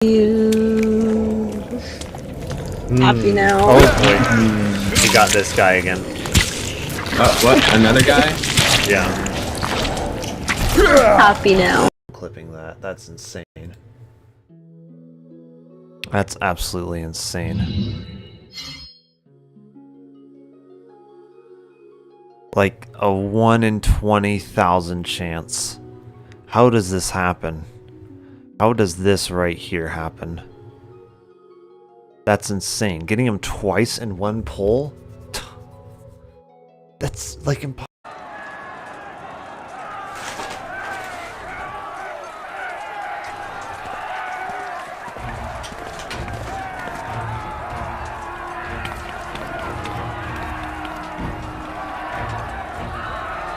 You happy now? Hopefully. We got this guy again. What? Another guy? Yeah. Happy now. Clipping that. That's insane. That's absolutely insane. Like a 1 in 20,000 chance. How does this happen? How does this right here happen? That's insane. Getting him twice in one pull? That's like impossible.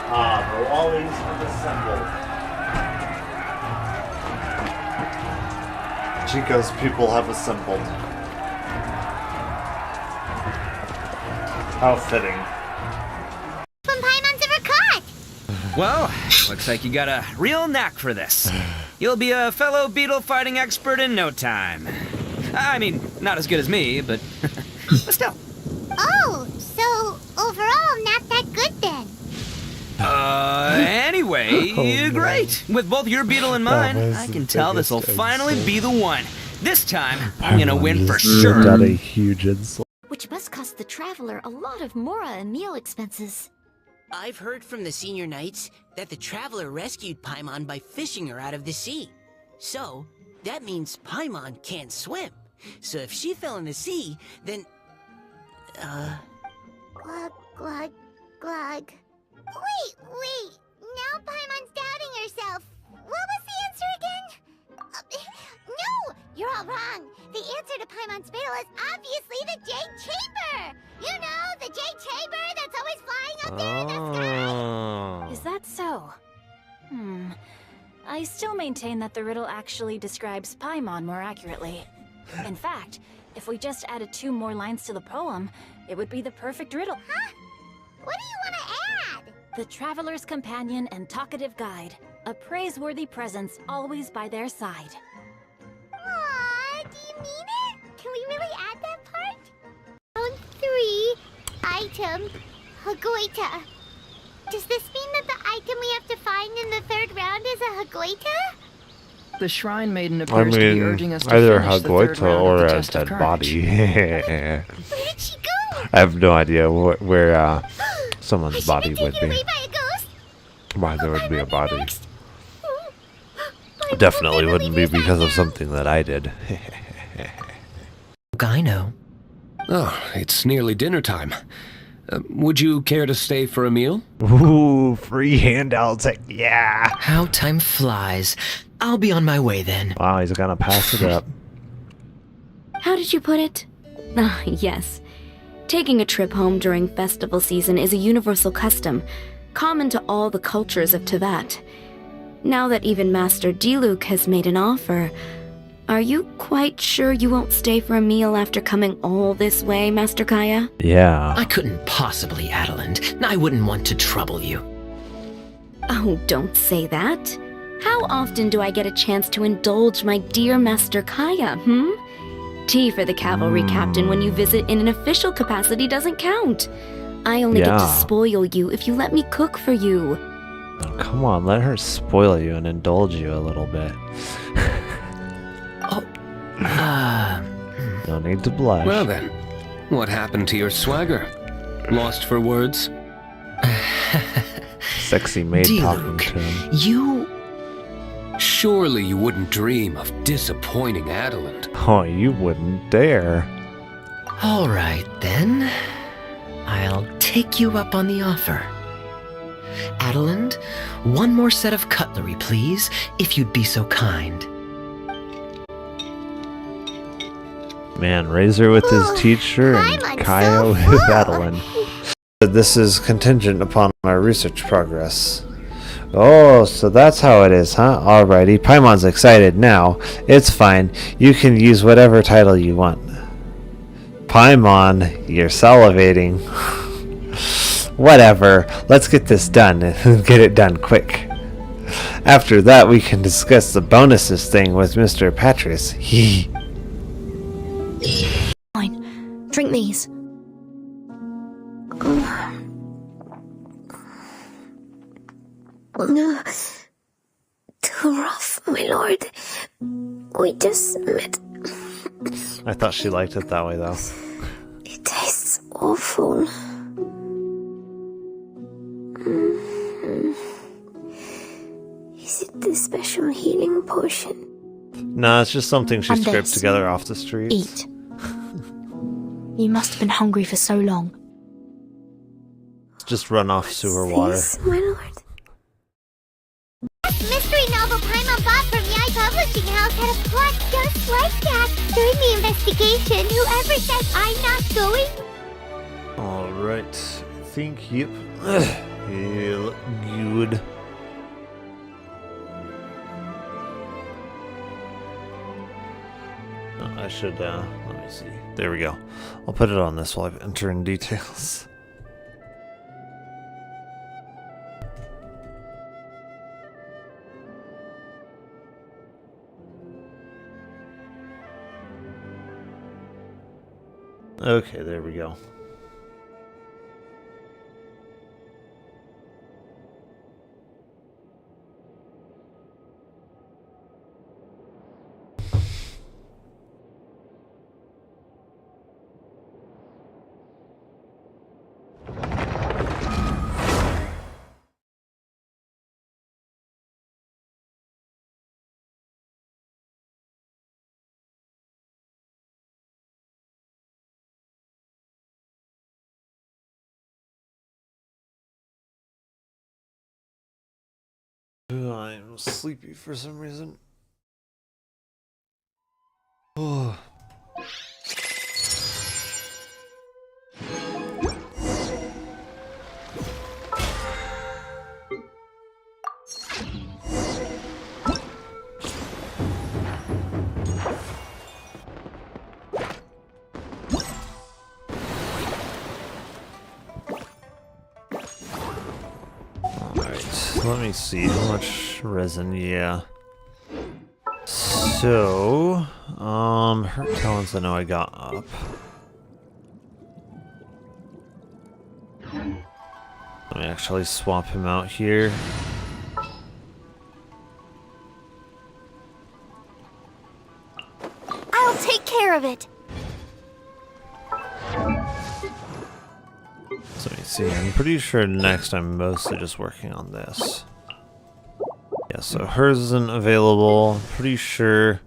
The Wallies have assembled. Chico's people have assembled. How fitting. When Paimon's ever caught! Well, looks like you got a real knack for this. You'll be a fellow beetle fighting expert in no time. I mean, not as good as me, but still. Oh, so overall not that good then. Anyway, great. With both your beetle and mine, I can tell this will finally be the one. This time, I'm gonna win for sure. Got a huge insult. Which must cost the traveler a lot of Mora and meal expenses. I've heard from the senior knights that the traveler rescued Paimon by fishing her out of the sea. So, that means Paimon can't swim. So if she fell in the sea, then... Glug, glug, glug. Wait! Now Paimon's doubting herself. What was the answer again? No! You're all wrong. The answer to Paimon's riddle is obviously the Jade Chamber! You know, the Jade Chamber that's always flying up there in the sky! Is that so? I still maintain that the riddle actually describes Paimon more accurately. In fact, if we just added 2 more lines to the poem, it would be the perfect riddle. Huh? What do you want to add? The traveler's companion and talkative guide, a praiseworthy presence always by their side. Aww, do you mean it? Can we really add that part? Round 3, item, Hagoita. Does this mean that the item we have to find in the 3rd round is a Hagoita? The Shrine Maiden I appears to be mean, urging us to either finish the 3rd Hagoita round or of the a test of dead courage. body. Where did she go? I have no idea where someone's body would taken be. away by a ghost? Why there would be a body. Next. Definitely wouldn't be because of something that I did. I know. Oh, it's nearly dinner time. Would you care to stay for a meal? Ooh, free handouts. Yeah. How time flies. I'll be on my way then. Wow, he's gonna pass it up. How did you put it? Ah, yes. Taking a trip home during festival season is a universal custom, common to all the cultures of Teyvat. Now that even Master Diluc has made an offer, are you quite sure you won't stay for a meal after coming all this way, Master Kaya? Yeah. I couldn't possibly, Adeland. I wouldn't want to trouble you. Oh, don't say that. How often do I get a chance to indulge my dear Master Kaya, Tea for the cavalry captain when you visit in an official capacity doesn't count. I only get to spoil you if you let me cook for you. Oh, come on, let her spoil you and indulge you a little bit. No need to blush. Well then, what happened to your swagger? Lost for words? Sexy maid talking to him. You... Surely you wouldn't dream of disappointing Adeland. Oh, you wouldn't dare. All right, then. I'll take you up on the offer. Adeland, 1 more set of cutlery, please, if you'd be so kind. Man, Razor with his teacher and Paimon's Kaya so with full. Adeline. This is contingent upon my research progress. Oh, so that's how it is, huh? Alrighty, Paimon's excited now. It's fine. You can use whatever title you want. Paimon, you're salivating. Whatever. Let's get this done and get it done quick. After that, we can discuss the bonuses thing with Mr. Patris. He. Fine. Drink these. No. Too rough, my lord. We just met. I thought she liked it that way, though. It tastes awful. Is it the special healing potion? Nah, it's just something she And scraped this. together off the streets. Eat. You must have been hungry for so long. Just run off sewer water. This, my lord. Mystery novel Paimon bought from Yai Publishing House had a plot just like that. During the investigation, whoever says I'm not going... Alright. I think, yep. You look good. I should, let me see. There we go. I'll put it on this while I enter in details. Okay, there we go. I'm sleepy for some reason. Oh. Let me see how much resin. Yeah. So, hurt talents I know I got up. Let me actually swap him out here. I'll take care of it. So let me see. I'm pretty sure next I'm mostly just working on this. Yeah, so hers isn't available. Pretty sure.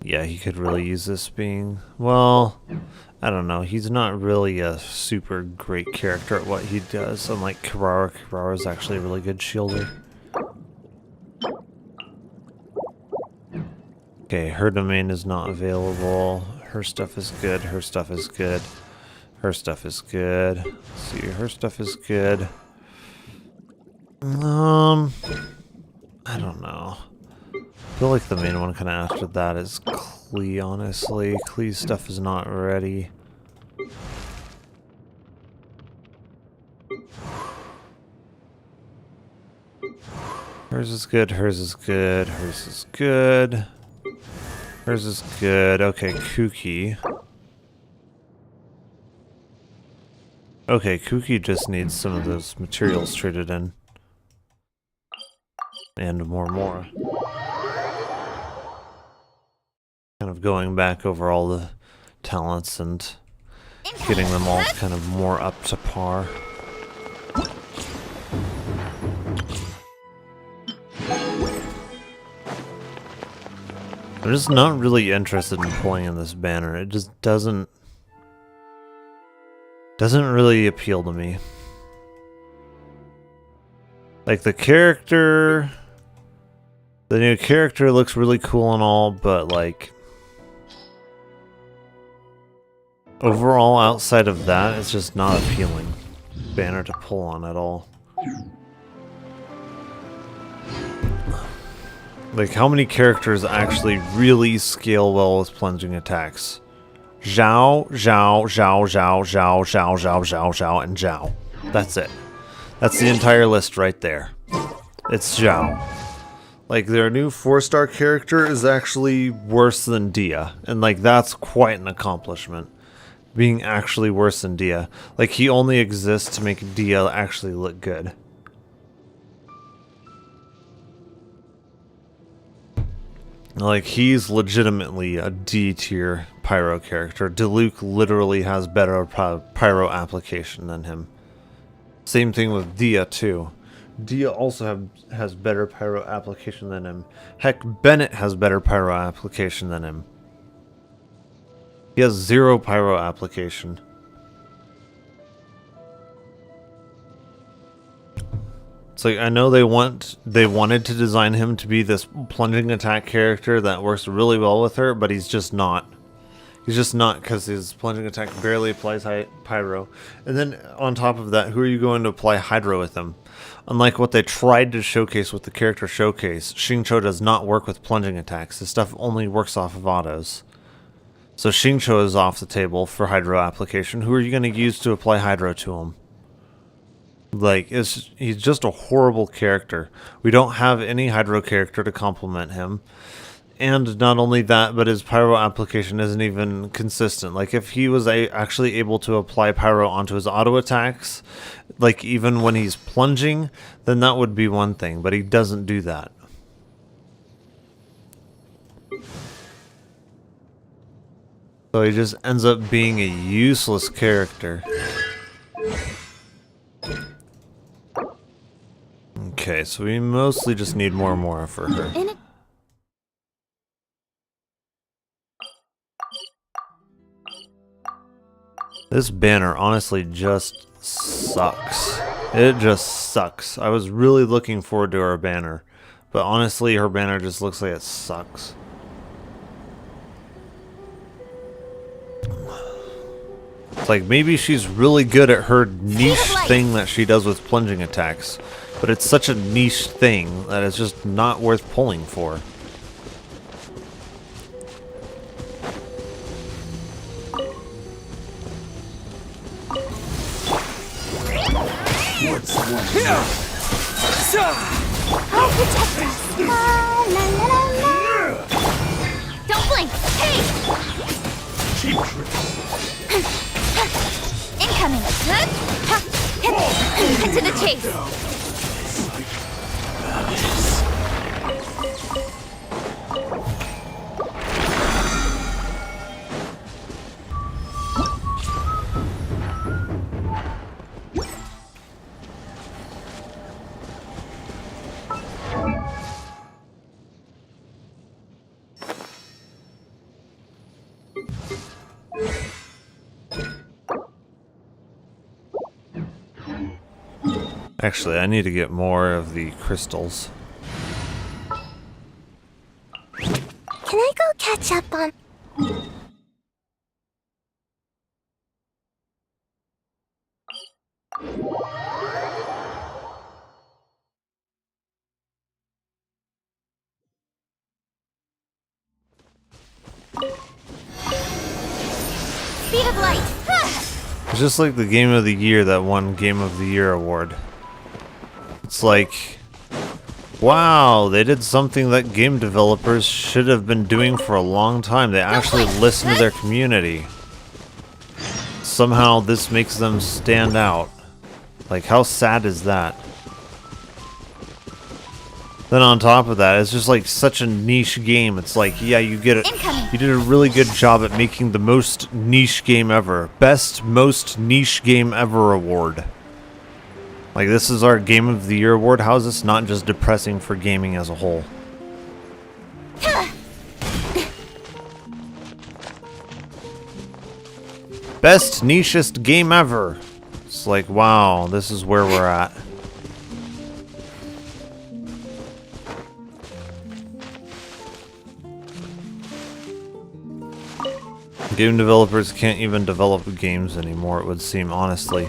Yeah, he could really use this being. Well, I don't know. He's not really a super great character at what he does. Unlike Kirara. Kirara's actually a really good shielder. Okay, her domain is not available. Her stuff is good. Her stuff is good. Her stuff is good. Let's see, her stuff is good. I don't know. I feel like the main one kind of after that is Klee, honestly. Klee's stuff is not ready. Hers is good, hers is good, hers is good. Hers is good. Okay, Kuki. Okay, Kuki just needs some of those materials traded in. And more. Kind of going back over all the talents and getting them all kind of more up to par. I'm just not really interested in pulling in this banner. It just doesn't really appeal to me. Like the new character looks really cool and all, but like overall outside of that, it's just not appealing banner to pull on at all. Like, how many characters actually really scale well with plunging attacks? Zhao, Zhao, Zhao, Zhao, Zhao, Zhao, Zhao, Zhao, Zhao, and Zhao. That's it. That's the entire list right there. It's Zhao. Like, their new 4-star character is actually worse than Dia, and like that's quite an accomplishment. Being actually worse than Dia. Like, he only exists to make Dia actually look good. Like, he's legitimately a D-tier Pyro character. Diluc literally has better Pyro application than him. Same thing with Dia, too. Dia also has better Pyro application than him. Heck, Bennett has better Pyro application than him. He has 0 Pyro application. It's like, I know they wanted to design him to be this plunging attack character that works really well with her, but he's just not. He's just not, because his plunging attack barely applies Pyro. And then on top of that, who are you going to apply Hydro with him? Unlike what they tried to showcase with the character showcase, Xingqiu does not work with plunging attacks. His stuff only works off of autos. So Xingqiu is off the table for Hydro application. Who are you going to use to apply Hydro to him? Like, he's just a horrible character. We don't have any Hydro character to complement him. And not only that, but his Pyro application isn't even consistent. Like, if he was actually able to apply Pyro onto his auto attacks, like even when he's plunging, then that would be one thing. But he doesn't do that. So he just ends up being a useless character. Okay, so we mostly just need more and more for her. This banner honestly just sucks. It just sucks. I was really looking forward to her banner, but honestly her banner just looks like it sucks. It's like, maybe she's really good at her niche thing that she does with plunging attacks, but it's such a niche thing that it's just not worth pulling for. I'll protect us. La, la, la, la. Don't blink. Hey! Incoming. Cut to the chase. Actually, I need to get more of the crystals. Can I go catch up on... Speed of light. It's just like the Game of the Year that won Game of the Year award. It's like, wow, they did something that game developers should have been doing for a long time. They actually listened to their community. Somehow this makes them stand out. Like, how sad is that? Then on top of that, it's just like such a niche game. It's like, yeah, you get it. You did a really good job at making the most niche game ever. Best most niche game ever award. Like, this is our Game of the Year award. How is this not just depressing for gaming as a whole? Best nichest game ever. It's like, wow, this is where we're at. Game developers can't even develop games anymore, it would seem, honestly.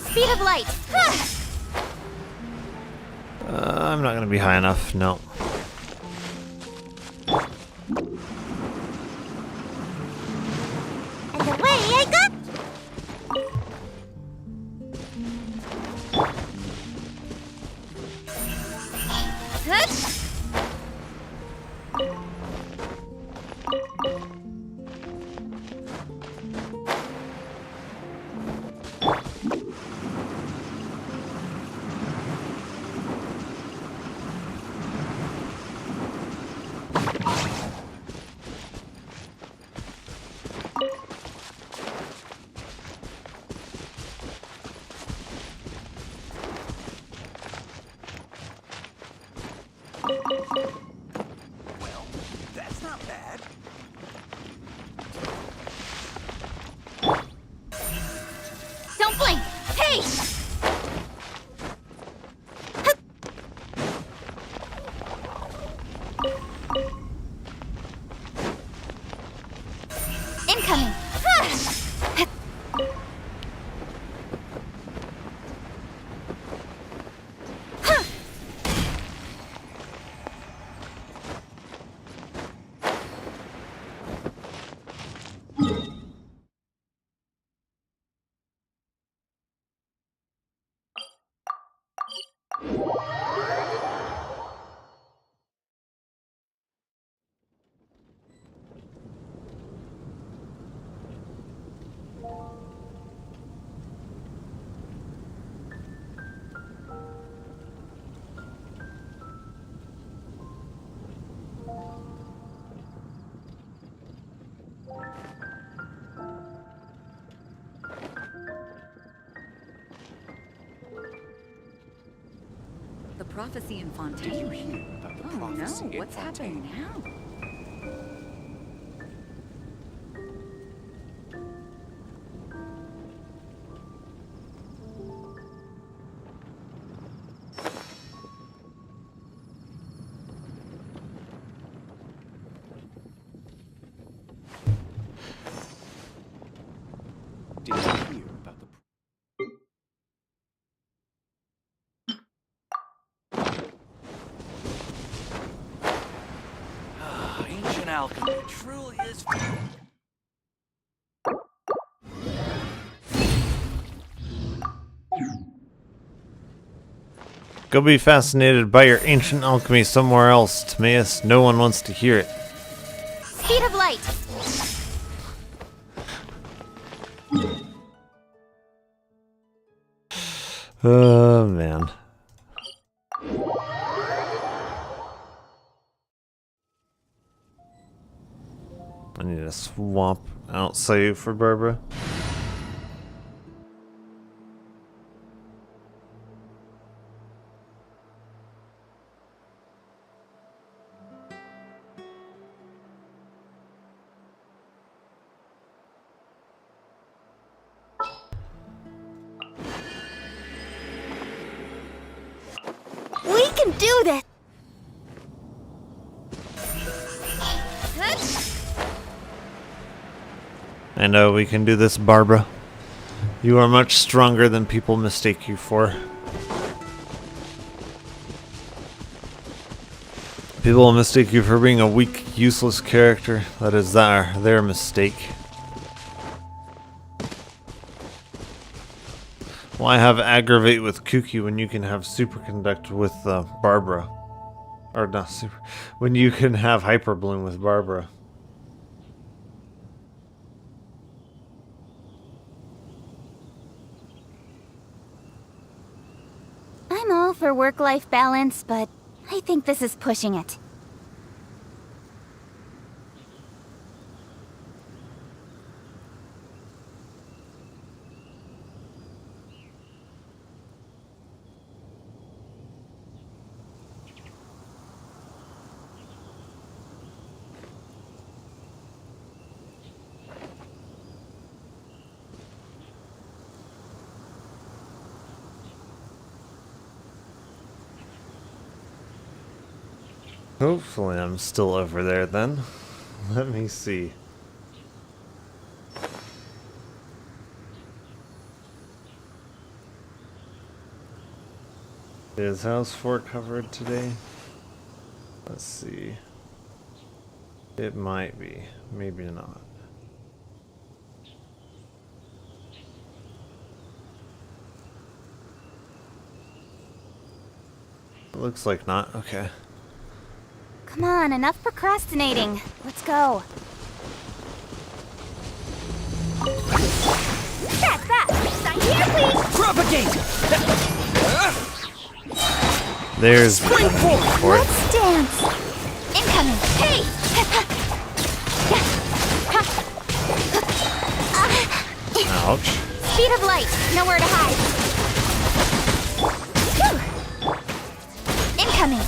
Speed of light. I'm not gonna be high enough, no. And away I go. prophecy in Fontaine. Oh no, what's happening now? Did you hear about the... Ancient alchemy truly is... Go be fascinated by your ancient alchemy somewhere else, Timaeus. No one wants to hear it. Speed of light. Oh, man. I need to swamp out save for Barbara. We can do this. I know we can do this, Barbara. You are much stronger than people mistake you for. People mistake you for being a weak, useless character. That is their mistake. Why have aggravate with Kuki when you can have superconduct with Barbara? Or not super... When you can have hyperbloom with Barbara. I'm all for work-life balance, but I think this is pushing it. Hopefully I'm still over there then. Let me see. Is House 4 covered today? Let's see. It might be. Maybe not. It looks like not. Okay. Come on, enough procrastinating. Let's go. That's that! Sign here, please! Propagate! There's the for it. Let's dance! Incoming! Hey! Ouch. Speed of light! Nowhere to hide! Phew. Incoming!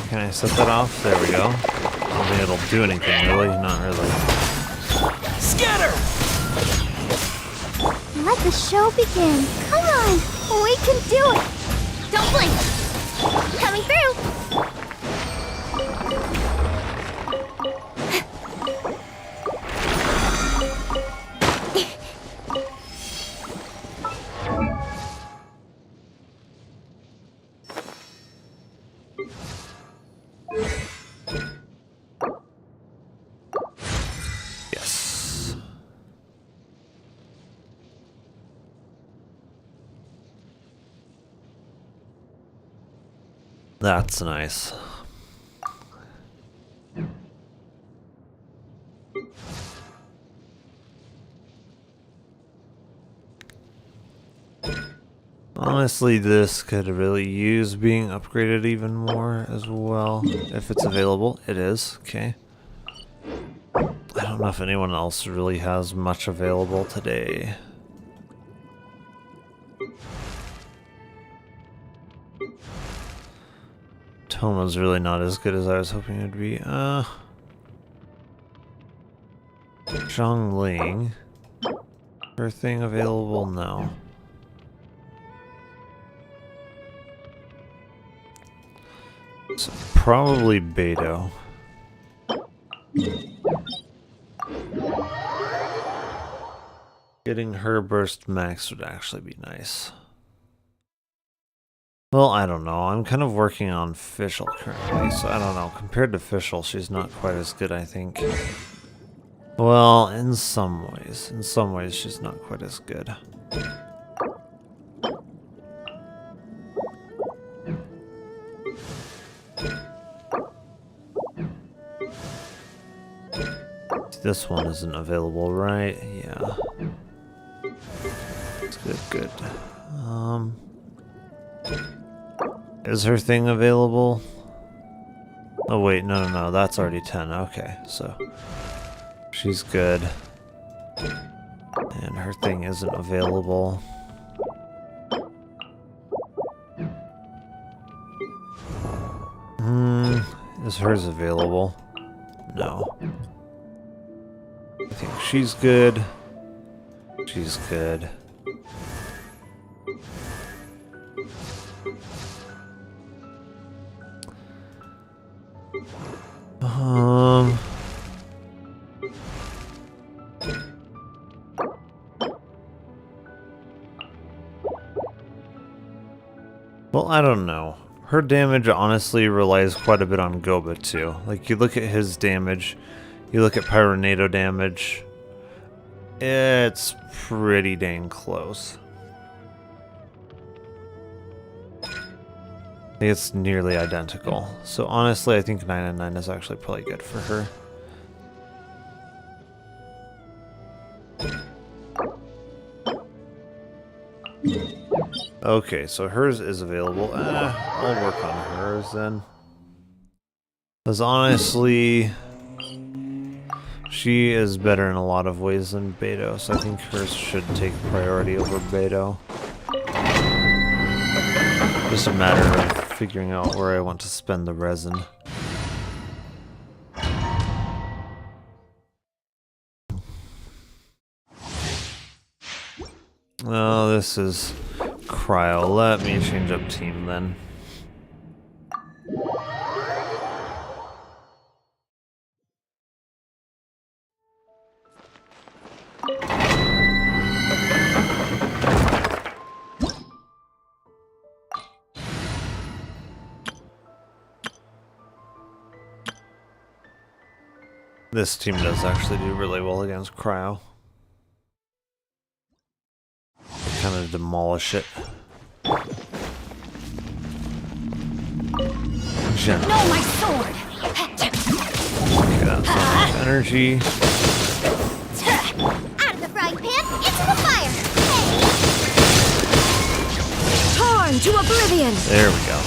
Can I set that off? There we go. I don't think it'll do anything, really. Not really. Scatter! Let the show begin. Come on! We can do it! Don't blink! Coming through! Yes. That's nice. Honestly, this could really use being upgraded even more as well. If it's available, it is. Okay. I don't know if anyone else really has much available today. Toma's really not as good as I was hoping it'd be. Zhongling. Her thing available? No. So probably Beto. Getting her burst max would actually be nice. Well, I don't know. I'm kind of working on Fischl currently, so I don't know. Compared to Fischl, she's not quite as good, I think. Well, in some ways. In some ways, she's not quite as good. This one isn't available, right? Yeah. Good, good. Is her thing available? Oh wait, no, that's already 10. Okay, so she's good. And her thing isn't available. Is hers available? No. I think she's good. She's good. Well, I don't know. Her damage honestly relies quite a bit on Goba too. Like, you look at his damage, you look at Pyronado damage, it's pretty dang close. It's nearly identical. So honestly, I think 9 and 9 is actually probably good for her. Okay, so hers is available. I'll work on hers then. Because honestly, she is better in a lot of ways than Beto, so I think hers should take priority over Beto. Just a matter of figuring out where I want to spend the resin. Oh, this is Cryo. Let me change up team then. This team does actually do really well against Cryo. Kind of demolish it. General. No, my sword! Okay, that's enough energy. Out of the frying pan, into the fire! Torn to oblivion! There we go.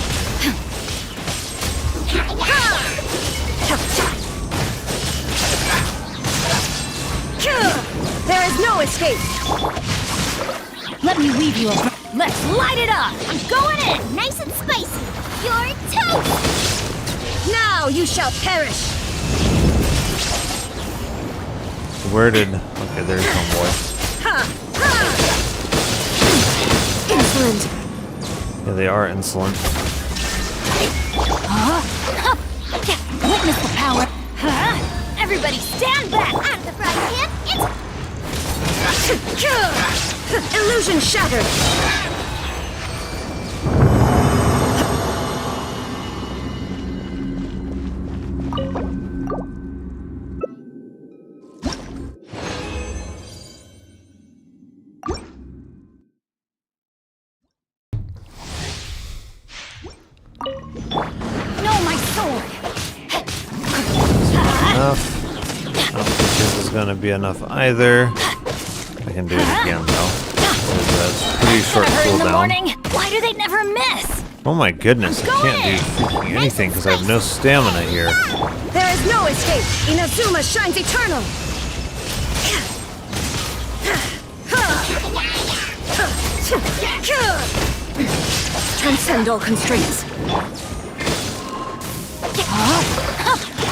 There is no escape! Let me weave you a... Let's light it up! I'm going in! Nice and spicy! You're toast! Now you shall perish! Where did... Okay, there's homeboy. Insolent! Yeah, they are insolent. Witness the power! Everybody stand back! Out of the frying pan, Illusion shattered! No, my sword! Enough. I don't think this is going to be enough either. I can do it again though. That's pretty short cooldown. Why do they never miss? Oh my goodness, I can't do freaking anything because I have no stamina here. There is no escape! Inazuma shines eternal! transcend all constraints.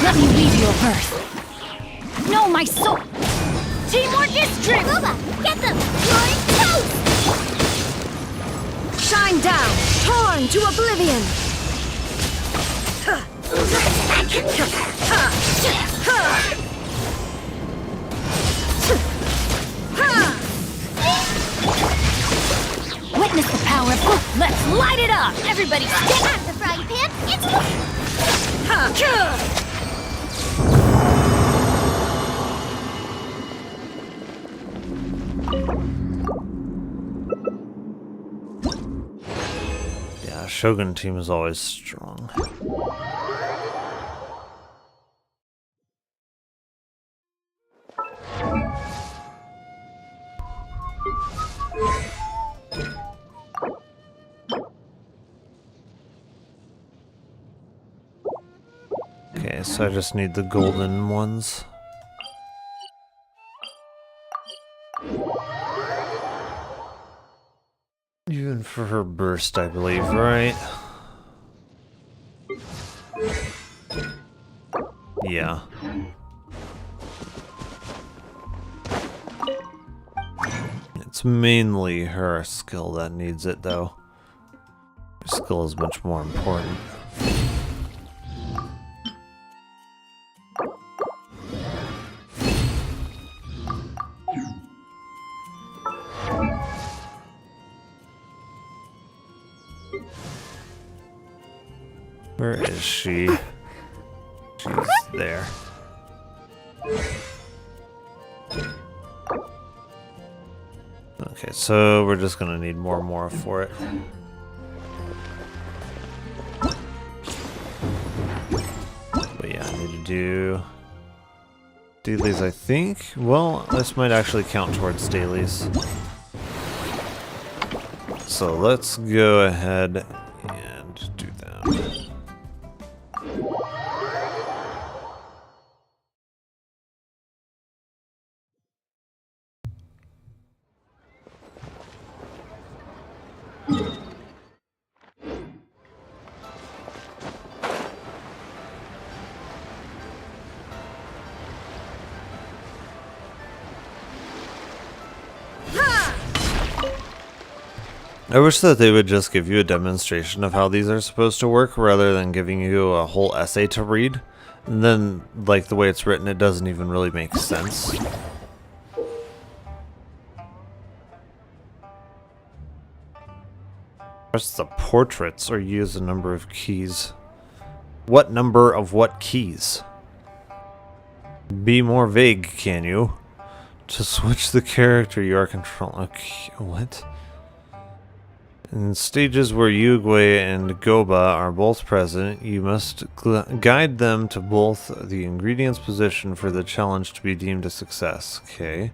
Let me leave your birth. No, my soul. Teamwork is strength. Boba, get them! You're toast! Shine down, torn to oblivion. Witness the power of... Let's light it up! Everybody Get out of the frying pan! It's... Yeah, Shogun team is always strong. Okay, so I just need the golden ones. Even for her burst, I believe, right? Yeah. It's mainly her skill that needs it, though. Her skill is much more important. Where is she? She's there. Okay, so we're just gonna need more for it. But yeah, I need to do dailies, I think. Well, this might actually count towards dailies. So let's go ahead and do that. I wish that they would just give you a demonstration of how these are supposed to work rather than giving you a whole essay to read. And then, like, the way it's written, it doesn't even really make sense. Press the portraits or use a number of keys. What number of what keys? Be more vague, can you? To switch the character you are controlling. Okay, what? In stages where Yugwe and Goba are both present, you must guide them to both the ingredients position for the challenge to be deemed a success. Okay.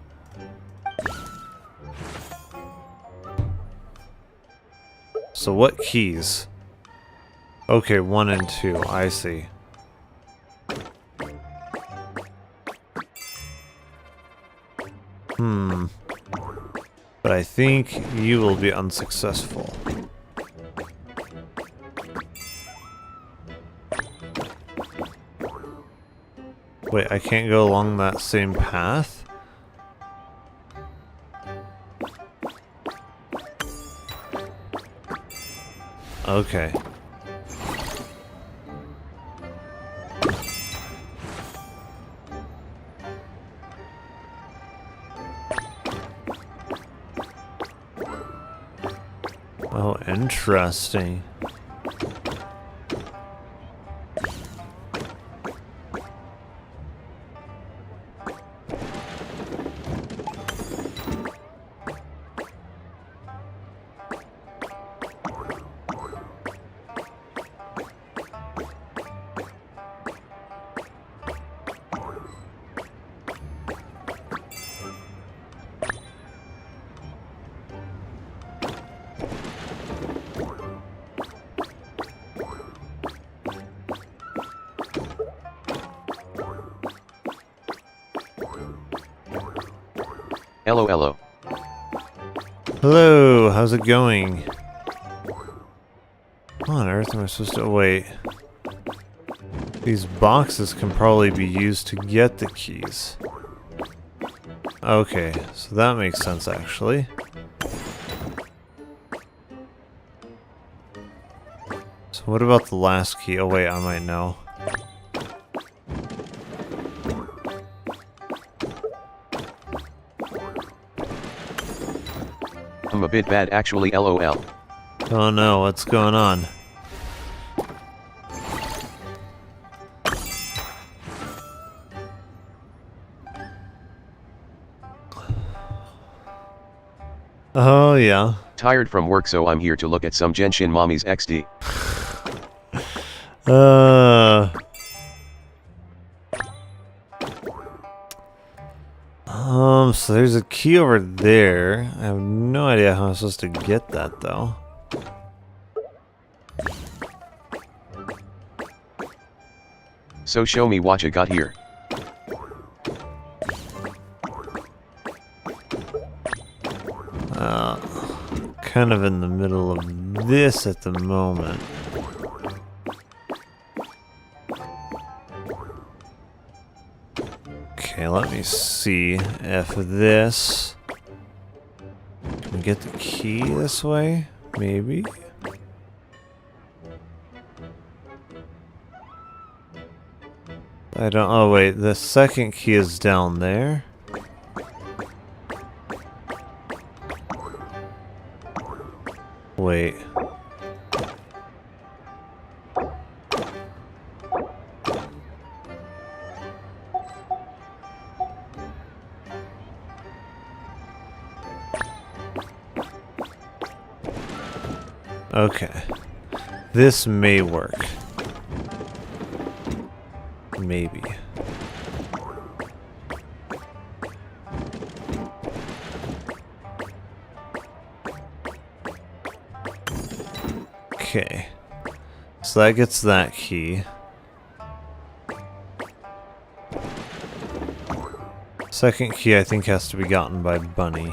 So what keys? Okay, 1 and 2. I see. But I think you will be unsuccessful. Wait, I can't go along that same path? Okay. Oh, interesting. Hello, hello. Hello, how's it going? How on earth am I supposed to... wait. These boxes can probably be used to get the keys. Okay, so that makes sense actually. So what about the last key? Oh wait, I might know. I'm a bit bad actually, lol. Oh no, what's going on? Oh yeah. Tired from work, so I'm here to look at some Genshin Mommy's XD. So there's a key over there. I have no idea how I'm supposed to get that though. So show me what you got here. Kind of in the middle of this at the moment. Okay, let me see if this... Can we get the key this way? Maybe? I don't... Oh wait, the second key is down there. Wait. Okay. This may work. Maybe. Okay. So that gets that key. Second key I think has to be gotten by Bunny.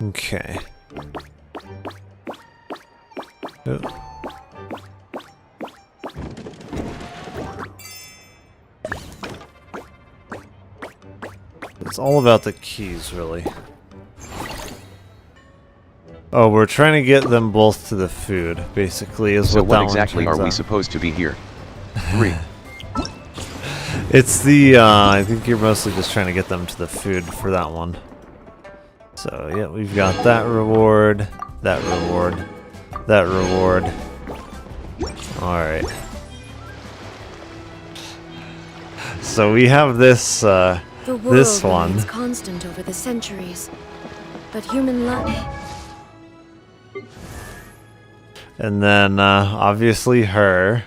Okay. Oh. It's all about the keys, really. Oh, we're trying to get them both to the food, basically, is so what that what exactly one are we out. supposed to be here? 3. It's the, I think you're mostly just trying to get them to the food for that one. So, yeah, we've got that reward, that reward, that reward. Alright. So we have this, The world this one. remains constant over the centuries, but human life... And then, obviously her.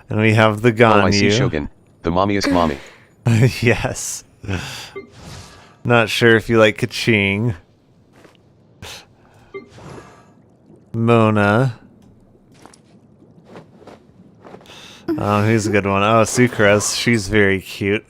And we have the Ganyu. Oh, I see Shogun, the mommiest mommy. Yes. Not sure if you like Kaching. Mona. Oh, who's a good one? Oh, Sucrose. She's very cute.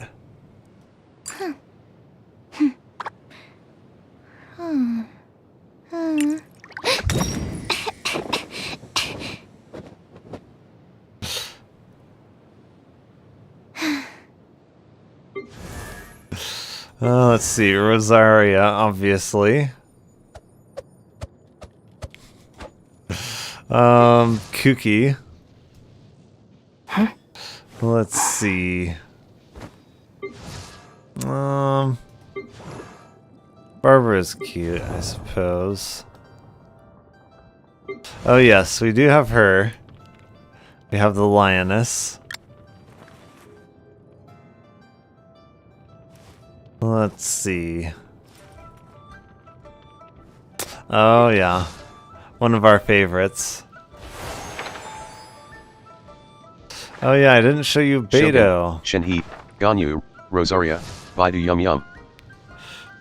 Let's see, Rosaria, obviously. Kuki. Huh? Let's see. Barbara's cute, I suppose. Oh yes, we do have her. We have the lioness. Let's see. Oh yeah, one of our favorites. Oh yeah, I didn't show you Beto. Shenhe, Ganyu, Rosaria, Baidu Yum Yum.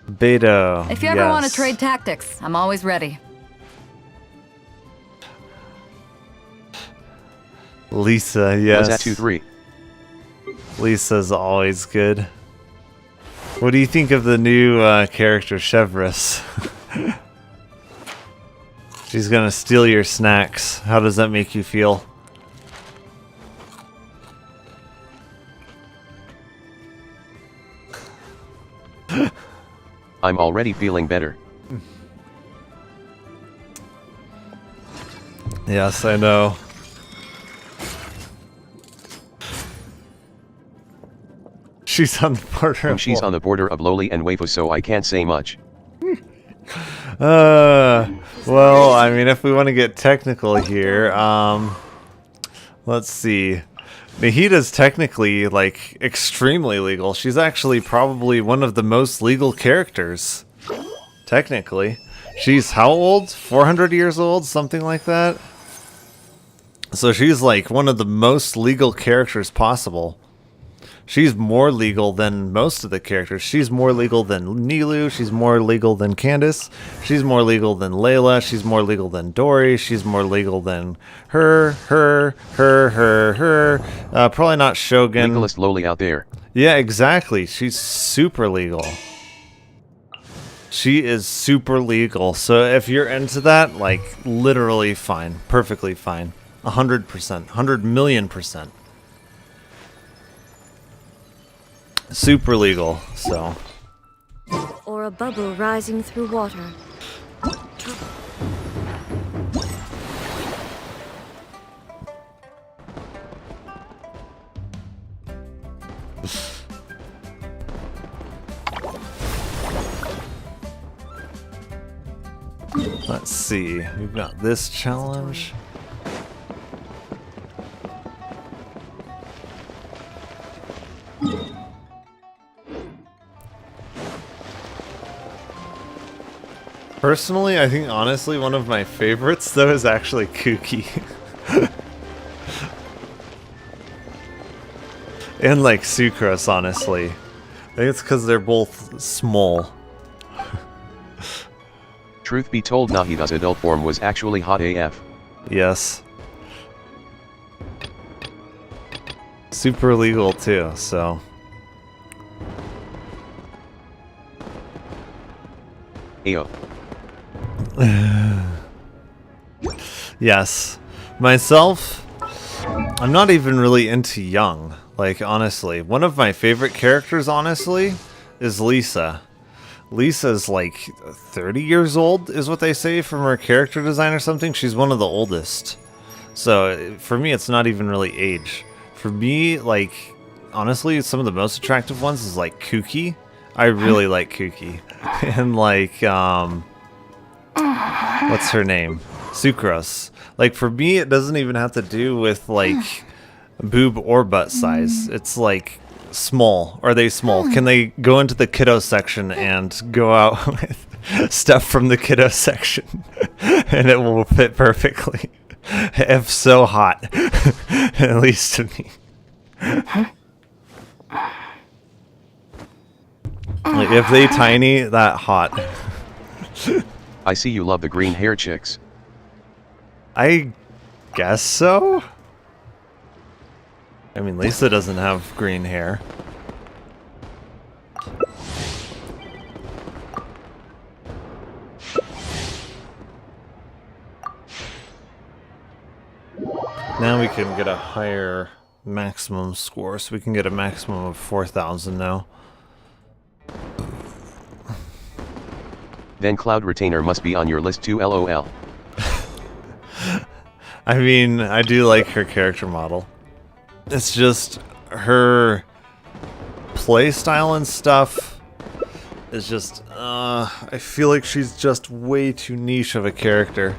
Beto. If you ever want to trade tactics, I'm always ready. Lisa, yes. Was that 2-3? Lisa's always good. What do you think of the new character, Chevris? She's gonna steal your snacks. How does that make you feel? I'm already feeling better. Yes, I know. She's on the border. She's on the border of lowly and waifu, so I can't say much. Well, I mean, if we want to get technical here, let's see. Nahita's technically, like, extremely legal. She's actually probably one of the most legal characters. Technically. She's how old? 400 years old? Something like that? So she's, like, one of the most legal characters possible. She's more legal than most of the characters. She's more legal than Nilu. She's more legal than Candace. She's more legal than Layla. She's more legal than Dory. She's more legal than her. Probably not Shogun. Legalist lowly out there. Yeah, exactly. She's super legal. She is super legal. So if you're into that, like, literally fine. Perfectly fine. 100%. 100,000,000%. Super legal, so. Or a bubble rising through water. Let's see. We've got this challenge. Personally, I think honestly one of my favorites though is actually Kuki. And like Sucrose, honestly. I think it's because they're both small. Truth be told, Nahita's adult form was actually hot AF. Yes. Super legal too, so. Ayo. Yes. Myself, I'm not even really into young. Like, honestly. One of my favorite characters, honestly, is Lisa. Lisa's like 30 years old, is what they say from her character design or something. She's one of the oldest. So, for me, it's not even really age. For me, like, honestly, some of the most attractive ones is like Kuki. I really like Kuki. And like, what's her name? Sucrose. Like, for me, it doesn't even have to do with, like, boob or butt size. It's, like, small. Are they small? Can they go into the kiddo section and go out with stuff from the kiddo section? And it will fit perfectly. If so, hot. At least to me. Like, if they tiny, that hot. I see you love the green hair chicks. I guess so. I mean, Lisa doesn't have green hair. Now we can get a higher maximum score, so we can get a maximum of 4,000 now. Then Cloud Retainer must be on your list too, LOL. I mean, I do like her character model. It's just her play style and stuff is just, I feel like she's just way too niche of a character.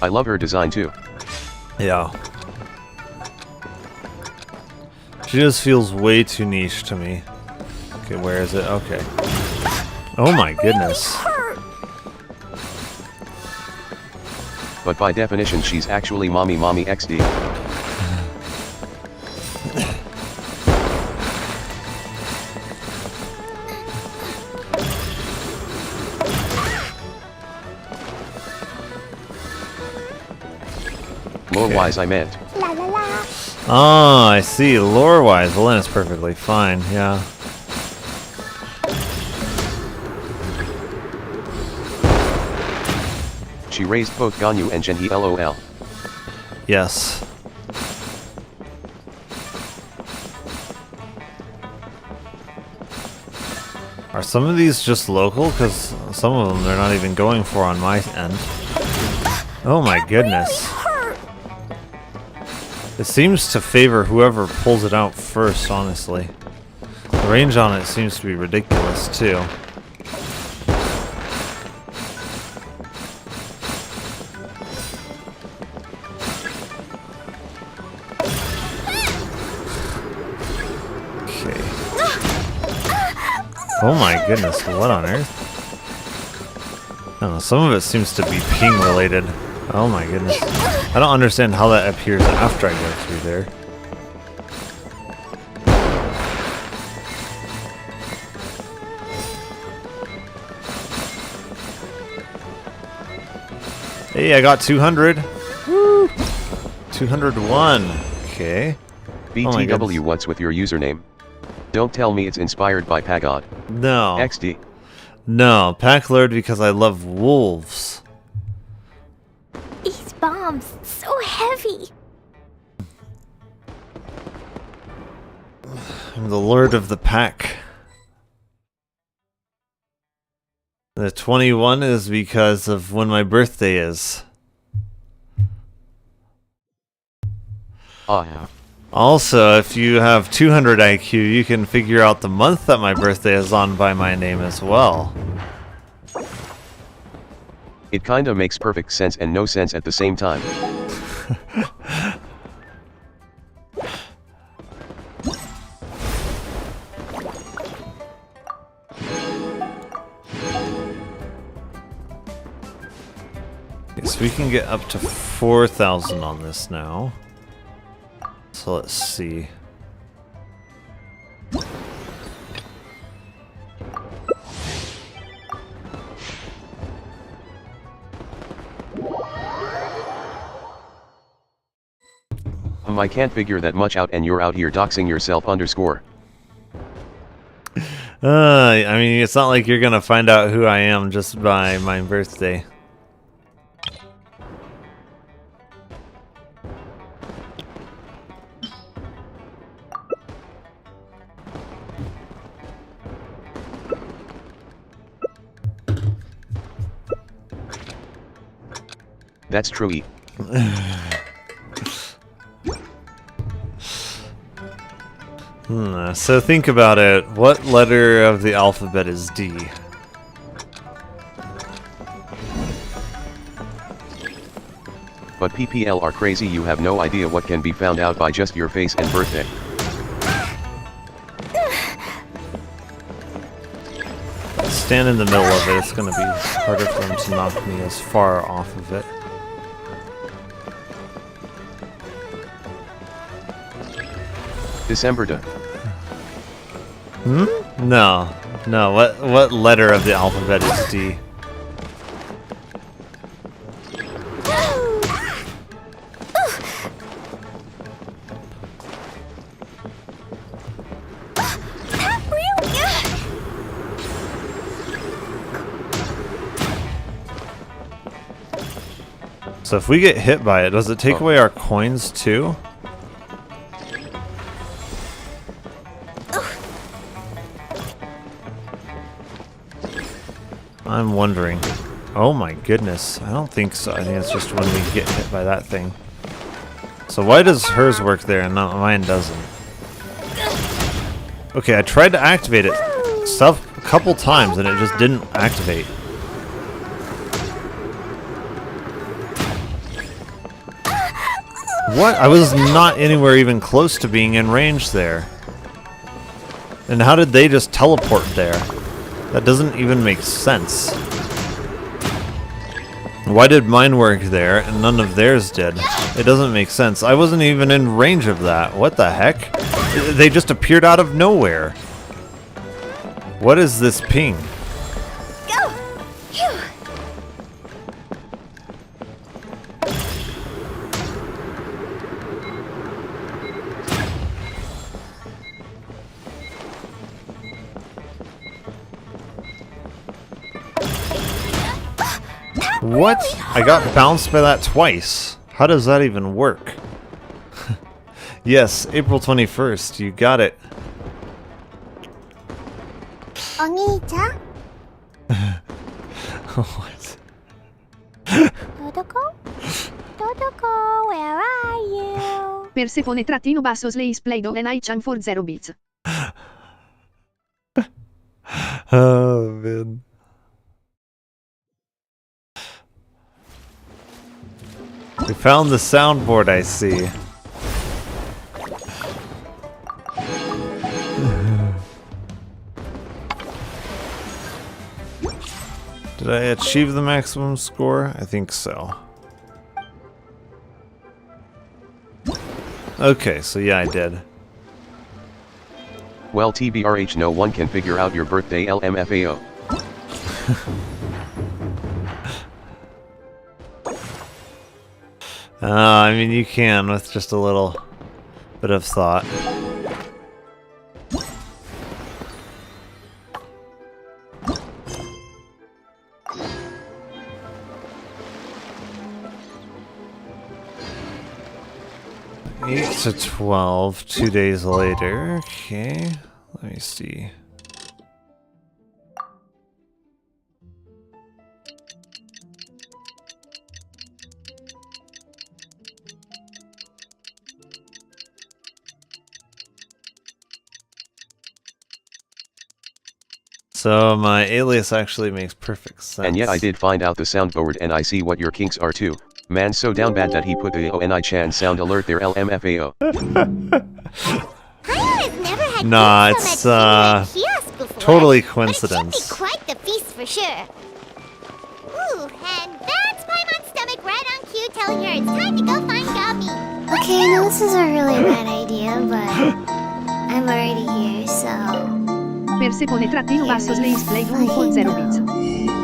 I love her design too. Yeah. She just feels way too niche to me. Okay, where is it? Okay. Oh my goodness. But by definition she's actually Mommy XD. Lore-wise I meant. La la la. Oh, I see. Lore-wise, well then it's perfectly fine, yeah. She raised both Ganyu and Genhi LOL. Yes. Are some of these just local? Because some of them they're not even going for on my end. Oh my goodness. It seems to favor whoever pulls it out first, honestly. The range on it seems to be ridiculous, too. Oh my goodness, what on earth? I don't know, some of it seems to be ping related. Oh my goodness. I don't understand how that appears after I go through there. Hey, I got 200. Woo! 201. Okay. BTW, what's with your username? Don't tell me it's inspired by Pagod. No. XD. No, Pack lured because I love wolves. These bombs, so heavy. I'm the lord of the pack. The 21 is because of when my birthday is. Oh yeah. Also, if you have 200 IQ, you can figure out the month that my birthday is on by my name as well. It kinda makes perfect sense and no sense at the same time. Okay, so we can get up to 4,000 on this now. So let's see. I can't figure that much out and you're out here doxing yourself underscore. I mean, it's not like you're gonna find out who I am just by my birthday. That's true. So think about it. What letter of the alphabet is D? But PPL are crazy, you have no idea what can be found out by just your face and birthday. Stand in the middle of it, it's gonna be harder for him to knock me as far off of it. December. Hmm? No. No, what letter of the alphabet is D? So if we get hit by it, does it take away our coins too? I'm wondering. Oh my goodness. I don't think so. I think it's just when we get hit by that thing. So why does hers work there and not mine doesn't? Okay, I tried to activate it a couple times and it just didn't activate. What? I was not anywhere even close to being in range there. And how did they just teleport there? That doesn't even make sense. Why did mine work there and none of theirs did? It doesn't make sense. I wasn't even in range of that. What the heck? They just appeared out of nowhere. What is this ping? Go! Phew. What? I got bounced by that twice. How does that even work? Yes, April 21st. You got it. Oni-chan? What? Todoko? Todoko, where are you? Persefone-slays Playdo-Enai-chan for 0 bits. Oh, man. We found the soundboard, I see. Did I achieve the maximum score? I think so. Okay, so yeah, I did. Well, TBRH, no one can figure out your birthday LMFAO. I mean, you can with just a little bit of thought. Eight to 12, 2 days later. Okay, let me see. So my alias actually makes perfect sense. And yet I did find out the soundboard and I see what your kinks are too. Man, so down bad that he put the ONI-chan sound alert there LMFAO. Nah, it's totally coincidence. It should be quite the feast for sure. Ooh, and that's Paimon's stomach right on cue telling her it's time to go find Gami. Okay, I know this is a really bad idea, but I'm already here, so... Persefone-slays Playdo for 0 bits.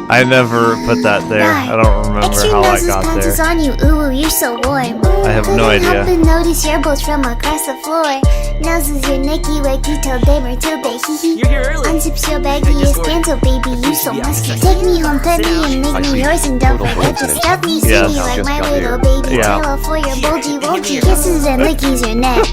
I never put that there. I don't remember how I got there. On you. Ooh, you're so warm. I have no idea. Help to notice your bolts from across the floor. Noses your Nikki wakey till damer till day hee hee. You're here early. Unzips your baggy scandal, baby, you so musky. Take me home, pet me, and make me yours, and don't forget to stuff me. See me like my little baby. Pillow for your bulgy wokey. Kisses and lickies your neck.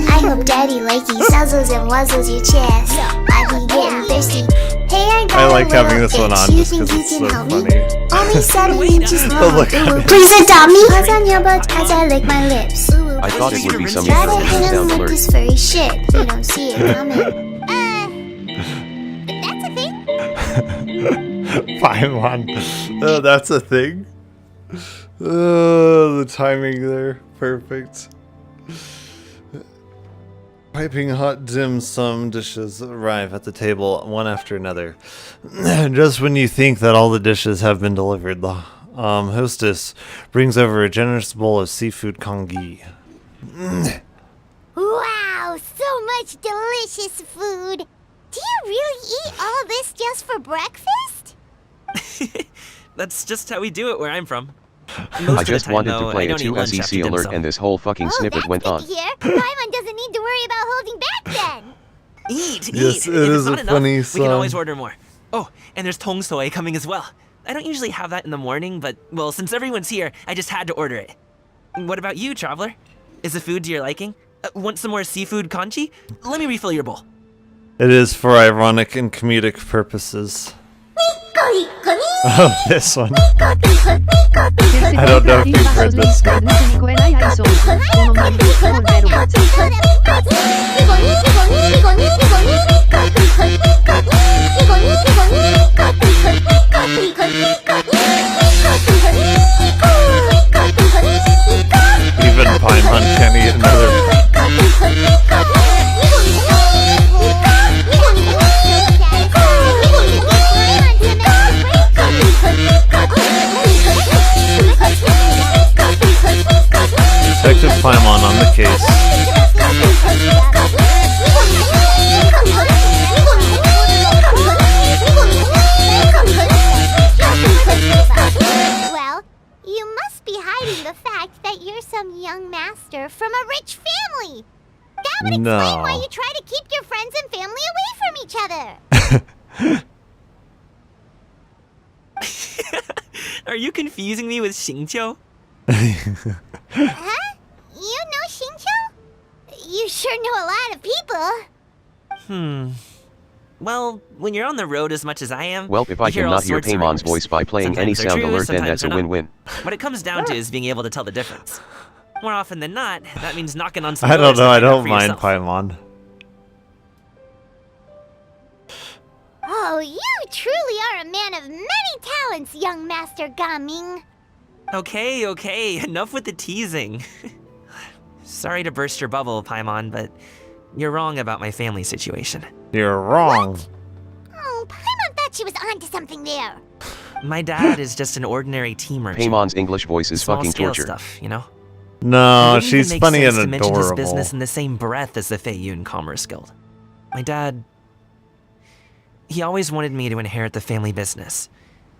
I hope daddy likey nuzzles and wuzzles your chest. I be getting thirsty. Hey, I like having this one on just because it's so funny. Only 7 inches long. Look at it. Please adopt me. Paws on your butt as I lick my lips. I thought it would be some Try to hit him sound with alert. this furry shit. You don't see it coming. That's a thing? Paimon. Oh, that's a thing? Oh, the timing there. Perfect. Piping hot dim sum dishes arrive at the table one after another. Just when you think that all the dishes have been delivered, the hostess brings over a generous bowl of seafood congee. Wow, so much delicious food. Do you really eat all this just for breakfast? That's just how we do it where I'm from. I just wanted to play a 2SEC alert and this whole fucking snippet went on. Here, Paimon doesn't need to worry about holding back then. Eat! Yes, If it is it's not a enough, funny we song. can always order more. Oh, and there's tong soy coming as well. I don't usually have that in the morning, but, well, since everyone's here, I just had to order it. What about you, traveler? Is the food to your liking? Want some more seafood congee? Let me refill your bowl. It is for ironic and comedic purposes. Oh, this one. I don't know if you've heard this one. Even Paimon can't eat another. Detective Paimon on the case. Well, you must be hiding the fact that you're some young master from a rich family. That would explain why you try to keep your friends and family away from each other. Are you confusing me with Xingqiu? Huh? You know Xingqiu? You sure know a lot of people. Well, when you're on the road as much as I am, Well, if I you hear can all not hear sorts of Paymon's rumors. voice by playing any Sometimes they're sound true, alert, then sometimes that's a they're not. win-win. What it comes down to is being able to tell the difference. More often than not, that means knocking on some I don't doors to know. I find out don't for mind yourself. Paimon. Oh, you truly are a man of many talents, young Master Gaming. Okay, enough with the teasing. Sorry to burst your bubble, Paimon, but you're wrong about my family situation. You're wrong. What? Oh, Paimon thought she was onto something there. My dad is just an ordinary tea merchant. Paymon's English voice is Small fucking scale torture. stuff, you know? No, It wouldn't even she's make funny sense and to mention his adorable. business in the same breath as the Feiyun Commerce Guild. My dad... He always wanted me to inherit the family business.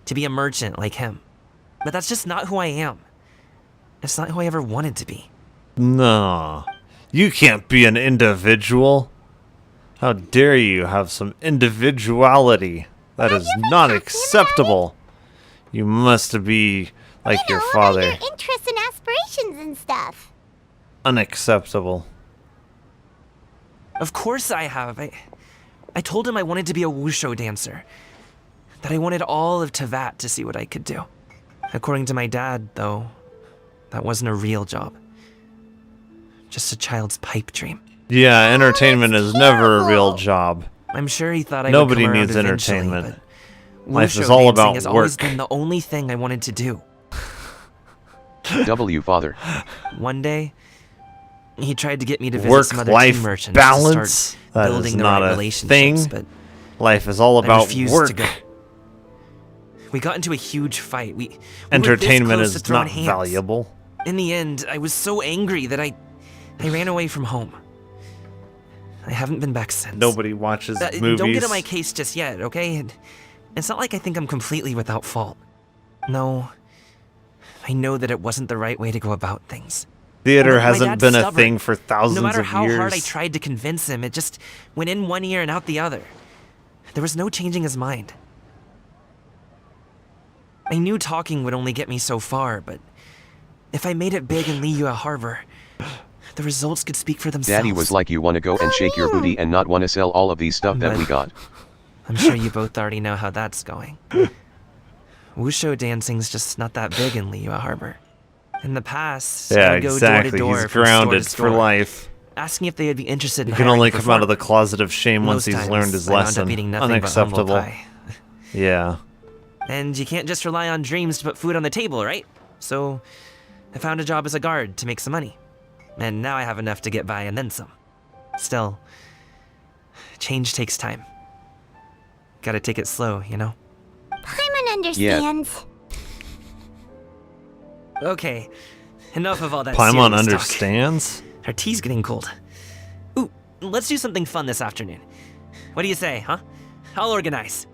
To be a merchant like him. But that's just not who I am. It's not who I ever wanted to be. No. You can't be an individual. How dare you have some individuality? That is not acceptable. You must be like your father. Your interests and aspirations and stuff. Unacceptable. Of course I have. I told him I wanted to be a wushu dancer. That I wanted all of Tevat to see what I could do. According to my dad, though, that wasn't a real job. Just a child's pipe dream. Yeah, entertainment is never a real job. I'm sure he thought Nobody would come needs around eventually, entertainment. but Life is wushu all dancing about has always work. been the only thing I wanted to do. W, father. One day, he tried to get me to visit some other tea Work-life merchants to balance? start That building is the not right a relationships, thing. but Life is all I about refused work. to go. We got into a huge fight. We Entertainment were this close to is throwing not hands. valuable. In the end, I was so angry that I ran away from home. I haven't been back since. Nobody watches movies. Don't get on my case just yet, okay? It's not like I think I'm completely without fault. No, I know that it wasn't the right way to go about things. Theater But my hasn't dad's been a stubborn. thing for thousands No matter of how years. hard I tried to convince him, it just went in one ear and out the other. There was no changing his mind. I knew talking would only get me so far, but if I made it big in Liyue Harbor, the results could speak for themselves. Daddy was like, you want to go and shake your booty and not want to sell all of these stuff that we got. I'm sure you both already know how that's going. Wushu dancing's just not that big in Liyue Harbor. In the past, Yeah, I'd go exactly. door to door He's from grounded store to for store, life. asking if they would be interested in He can hiring only a come out of the performer. closet of shame once Most he's times, learned his I wound up lesson. eating nothing but humble Unacceptable. pie. Yeah. And you can't just rely on dreams to put food on the table, right? So, I found a job as a guard to make some money. And now I have enough to get by and then some. Still, change takes time. Gotta take it slow, you know? Paimon understands. Okay, enough of all that Paimon serious talk. understands? Our tea's getting cold. Ooh, let's do something fun this afternoon. What do you say, huh? I'll organize.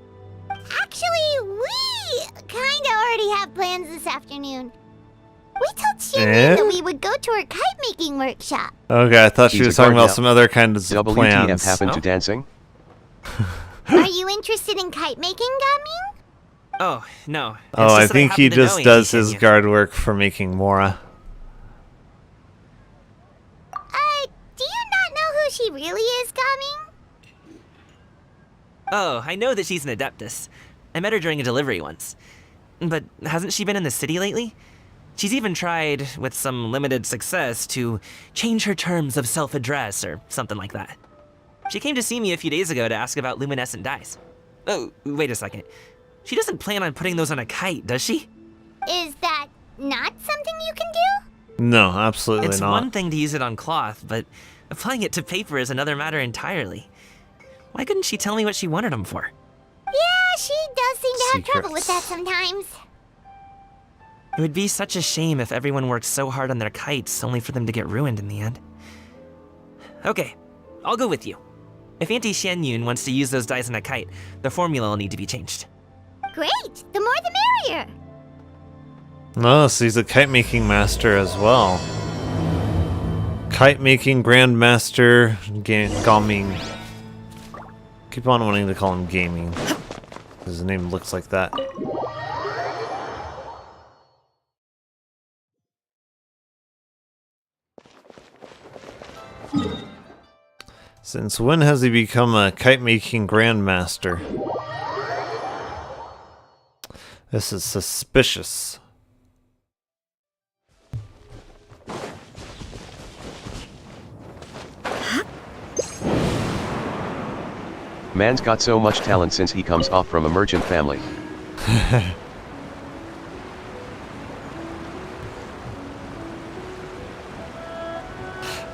Actually, we kinda already have plans this afternoon. We told Xianlin Eh? that we would go to her kite-making workshop. Okay, I thought she He's was a talking guard about now. some other kinds of WTF plans. happened to dancing? Are you interested in kite-making, Gaming? Oh, no. It's Oh, I just that think he happen to know just Auntie does his Xianyu. guard work for making Mora. Do you not know who she really is, Gaming? Oh, I know that she's an Adeptus. I met her during a delivery once. But hasn't she been in the city lately? She's even tried, with some limited success, to change her terms of self-address or something like that. She came to see me a few days ago to ask about luminescent dyes. Oh, wait a second. She doesn't plan on putting those on a kite, does she? Is that not something you can do? No, absolutely It's not. one thing to use it on cloth, but applying it to paper is another matter entirely. Why couldn't she tell me what she wanted them for? Yeah, she does seem to have trouble with that sometimes. It would be such a shame if everyone worked so hard on their kites only for them to get ruined in the end. Okay, I'll go with you. If Auntie Xianyun wants to use those dyes on a kite, the formula will need to be changed. Great! The more the merrier! No, so he's a kite making master as well. Kite making grandmaster gaming. Keep on wanting to call him gaming. His name looks like that. Since when has he become a kite-making grandmaster? This is suspicious. Man's got so much talent since he comes off from a merchant family.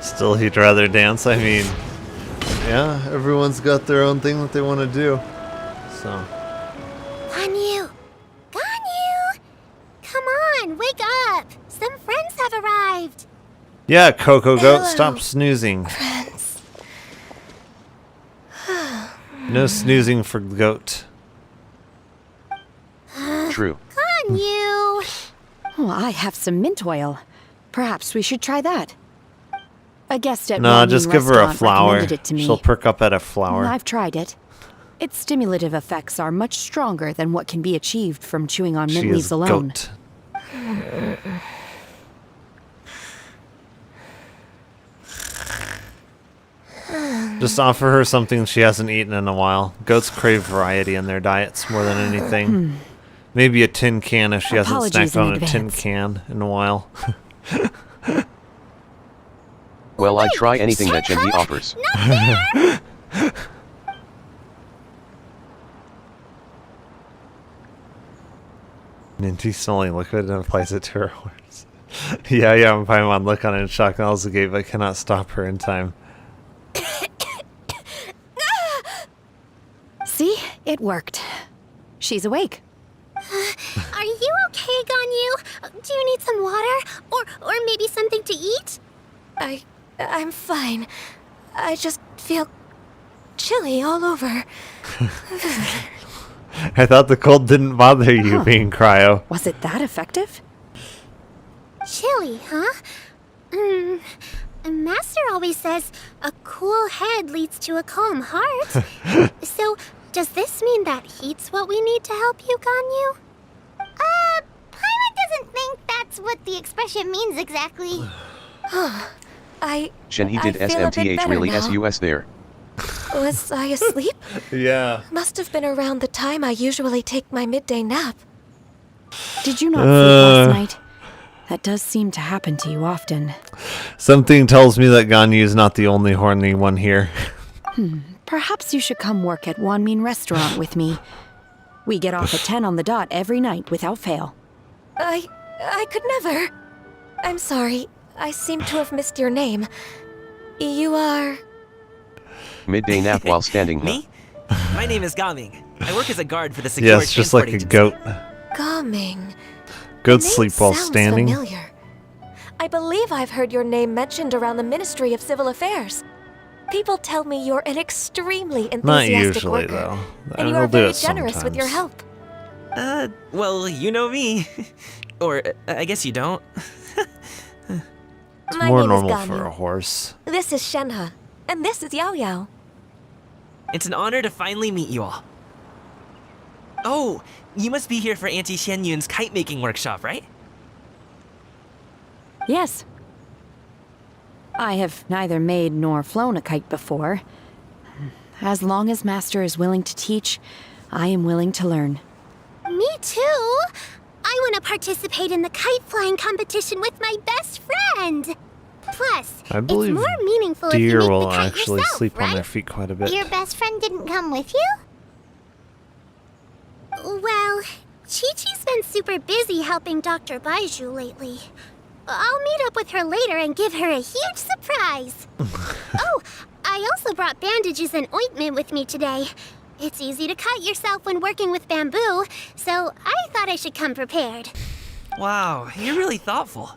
Still, he'd rather dance. I mean, yeah, everyone's got their own thing that they want to do. So. Ganyu! Ganyu! Come on, wake up! Some friends have arrived! Yeah, Coco Goat, Hello, stop snoozing. friends. No snoozing for Goat. True. Ganyu! Oh, I have some mint oil. Perhaps we should try that. A guest at No, one just mean give her a restaurant flower. recommended it to me. She'll perk up at a flower. I've tried it. Its stimulative effects are much stronger than what can be achieved from chewing on mint She leaves is alone. Goat. Just offer her something she hasn't eaten in a while. Goats crave variety in their diets more than anything. Maybe a tin can if she hasn't Apologies snacked on in a tin advance. can in a while. Well, I'd try anything that Jinhee offers. Ninty smelling liquid and applies it to her horse. yeah, Paimon look on it in shock, nulls the gate, but cannot stop her in time. See? It worked. She's awake. Are you okay, Ganyu? Do you need some water? Or maybe something to eat? I'm fine. I just feel chilly all over. I thought the cold didn't bother you being cryo. Was it that effective? Chilly, huh? Master always says a cool head leads to a calm heart. So, does this mean that heat's what we need to help you, Ganyu? Paimon doesn't think that's what the expression means exactly. Jinhee did I feel a bit SMTH better really now. SUS there. Was I asleep? Yeah. Must have been around the time I usually take my midday nap. Did you not sleep last night? That does seem to happen to you often. Something tells me that Ganyu is not the only horny one here. Perhaps you should come work at Wanmin Restaurant with me. We get off at 10 on the dot every night without fail. I could never. I'm sorry. I seem to have missed your name. You are... Midday nap while standing. Me? My name is Gaming. I work as a guard for the secure Yes, just like a goat. Gaming. Goats The name sleep while sounds standing. Familiar. I believe I've heard your name mentioned around the Ministry of Civil Affairs. People tell me you're an extremely enthusiastic Not usually, worker, though. and you I'll are do very it generous with your sometimes. help. Well, you know me. Or, I guess you don't. It's My more name is normal Ganyu. for a horse. This is Shenhe, and this is Yao Yao. It's an honor to finally meet you all. Oh, you must be here for Auntie Xianyun's kite-making workshop, right? Yes. I have neither made nor flown a kite before. As long as Master is willing to teach, I am willing to learn. Me too! I want to participate in the kite flying competition with my best friend! Plus, I it's believe more meaningful if you deer make will the kite actually yourself, sleep right? on their feet quite a bit. Your best friend didn't come with you? Well, Chi-Chi's been super busy helping Dr. Baiju lately. I'll meet up with her later and give her a huge surprise. Oh, I also brought bandages and ointment with me today. It's easy to cut yourself when working with bamboo, so I thought I should come prepared. Wow, you're really thoughtful.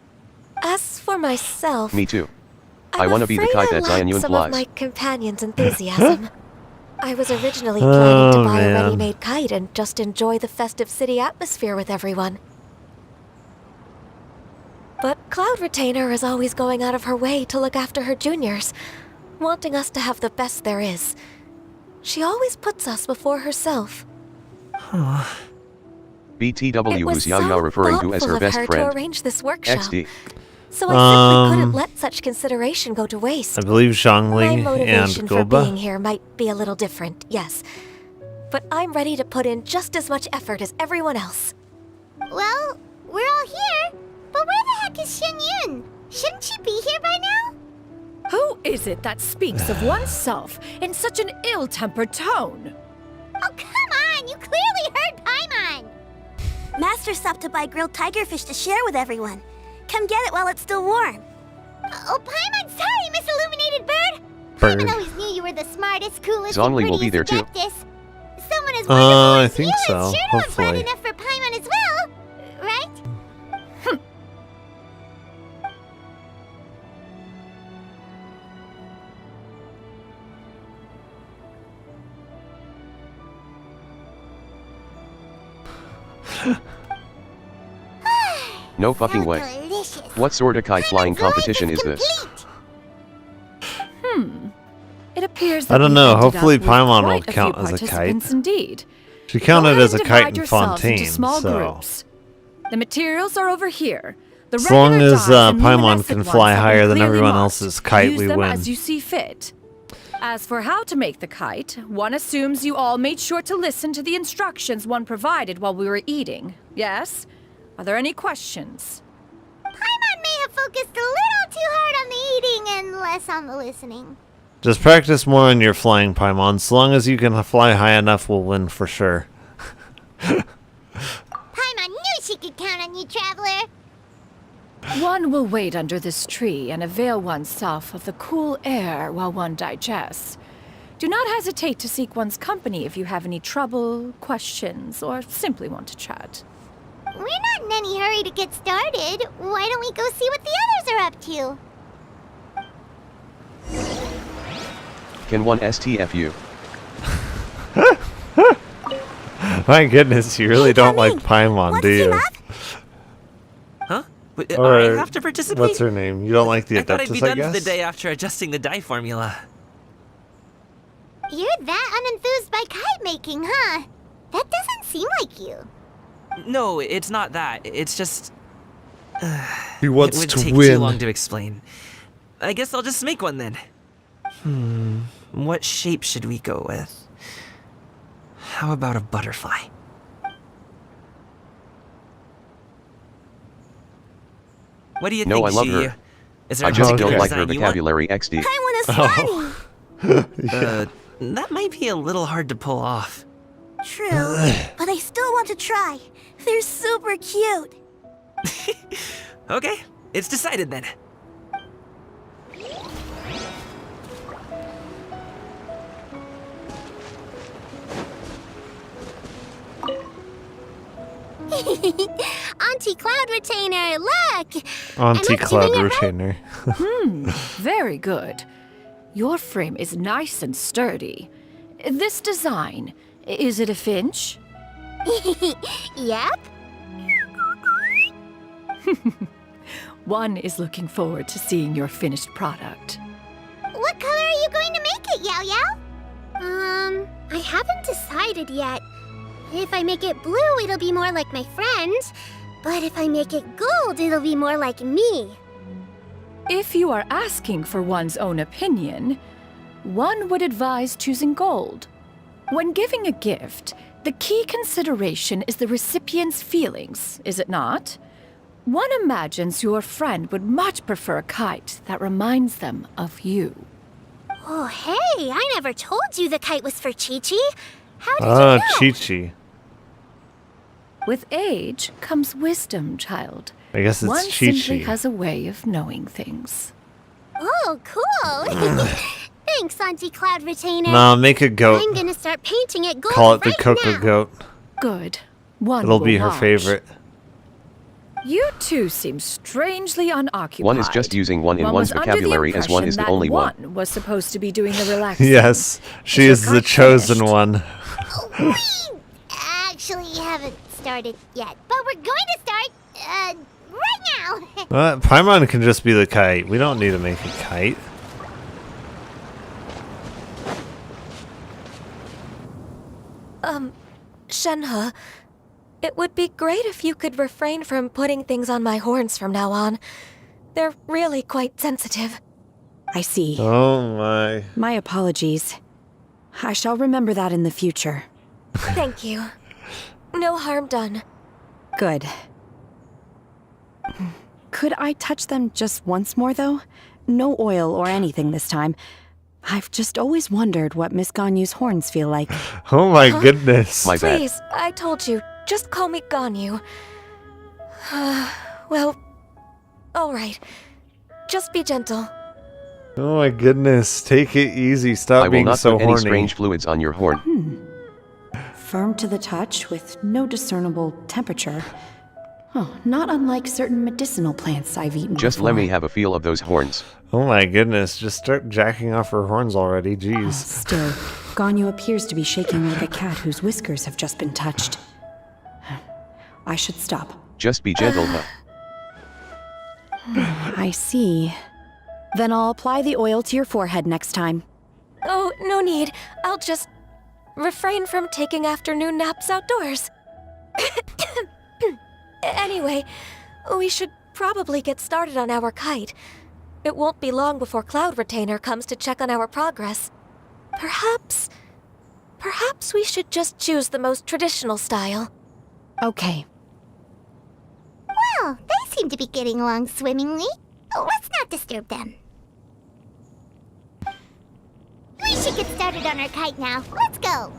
As for myself, Me too. I'm I want to be the afraid kite I that lack Xianyun some of flies. my companions' enthusiasm. I was originally planning to Oh, buy a man. ready-made kite and just enjoy the festive city atmosphere with everyone. But Cloud Retainer is always going out of her way to look after her juniors, wanting us to have the best there is. She always puts us before herself. BTW It was who's Yao Yao so referring to as thoughtful her of best her friend. to arrange this workshop. XD. So I simply couldn't let such consideration go to waste. I believe My Zhongling and motivation for being Goba. here might be a little different, yes. But I'm ready to put in just as much effort as everyone else. Well, we're all here. But where the heck is Shen Yun? Shouldn't she be here by now? Who is it that speaks of oneself in such an ill-tempered tone? Oh, come on! You clearly heard Paimon! Master stopped to buy grilled tigerfish to share with everyone. Come get it while it's still warm. Oh, Paimon, sorry, Miss Illuminated Bird! Bird. Paimon always knew you were the smartest, coolest, Zhongli and will be there too. prettiest adeptus. Someone as wonderful I as think you so, is sure to have brought hopefully. enough for Paimon as well, right? No fucking way. What sort of kite flying competition is this? It appears I that don't we've know. ended Hopefully up with Paimon will quite a count few as a kite. participants Indeed. She counted Go as a ahead and kite divide in yourselves into Fontaine, small so groups. The materials are over here. The as long regular as dyes and Paimon luminescent can ones fly have been higher than clearly everyone marked. else's kite, Use we them win. as you see fit. As for how to make the kite, one assumes you all made sure to listen to the instructions one provided while we were eating. Yes? Are there any questions? Paimon may have focused a little too hard on the eating and less on the listening. Just practice more on your flying, Paimon. As long as you can fly high enough, we'll win for sure. Paimon knew she could count on you, Traveler. One will wait under this tree and avail oneself of the cool air while one digests. Do not hesitate to seek one's company if you have any trouble, questions, or simply want to chat. We're not in any hurry to get started. Why don't we go see what the others are up to? Can one STFU? My goodness, you really don't like Paimon, do you? Huh? Or I have to participate? what's her name? You don't like the I thought I'd be Adeptus, I done for guess? the day after adjusting the die formula. You're that unenthused by kite making, huh? That doesn't seem like you. No, it's not that. It's just... He wants it would to take win. too long to explain. I guess I'll just make one then. What shape should we go with? How about a butterfly? What do you No, think, I love Shiyu? her. Is there I a just particular don't like her design you want? vocabulary XD. I want a slutty. That might be a little hard to pull off. True, but I still want to try. They're super cute. Okay, it's decided then. Auntie Cloud Retainer, look! Auntie Am I Cloud doing it Retainer. Very good. Your frame is nice and sturdy. This design, is it a finch? Yep. One is looking forward to seeing your finished product. What color are you going to make it, Yao Yao? I haven't decided yet. If I make it blue, it'll be more like my friend. But if I make it gold, it'll be more like me. If you are asking for one's own opinion, one would advise choosing gold. When giving a gift, the key consideration is the recipient's feelings, is it not? One imagines your friend would much prefer a kite that reminds them of you. Oh, hey, I never told you the kite was for Chi-Chi. How did you know? Chi-Chi. With age comes wisdom, child. I guess it's One Chi-Chi. simply has a way of knowing things. Oh, cool. Thanks, Auntie Cloud Retainer. Nah, make a goat. I'm gonna start painting it gold Call it the right Coco now. Goat. Good. One It'll will be her watch. favorite. You two seem strangely unoccupied. One is just using one in One one's was under the vocabulary as one is the impression only that one. one was supposed to be doing the relaxing. Yes, she Is is your the kite chosen finished? one. We actually haven't started yet, but we're going to start, right now. Paimon can just be the kite. We don't need to make a kite. Shenhe, it would be great if you could refrain from putting things on my horns from now on. They're really quite sensitive. I see. Oh my. My apologies. I shall remember that in the future. Thank you. No harm done. Good. Could I touch them just once more, though? No oil or anything this time. I've just always wondered what Miss Ganyu's horns feel like. Oh my goodness. My bad. Please, I told you. Just call me Ganyu. Well, alright. Just be gentle. Oh my goodness. Take it easy. Stop I will being not so put any horny. strange fluids on your horn. Firm to the touch with no discernible temperature. Oh, not unlike certain medicinal plants I've eaten Just before. let me have a feel of those horns. Oh my goodness. Just start jacking off her horns already. Jeez. Still, Ganyu appears to be shaking like a cat whose whiskers have just been touched. I should stop. Just be gentle, huh? I see. Then I'll apply the oil to your forehead next time. Oh, no need. I'll just refrain from taking afternoon naps outdoors. Anyway, we should probably get started on our kite. It won't be long before Cloud Retainer comes to check on our progress. Perhaps we should just choose the most traditional style. Okay. Well, they seem to be getting along swimmingly. Let's not disturb them. We should get started on our kite now. Let's go.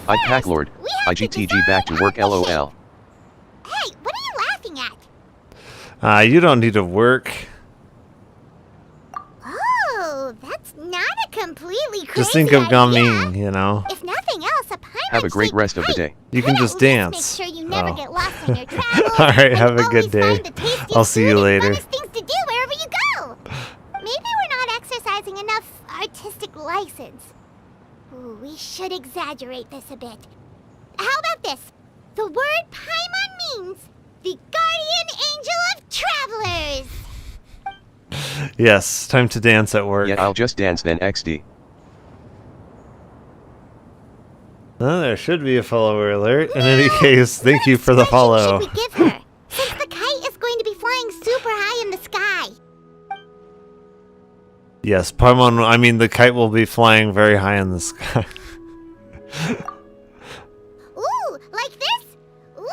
I pack Lord. IGTG back to work LOL. Hey, what are you laughing at? You don't need to work. Oh, that's not a completely crazy Just think of idea. Gaming, you know. If nothing else, a pirate Have a great rest of the day. You can just dance. Make sure you never get lost on your travels. Alright, have a good day. I'll see you later. Things to do wherever you go. Maybe we're not exercising enough artistic license. Ooh, we should exaggerate this a bit. How about this? The word Paimon means the guardian angel of travelers. Yes, time to dance at work. Yeah, I'll just dance then XD. Oh, there should be a follower alert. In any case, thank you for the follow. Should we give her? Since the kite is going to be flying super high in the sky. Yes, the kite will be flying very high in the sky. Ooh, like this? Ooh.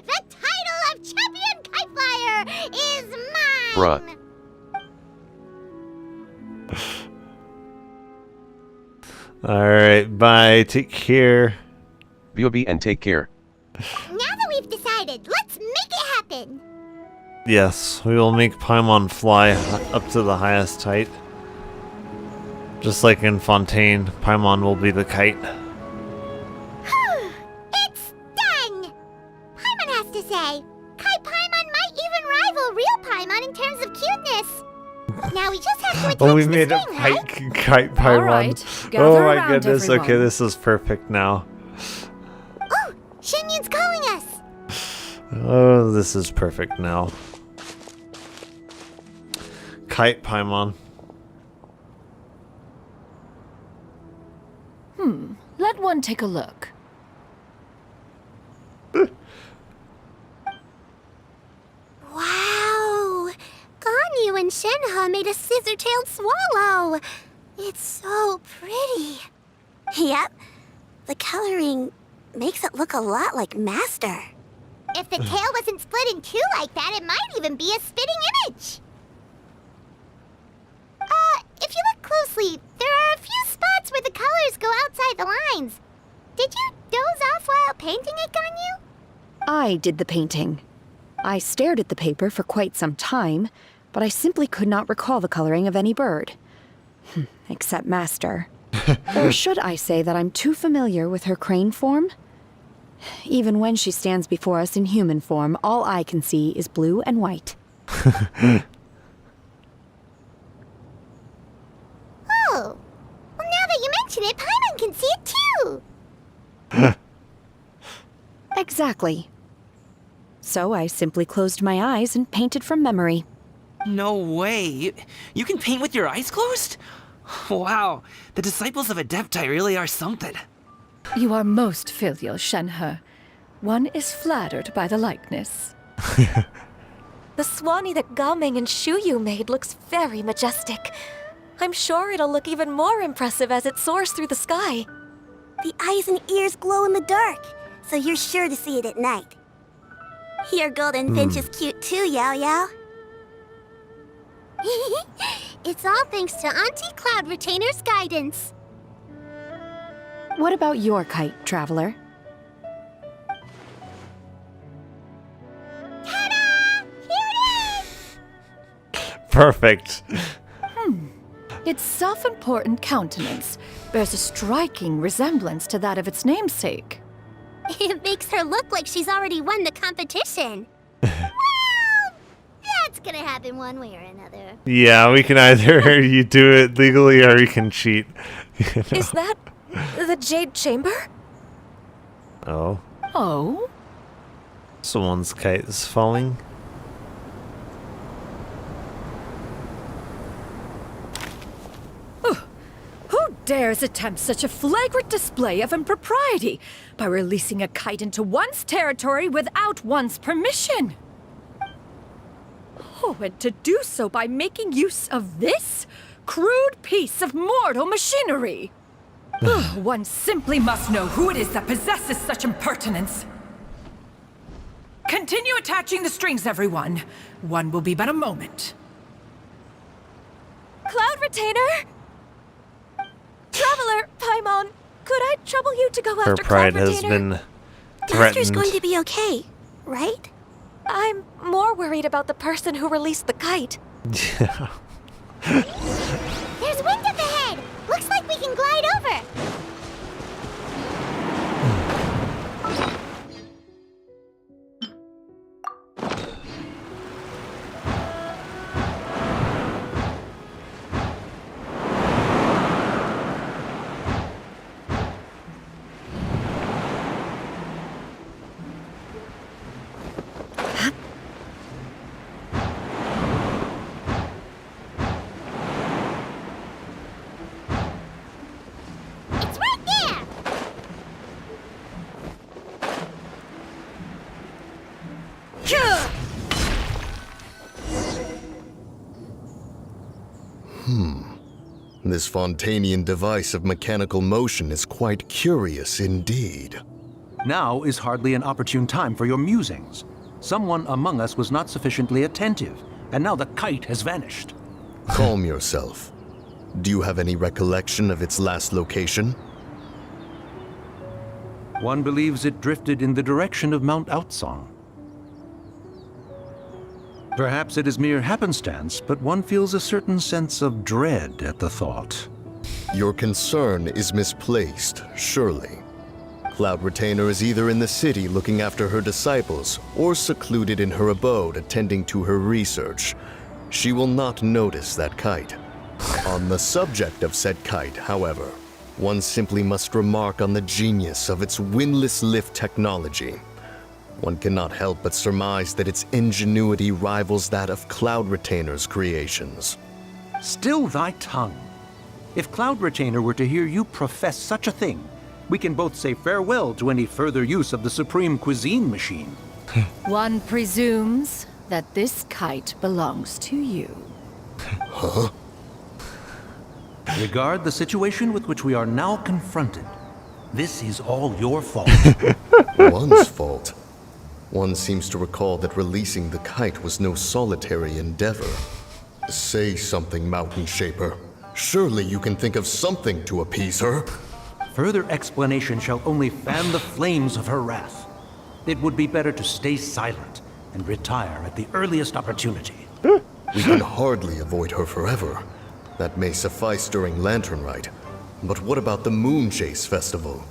The title of champion kite flyer is mine. Bruh. Alright, bye. Take care. BOB and take care. Now that we've decided, let's make it happen. Yes, we will make Paimon fly up to the highest height. Just like in Fontaine, Paimon will be the kite. It's done! Paimon has to say, Kite Paimon might even rival real Paimon in terms of cuteness. Now we just have to attach We the made a string, right? kite Paimon. Alright, Oh gather my around, goodness, everyone. okay, this is perfect now. Oh, Shenyun's calling us. Oh, this is perfect now. Kite Paimon. Let one take a look. Wow! Ganyu and Shenhe made a scissor-tailed swallow. It's so pretty. Yep. The coloring makes it look a lot like Master. If the tail wasn't split in two like that, it might even be a spitting image. If you look closely, there are a few spots where the colors go outside the lines. Did you doze off while painting it, Ganyu? I did the painting. I stared at the paper for quite some time, but I simply could not recall the coloring of any bird. Except Master. Or should I say that I'm too familiar with her crane form? Even when she stands before us in human form, all I can see is blue and white. Oh. Well, now that you mention it, Paimon can see it too. Exactly. So I simply closed my eyes and painted from memory. No way. You can paint with your eyes closed? Wow, the disciples of Adepti really are something. You are most filial, Shenhe. One is flattered by the likeness. The Swanee that Gaming and Shuyu made looks very majestic. I'm sure it'll look even more impressive as it soars through the sky. The eyes and ears glow in the dark, so you're sure to see it at night. Your golden finch is cute too, Yao Yao. It's all thanks to Auntie Cloud Retainer's guidance. What about your kite, Traveler? Ta-da! Here it is! Perfect. Its self-important countenance bears a striking resemblance to that of its namesake. It makes her look like she's already won the competition. Well, that's gonna happen one way or another. Yeah, we can either you do it legally or you can cheat. You know? Is that the Jade Chamber? Oh. Oh? Someone's kite is falling. Who dares attempt such a flagrant display of impropriety by releasing a kite into one's territory without one's permission? Oh, and to do so by making use of this crude piece of mortal machinery. One simply must know who it is that possesses such impertinence. Continue attaching the strings, everyone. One will be but a moment. Cloud Retainer! Traveler, Paimon, could I trouble you to go Her after pride Cloud has Retainer? been Master's threatened. going to be okay, right? I'm more worried about the person who released the kite. Yeah. There's wind up ahead! Looks like we can glide over! It's right there! This Fontanian device of mechanical motion is quite curious indeed. Now is hardly an opportune time for your musings. Someone among us was not sufficiently attentive, and now the kite has vanished. Calm yourself. Do you have any recollection of its last location? One believes it drifted in the direction of Mount Outsong. Perhaps it is mere happenstance, but one feels a certain sense of dread at the thought. Your concern is misplaced, surely. Cloud Retainer is either in the city looking after her disciples, or secluded in her abode attending to her research. She will not notice that kite. On the subject of said kite, however, one simply must remark on the genius of its windless lift technology. One cannot help but surmise that its ingenuity rivals that of Cloud Retainer's creations. Still thy tongue. If Cloud Retainer were to hear you profess such a thing, we can both say farewell to any further use of the Supreme Cuisine Machine. One presumes that this kite belongs to you. Huh? Regard the situation with which we are now confronted. This is all your fault. One's fault? One seems to recall that releasing the kite was no solitary endeavor. Say something, Mountain Shaper. Surely you can think of something to appease her. Further explanation shall only fan the flames of her wrath. It would be better to stay silent and retire at the earliest opportunity. We can hardly avoid her forever. That may suffice during Lantern Rite. But what about the Moon Chase Festival?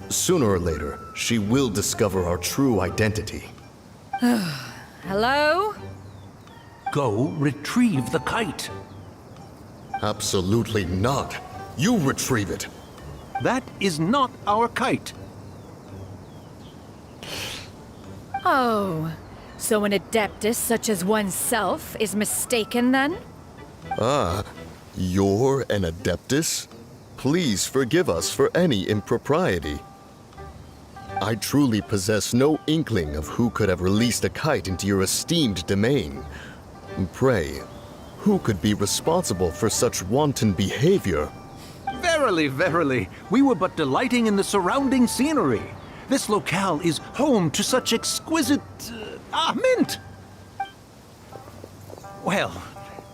Sooner or later, she will discover our true identity. Hello? Go retrieve the kite. Absolutely not. You retrieve it. That is not our kite. Oh, so an adeptus such as oneself is mistaken then? Ah, you're an adeptus? Please forgive us for any impropriety. I truly possess no inkling of who could have released a kite into your esteemed domain. Pray, who could be responsible for such wanton behavior? Verily, verily, we were but delighting in the surrounding scenery. This locale is home to such exquisite... mint! Well,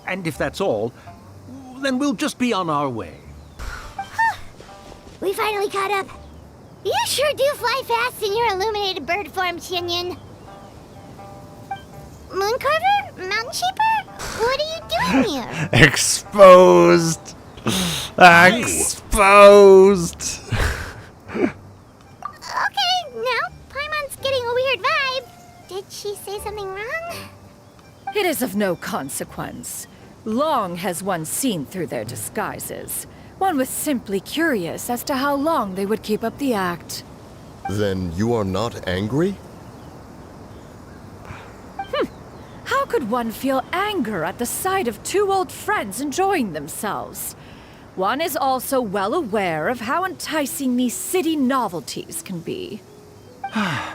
and if that's all, then we'll just be on our way. We finally caught up. You sure do fly fast in your illuminated bird form, Xinyan. Mooncarver? Mountain Shaper? What are you doing here? Exposed! Exposed! Okay, now Paimon's getting a weird vibe. Did she say something wrong? It is of no consequence. Long has one seen through their disguises. One was simply curious as to how long they would keep up the act. Then you are not angry? How could one feel anger at the sight of two old friends enjoying themselves? One is also well aware of how enticing these city novelties can be.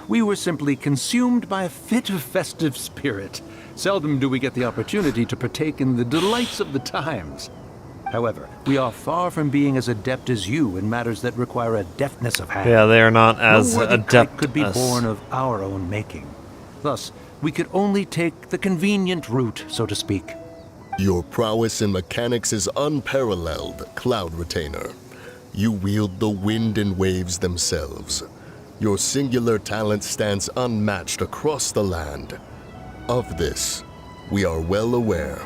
We were simply consumed by a fit of festive spirit. Seldom do we get the opportunity to partake in the delights of the times. However, we are far from being as adept as you in matters that require a deftness of hand. Yeah, they are not as no adept could be as... born of our own making. Thus, we could only take the convenient route, so to speak. Your prowess in mechanics is unparalleled, Cloud Retainer. You wield the wind and waves themselves. Your singular talent stands unmatched across the land. Of this, we are well aware.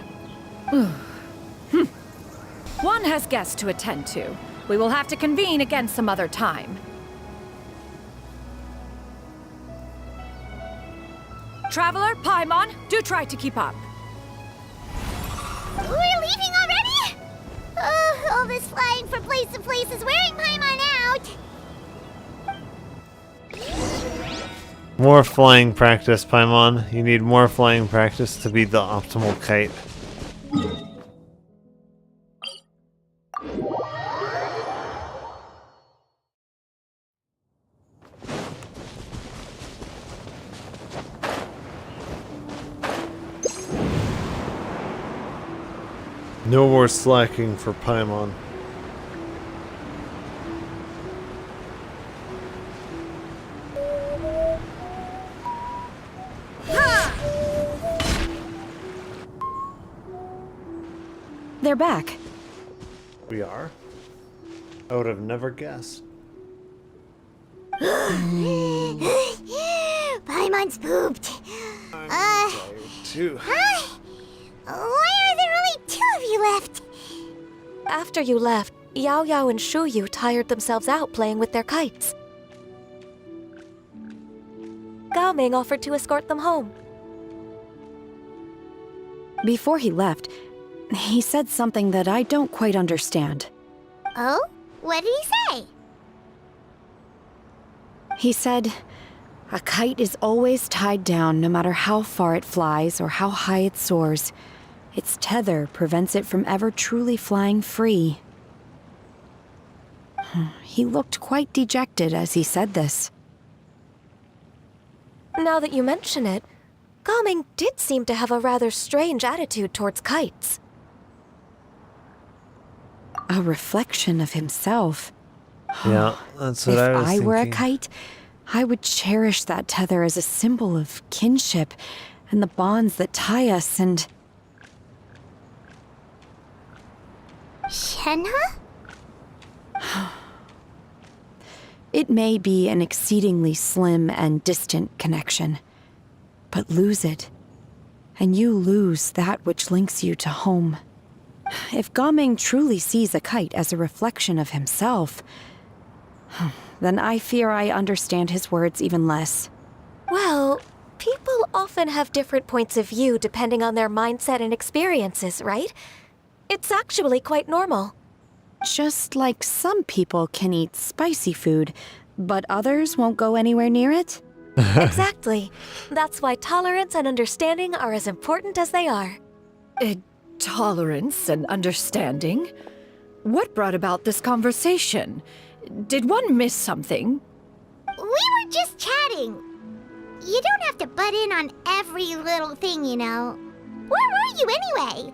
One has guests to attend to. We will have to convene again some other time. Traveler, Paimon, do try to keep up. We're leaving already? Oh, all this flying from place to place is wearing Paimon out. More flying practice, Paimon. You need more flying practice to be the optimal kite. No more slacking for Paimon. They're back. We are? I would have never guessed. Paimon's pooped. Too. Huh? Why are there only two of you left? After you left, Yao Yao and Shu Yu tired themselves out playing with their kites. Gao Ming offered to escort them home. Before he left, he said something that I don't quite understand. Oh? What did he say? He said, a kite is always tied down no matter how far it flies or how high it soars. Its tether prevents it from ever truly flying free. He looked quite dejected as he said this. Now that you mention it, Gao Ming did seem to have a rather strange attitude towards kites. A reflection of himself. Yeah, that's what I was thinking. If I were a kite, I would cherish that tether as a symbol of kinship and the bonds that tie us and... Shenhe? It may be an exceedingly slim and distant connection, but lose it, and you lose that which links you to home. If Gao Ming truly sees a kite as a reflection of himself, then I fear I understand his words even less. Well, people often have different points of view depending on their mindset and experiences, right? It's actually quite normal. Just like some people can eat spicy food, but others won't go anywhere near it? Exactly. That's why tolerance and understanding are as important as they are. Tolerance and understanding? What brought about this conversation? Did one miss something? We were just chatting. You don't have to butt in on every little thing, you know. Where were you anyway?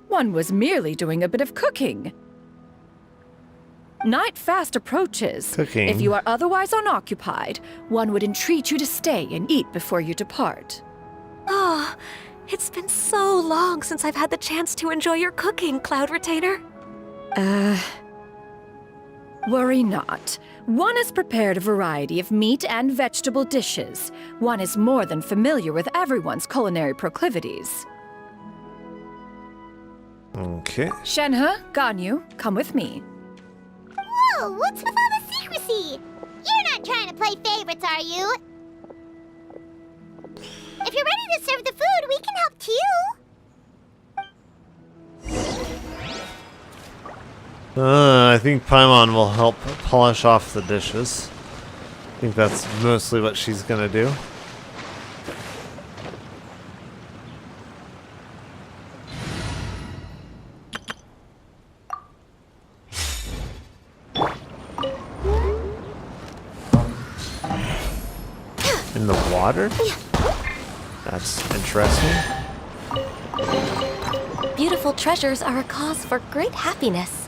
One was merely doing a bit of cooking. Night fast approaches. Cooking? If you are otherwise unoccupied, one would entreat you to stay and eat before you depart. Oh, it's been so long since I've had the chance to enjoy your cooking, Cloud Retainer. Worry not. One has prepared a variety of meat and vegetable dishes. One is more than familiar with everyone's culinary proclivities. Okay. Shenhe, Ganyu, come with me. Whoa, what's with all the secrecy? You're not trying to play favorites, are you? If you're ready to serve the food, we can help too. I think Paimon will help polish off the dishes. I think that's mostly what she's gonna do. In the water? That's interesting. Beautiful treasures are a cause for great happiness.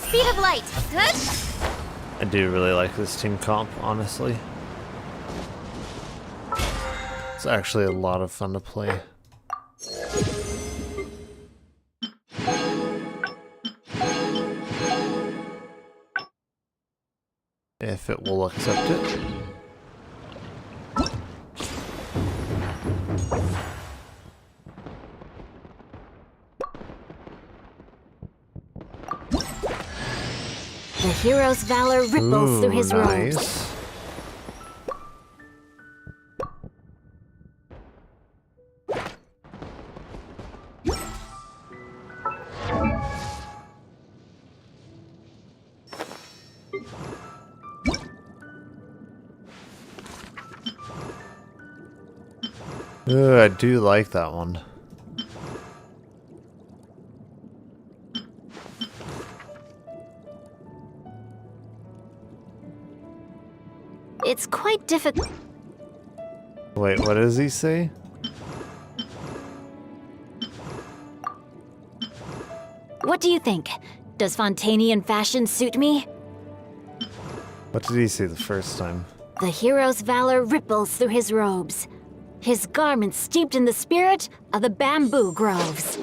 Speed of light. I do really like this team comp, honestly. It's actually a lot of fun to play. If it will accept it. The hero's valor ripples through his robes. Nice. Ooh, I do like that one. It's quite difficult. Wait, what does he say? What do you think? Does Fontanian fashion suit me? What did he say the first time? The hero's valor ripples through his robes. His garments steeped in the spirit of the bamboo groves.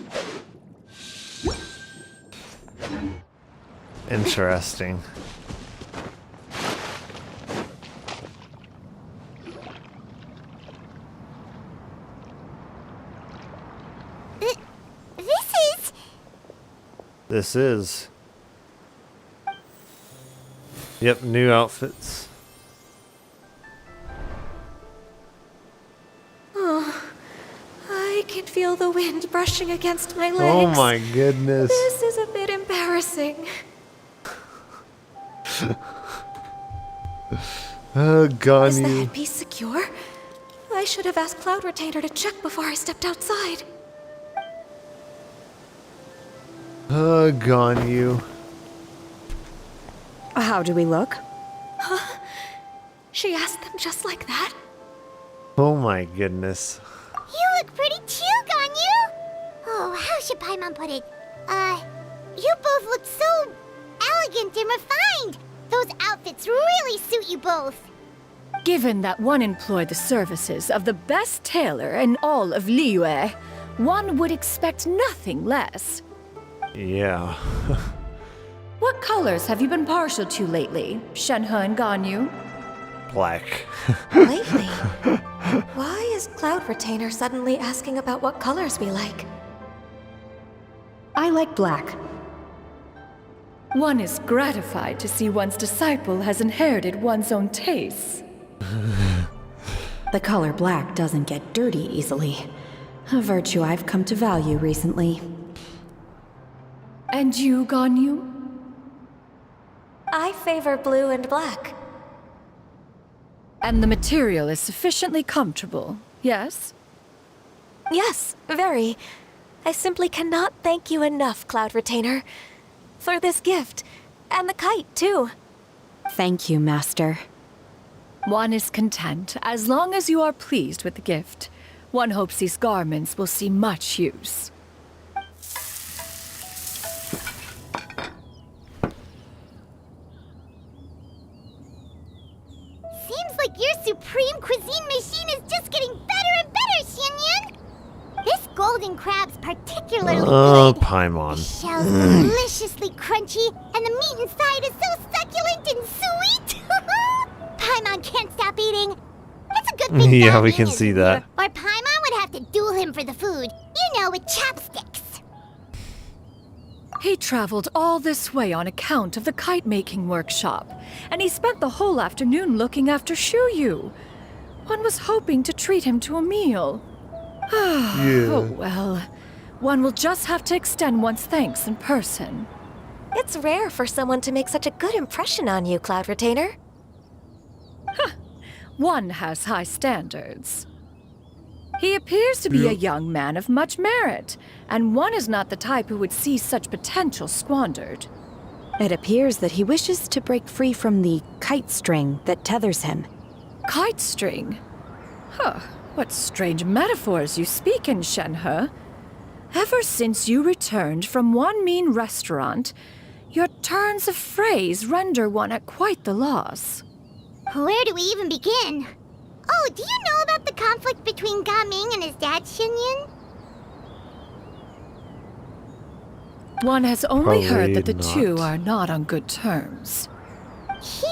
Interesting. This is. Yep, new outfits. Oh, I can feel the wind brushing against my legs. Oh my goodness. This is a bit embarrassing. Ganyu. Is the headpiece secure? I should have asked Cloud Retainer to check before I stepped outside. Ganyu. How do we look? Huh? She asked them just like that? Oh my goodness. You look pretty too, Ganyu. Oh, how should Paimon put it? You both look so elegant and refined. Those outfits really suit you both. Given that one employed the services of the best tailor in all of Liyue, one would expect nothing less. Yeah. What colors have you been partial to lately, Shenhe and Ganyu? Black. Lately? Why is Cloud Retainer suddenly asking about what colors we like? I like black. One is gratified to see one's disciple has inherited one's own tastes. The color black doesn't get dirty easily. A virtue I've come to value recently. And you, Ganyu? I favor blue and black. And the material is sufficiently comfortable, yes? Yes, very. I simply cannot thank you enough, Cloud Retainer. For this gift. And the kite, too. Thank you, Master. One is content, as long as you are pleased with the gift. One hopes these garments will see much use. Seems like your supreme cuisine machine is just getting better and better, Xianyun! This golden crab's particularly good. Paimon. The shell's deliciously crunchy, and the meat inside is so succulent and sweet! Paimon can't stop eating. It's a good thing Yeah, Dao we Ming can isn't see here, that. or Paimon would have to duel him for the food. You know, with chopsticks. He traveled all this way on account of the kite-making workshop, and he spent the whole afternoon looking after Shuyu. One was hoping to treat him to a meal. Oh well. One will just have to extend one's thanks in person. It's rare for someone to make such a good impression on you, Cloud Retainer. One has high standards. He appears to be a young man of much merit, and one is not the type who would see such potential squandered. It appears that he wishes to break free from the kite string that tethers him. Kite string? Huh, what strange metaphors you speak in, Shenhe. Ever since you returned from one mean restaurant, your turns of phrase render one at quite the loss. Where do we even begin? Oh, do you know about the conflict between Gaming and his dad, Xianyun? One has only heard that the not. two are not on good terms. He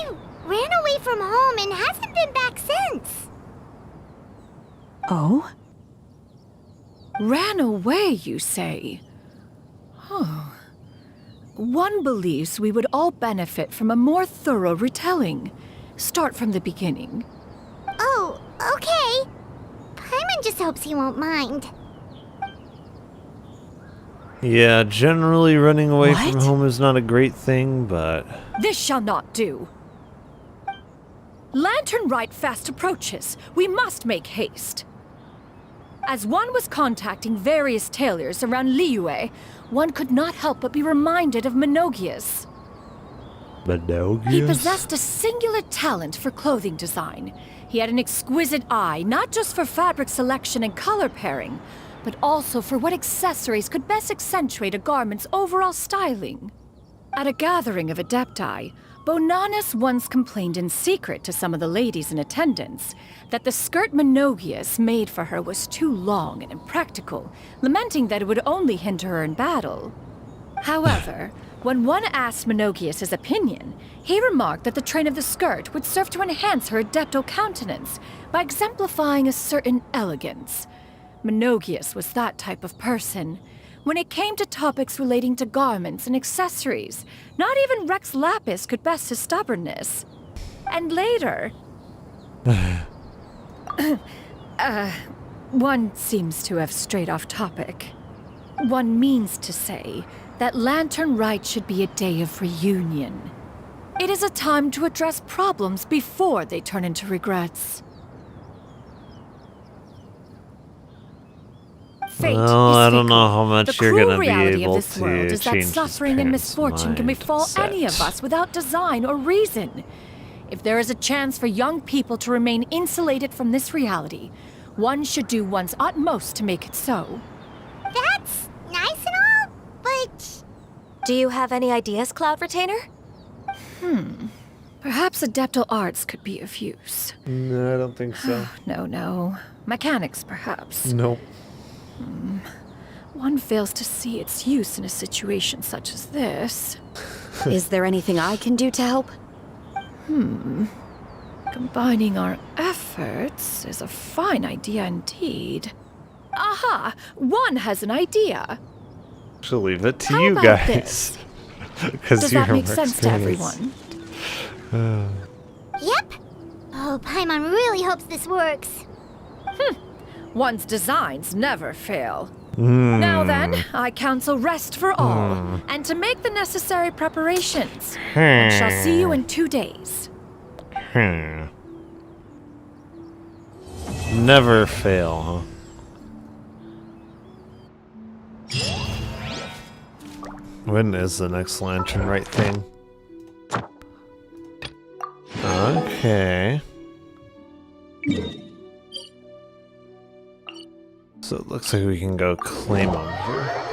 ran away from home and hasn't been back since. Oh? Ran away, you say? Oh. One believes we would all benefit from a more thorough retelling. Start from the beginning. Oh, okay. Paimon just hopes he won't mind. Yeah, generally running away from home is not a great thing, but... This shall not do. Lantern Rite fast approaches. We must make haste. As one was contacting various tailors around Liyue, one could not help but be reminded of Menogias. Menogias? He possessed a singular talent for clothing design. He had an exquisite eye, not just for fabric selection and color pairing, but also for what accessories could best accentuate a garment's overall styling. At a gathering of Adepti, Bonanis once complained in secret to some of the ladies in attendance that the skirt Menogias made for her was too long and impractical, lamenting that it would only hinder her in battle. However, when one asked Menogias his opinion, he remarked that the train of the skirt would serve to enhance her adeptal countenance by exemplifying a certain elegance. Menogias was that type of person. When it came to topics relating to garments and accessories, not even Rex Lapis could best his stubbornness. And later... one seems to have strayed off topic. One means to say that Lantern Rite should be a day of reunion. It is a time to address problems before they turn into regrets. Fate is I don't fickle. know how much The you're cruel gonna be reality able of this world to is that change his suffering and parents' misfortune can befall any of us without design or reason. If there is a chance for young people to remain insulated from this reality, one should do one's utmost to make it so. That's nice and all, but... Do you have any ideas, Cloud Retainer? Perhaps adeptal arts could be of use. No, I don't think so. No. Mechanics, perhaps. Nope. One fails to see its use in a situation such as this. Is there anything I can do to help? Combining our efforts is a fine idea indeed. Aha! One has an idea. She'll leave it to How you about guys. this? Because Does you're that make more sense to experienced. everyone? Yep. Oh, Paimon really hopes this works. One's designs never fail. Now then, I counsel rest for all, and to make the necessary preparations. And shall see you in 2 days. Never fail, huh? When is the next Lantern Rite thing? Okay. So it looks like we can go claim them here.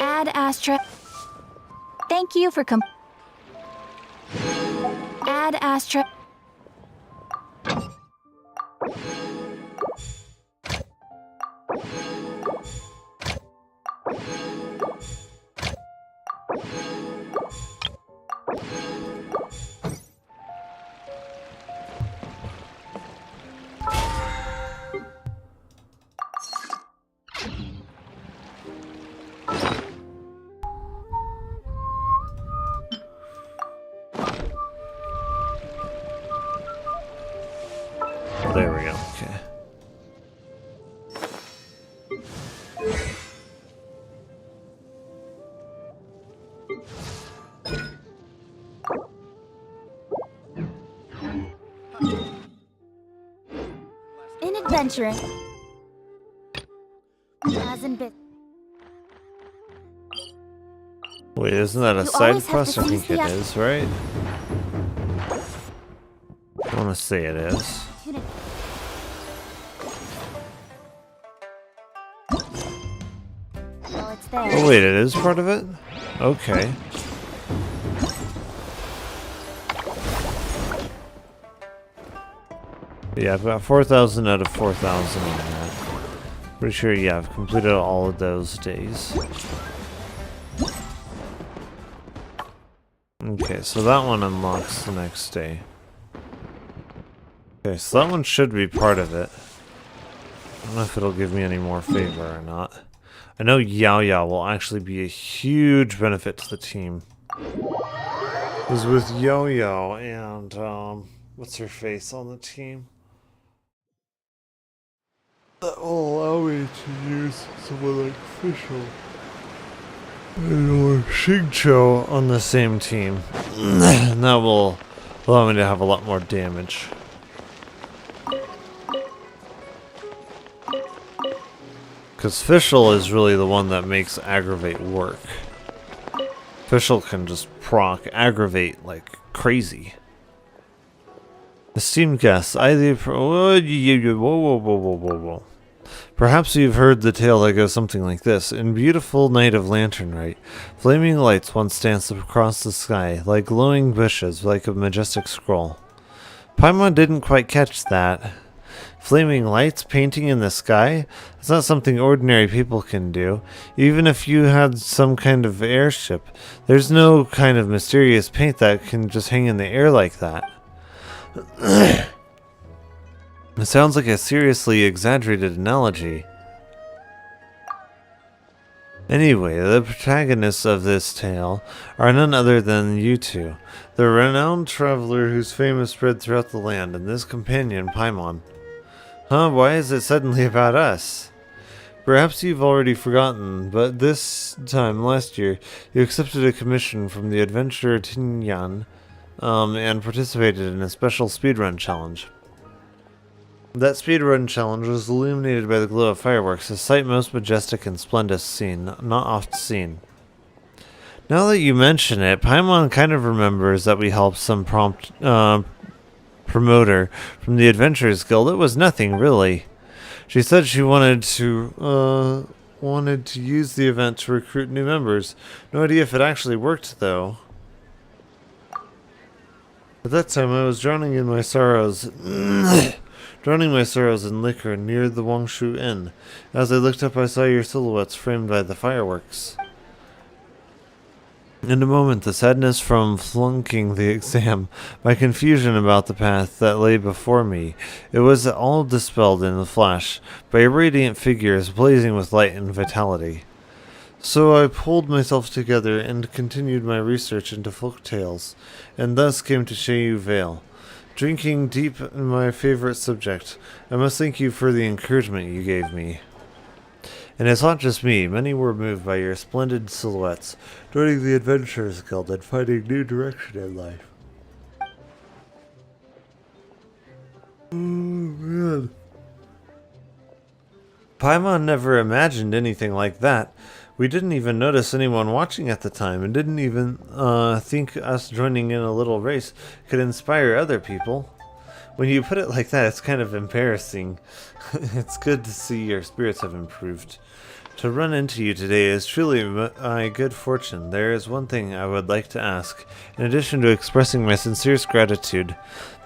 Ad Astra. Thank you for Ad Astra. There we go, okay. In adventuring. Hasn't been. Wait, isn't that a You side always have quest? to I think seize it the is, right? I want to say it is. Well, it's there. Oh wait, it is part of it? Okay. Yeah, I've got 4,000 out of 4,000 in that. Pretty sure, yeah, I've completed all of those days. Okay, so that one unlocks the next day. Okay, so that one should be part of it. I don't know if it'll give me any more favor or not. I know Yao Yao will actually be a huge benefit to the team. Because with Yo Yo and, what's her face on the team? That will allow me to use someone like Fischl or Xingqiu on the same team. And that will allow me to have a lot more damage. Because Fischl is really the one that makes aggravate work. Fischl can just proc aggravate like crazy. Esteemed guests, whoa. Perhaps you've heard the tale that goes something like this. In beautiful night of Lantern Rite, flaming lights once danced across the sky, like glowing bushes, like a majestic scroll. Paimon didn't quite catch that. Flaming lights painting in the sky? It's not something ordinary people can do. Even if you had some kind of airship, there's no kind of mysterious paint that can just hang in the air like that. It sounds like a seriously exaggerated analogy. Anyway, the protagonists of this tale are none other than you two, the renowned traveler whose fame is spread throughout the land, and this companion, Paimon. Huh, why is it suddenly about us? Perhaps you've already forgotten, but this time last year, you accepted a commission from the adventurer Tinyan, and participated in a special speedrun challenge. That speedrun challenge was illuminated by the glow of fireworks, a sight most majestic and splendid seen, not oft seen. Now that you mention it, Paimon kind of remembers that we helped some promoter from the Adventurers Guild. It was nothing, really. She said she wanted to use the event to recruit new members. No idea if it actually worked, though. At that time, I was drowning in my sorrows. Drowning my sorrows in liquor near the Wangshu Inn. As I looked up, I saw your silhouettes framed by the fireworks. In a moment, the sadness from flunking the exam, my confusion about the path that lay before me, it was all dispelled in a flash by a radiant figures blazing with light and vitality. So I pulled myself together and continued my research into folk tales, and thus came to Sheyu Vale. Drinking deep in my favorite subject. I must thank you for the encouragement you gave me. And it's not just me. Many were moved by your splendid silhouettes, joining the Adventurers Guild and finding new direction in life. Oh, man. Paimon never imagined anything like that. We didn't even notice anyone watching at the time, and didn't even think us joining in a little race could inspire other people. When you put it like that, it's kind of embarrassing. It's good to see your spirits have improved. To run into you today is truly my good fortune. There is one thing I would like to ask. In addition to expressing my sincerest gratitude,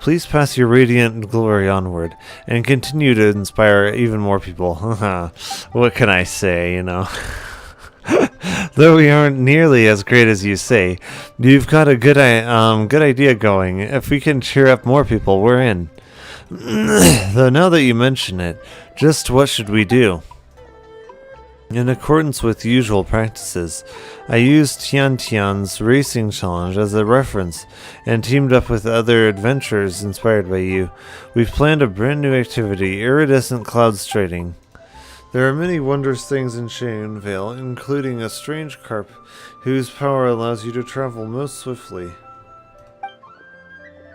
please pass your radiant glory onward, and continue to inspire even more people. What can I say, you know? Though we aren't nearly as great as you say, you've got a good idea going. If we can cheer up more people, we're in. Though now that you mention it, just what should we do? In accordance with usual practices, I used Tiantian's racing challenge as a reference and teamed up with other adventurers inspired by you. We've planned a brand new activity, iridescent cloud striding. There are many wondrous things in Cheyenne Vale, including a strange carp whose power allows you to travel most swiftly.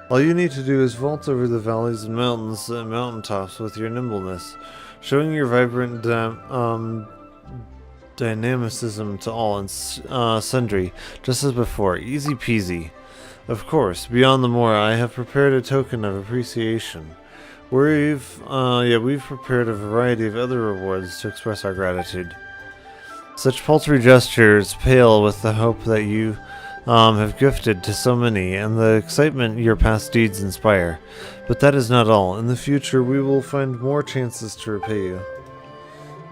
All you need to do is vault over the valleys and mountains and mountaintops with your nimbleness, showing your vibrant dynamicism to all and sundry, just as before. Easy peasy. Of course, beyond the more, I have prepared a token of appreciation. We've prepared a variety of other rewards to express our gratitude. Such paltry gestures pale with the hope that you have gifted to so many, and the excitement your past deeds inspire. But that is not all. In the future, we will find more chances to repay you.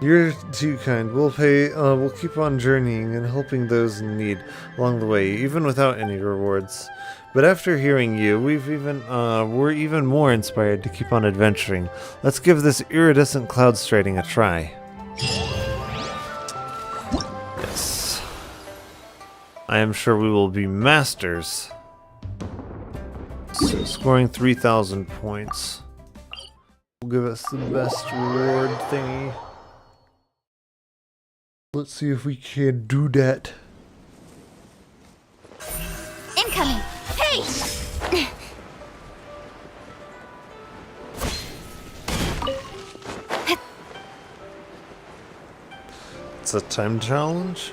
You're too kind. We'll keep on journeying and helping those in need along the way, even without any rewards. But after hearing you, we're even more inspired to keep on adventuring. Let's give this iridescent cloud striding a try. Yes. I am sure we will be masters. So scoring 3,000 points will give us the best reward thingy. Let's see if we can do that. Incoming! Hey! It's a time challenge.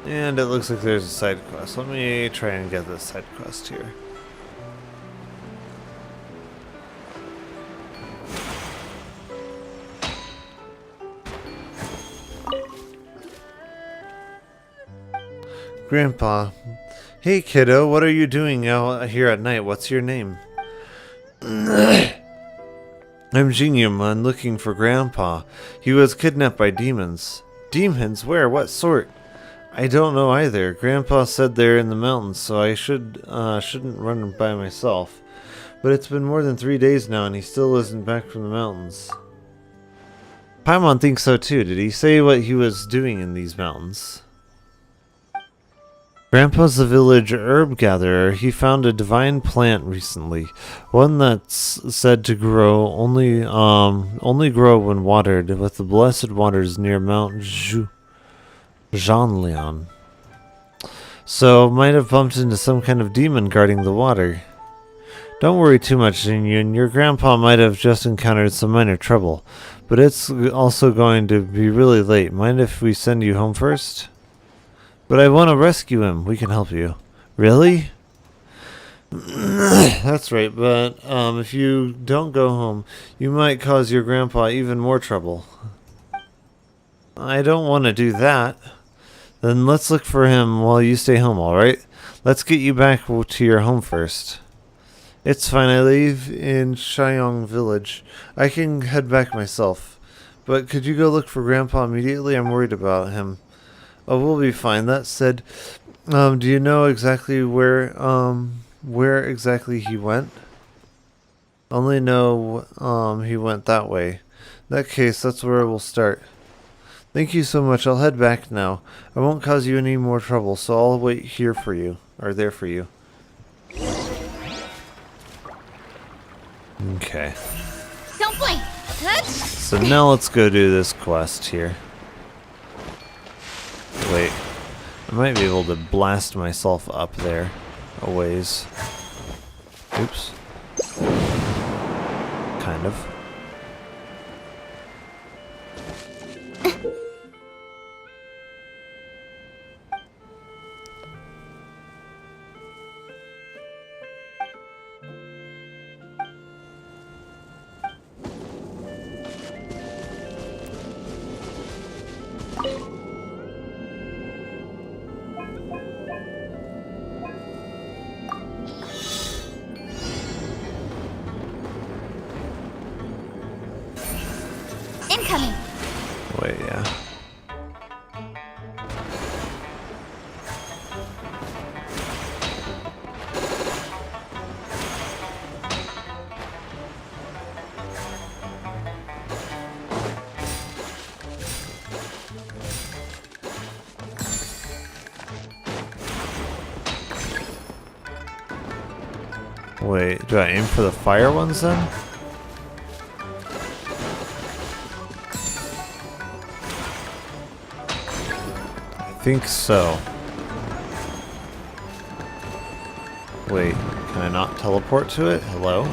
And it looks like there's a side quest. Let me try and get this side quest here. Grandpa. Hey kiddo, what are you doing out here at night? What's your name? I'm Jingyum. I'm looking for Grandpa. He was kidnapped by demons. Demons? Where? What sort? I don't know either. Grandpa said they're in the mountains, so I shouldn't run by myself. But it's been more than 3 days now, and he still isn't back from the mountains. Paimon thinks so too. Did he say what he was doing in these mountains? Grandpa's the village herb gatherer. He found a divine plant recently, one that's said to grow only grow when watered with the blessed waters near Mount Zhanlian. So might have bumped into some kind of demon guarding the water. Don't worry too much, Jinyun. Your grandpa might have just encountered some minor trouble, but it's also going to be really late. Mind if we send you home first? But I want to rescue him. We can help you. Really? That's right, but if you don't go home, you might cause your grandpa even more trouble. I don't want to do that. Then let's look for him while you stay home, alright? Let's get you back to your home first. It's fine, I live in Shayong village. I can head back myself. But could you go look for Grandpa immediately? I'm worried about him. Oh, we'll be fine. That said, do you know exactly where exactly he went? Only know he went that way. In that case, that's where we'll start. Thank you so much. I'll head back now. I won't cause you any more trouble, so I'll wait here for you, or there for you. Okay. Don't blink. So now let's go do this quest here. Wait. I might be able to blast myself up there a ways. Oops. Kind of. Incoming. Wait, yeah. Wait, do I aim for the fire ones then? I think so. Wait, can I not teleport to it? Hello?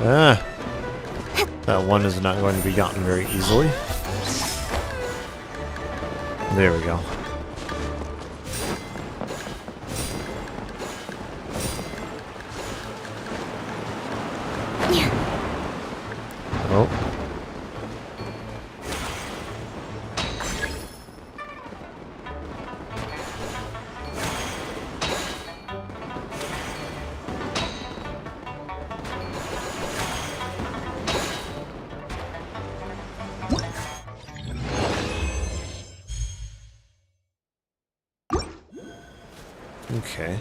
Ah! That one is not going to be gotten very easily. There we go. Oh. Okay.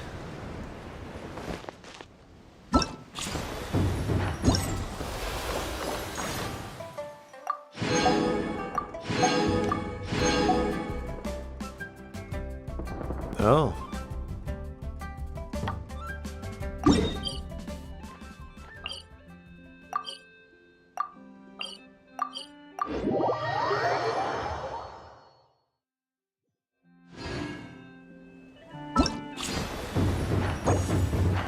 Oh.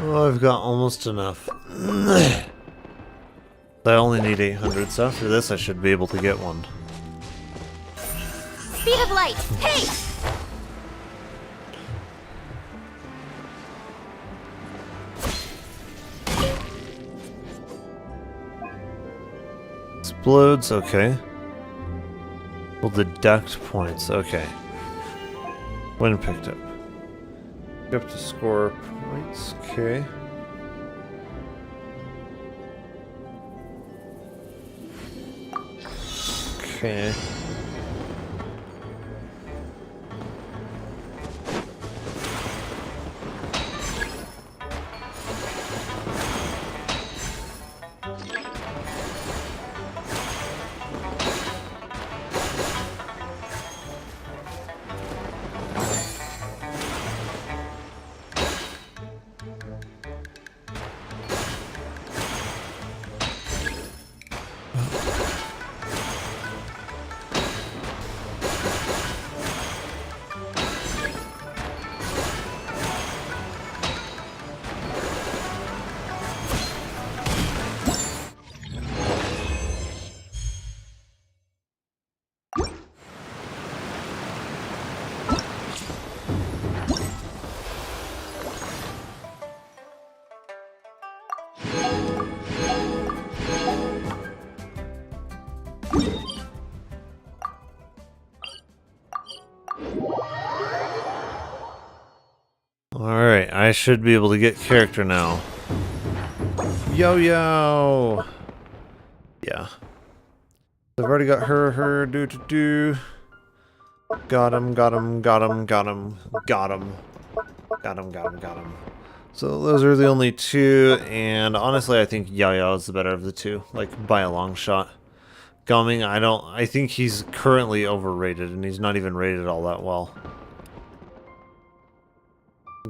Oh, I've got almost enough. I only need 800, so after this I should be able to get one. Speed of light. Hey! Explodes, okay. Will deduct points, okay. When picked up. You have to score points, okay. Okay. Alright, I should be able to get character now. Yo! Yeah. I've already got her, do. Got him. So those are the only two, and honestly I think Yao Yao is the better of the two, like by a long shot. Gaming, I think he's currently overrated, and he's not even rated all that well.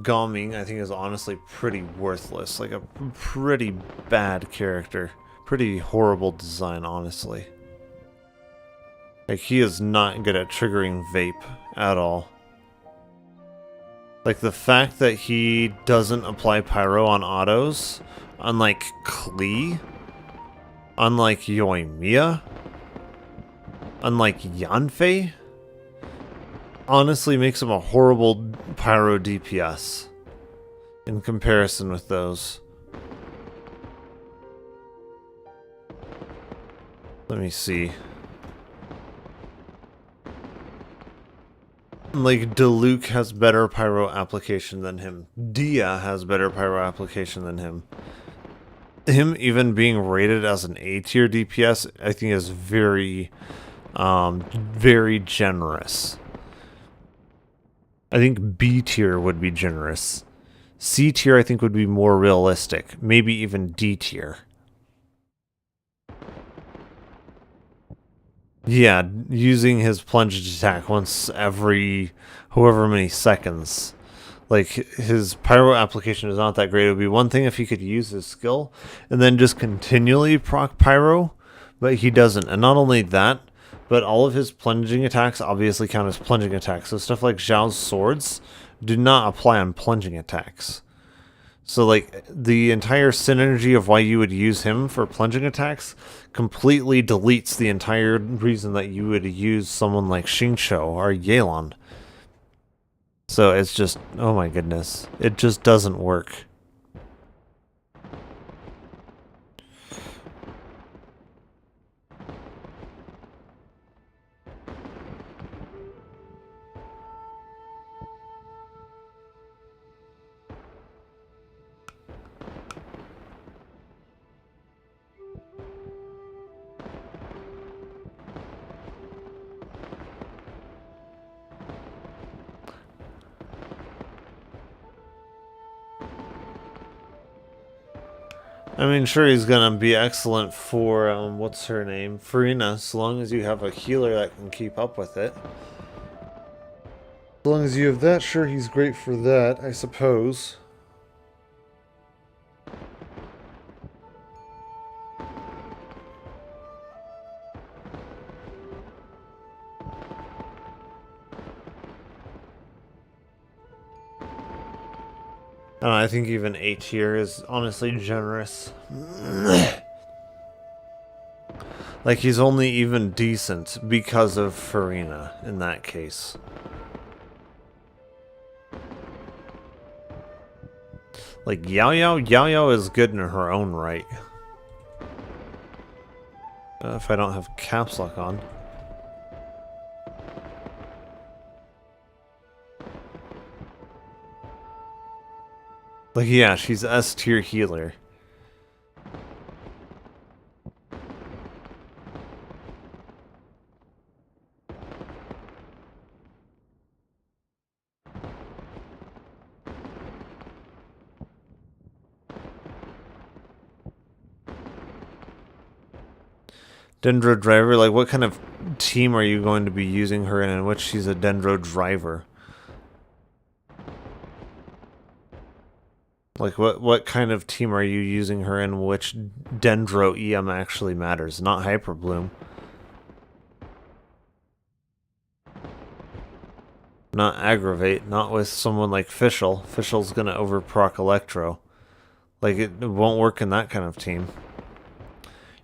Gaming, I think, is honestly pretty worthless, like a pretty bad character. Pretty horrible design, honestly. Like, he is not good at triggering vape at all. Like, the fact that he doesn't apply pyro on autos, unlike Klee, unlike Yoimiya, unlike Yanfei, honestly makes him a horrible pyro DPS in comparison with those. Let me see. Like, Diluc has better pyro application than him. Dia has better pyro application than him. Him even being rated as an A tier DPS, I think is very, very generous. I think B tier would be generous. C tier I think would be more realistic. Maybe even D tier. Yeah, using his plunged attack once every however many seconds. Like, his pyro application is not that great. It would be one thing if he could use his skill and then just continually proc pyro, but he doesn't. And not only that, but all of his plunging attacks obviously count as plunging attacks. So stuff like Zhao's swords do not apply on plunging attacks. So, like, the entire synergy of why you would use him for plunging attacks completely deletes the entire reason that you would use someone like Xingqiu or Yelan. So it's just, oh my goodness, it just doesn't work. I mean, sure, he's gonna be excellent for, what's her name? Farina, so long as you have a healer that can keep up with it. As long as you have that, sure, he's great for that, I suppose. I think even A tier is honestly generous. Like, he's only even decent because of Farina in that case. Like, Yao Yao is good in her own right. If I don't have caps lock on. Like, yeah, she's S tier healer. Dendro driver, like, what kind of team are you going to be using her in which she's a Dendro driver? Like, what kind of team are you using her in which Dendro EM actually matters, not Hyperbloom? Not Aggravate, not with someone like Fischl. Fischl's gonna overproc Electro. Like, it won't work in that kind of team.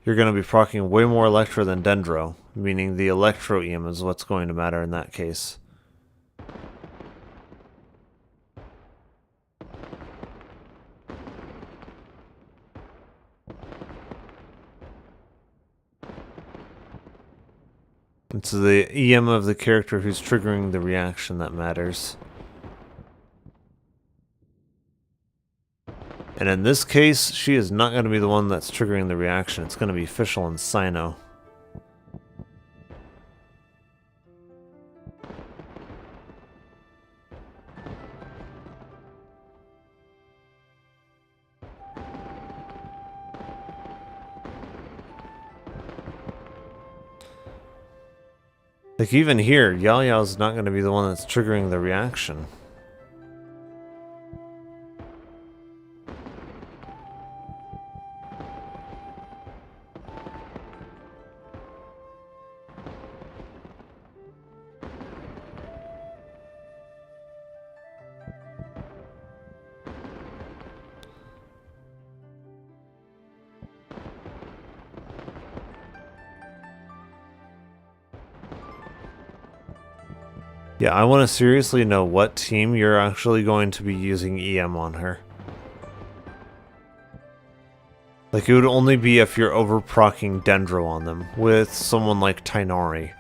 You're gonna be procking way more Electro than Dendro, meaning the Electro EM is what's going to matter in that case. It's the EM of the character who's triggering the reaction that matters. And in this case, she is not going to be the one that's triggering the reaction. It's going to be Fischl and Sino. Like, even here, Yao Yao's not going to be the one that's triggering the reaction. Yeah, I want to seriously know what team you're actually going to be using EM on her. Like, it would only be if you're overprocking Dendro on them with someone like Tainari.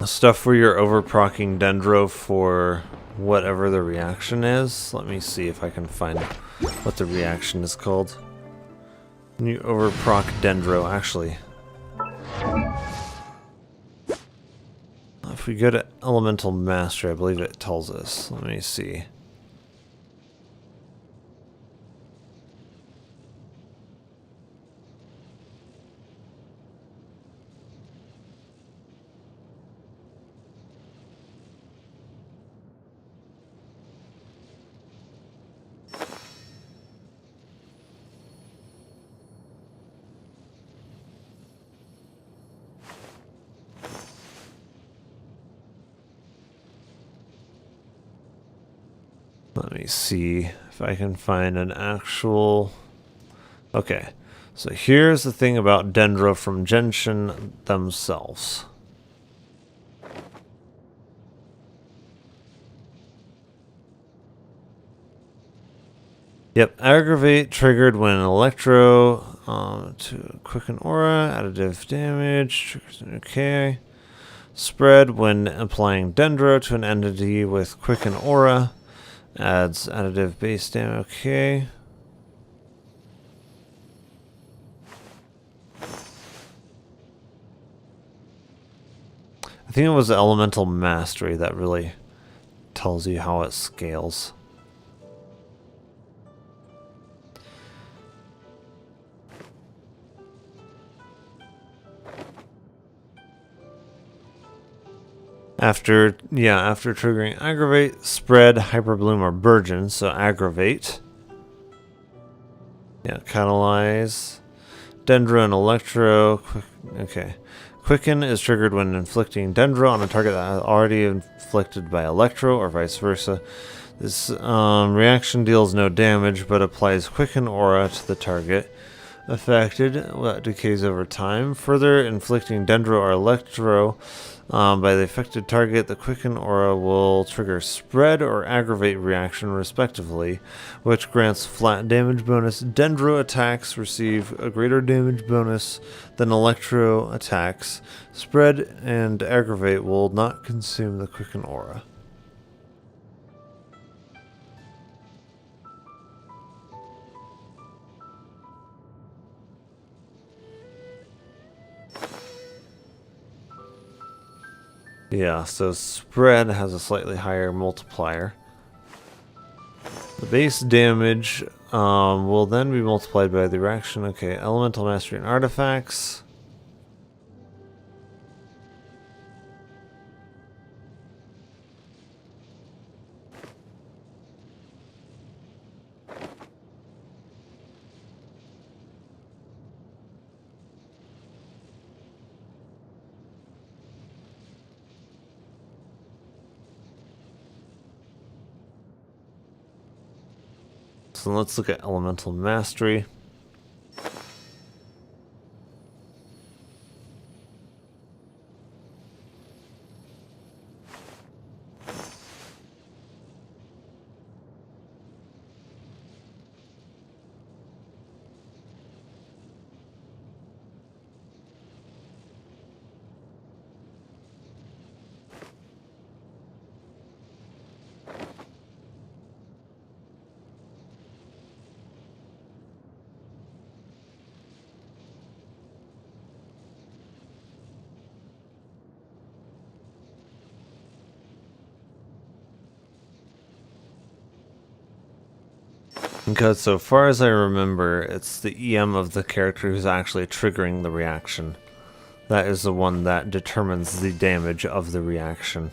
Stuff where you're overprocking Dendro for whatever the reaction is. Let me see if I can find what the reaction is called. When you overproc Dendro, actually. If we go to Elemental Mastery, I believe it tells us. Let me see. Let me see if I can find an actual... Okay, so here's the thing about Dendro from Genshin themselves. Yep, Aggravate triggered when an Electro to quicken aura, additive damage, okay. Spread when applying Dendro to an entity with quicken aura. Adds additive base damage, okay. I think it was the Elemental Mastery that really tells you how it scales. After triggering Aggravate, Spread, Hyperbloom, or Burgeon, so Aggravate. Yeah, Catalyze. Dendro and Electro. Okay. Quicken is triggered when inflicting Dendro on a target that is already inflicted by Electro, or vice versa. This reaction deals no damage, but applies Quicken Aura to the target affected, that decays over time. Further inflicting Dendro or Electro by the affected target, the Quicken Aura will trigger Spread or Aggravate reaction respectively, which grants flat damage bonus. Dendro attacks receive a greater damage bonus than Electro attacks. Spread and Aggravate will not consume the Quicken Aura. Yeah, so Spread has a slightly higher multiplier. The base damage will then be multiplied by the reaction. Okay, Elemental Mastery and Artifacts. So let's look at Elemental Mastery. Because so far as I remember, it's the EM of the character who's actually triggering the reaction. That is the one that determines the damage of the reaction.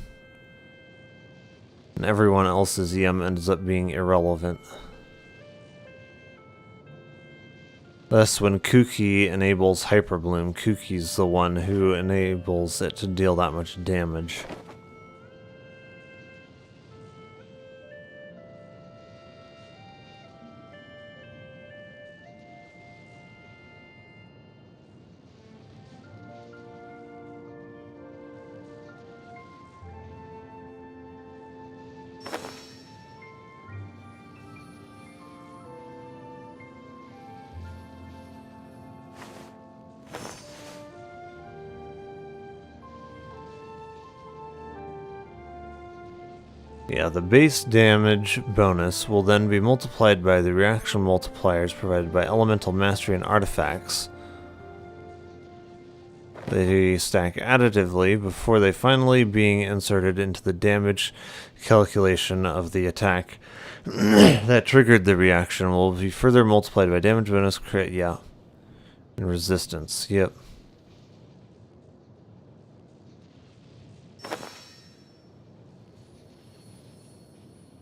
And everyone else's EM ends up being irrelevant. Thus, when Kuki enables Hyperbloom, Kuki's the one who enables it to deal that much damage. Yeah, the base damage bonus will then be multiplied by the reaction multipliers provided by Elemental Mastery and Artifacts. They stack additively before they finally being inserted into the damage calculation of the attack that triggered the reaction will be further multiplied by damage bonus, crit, yeah, and resistance, yep.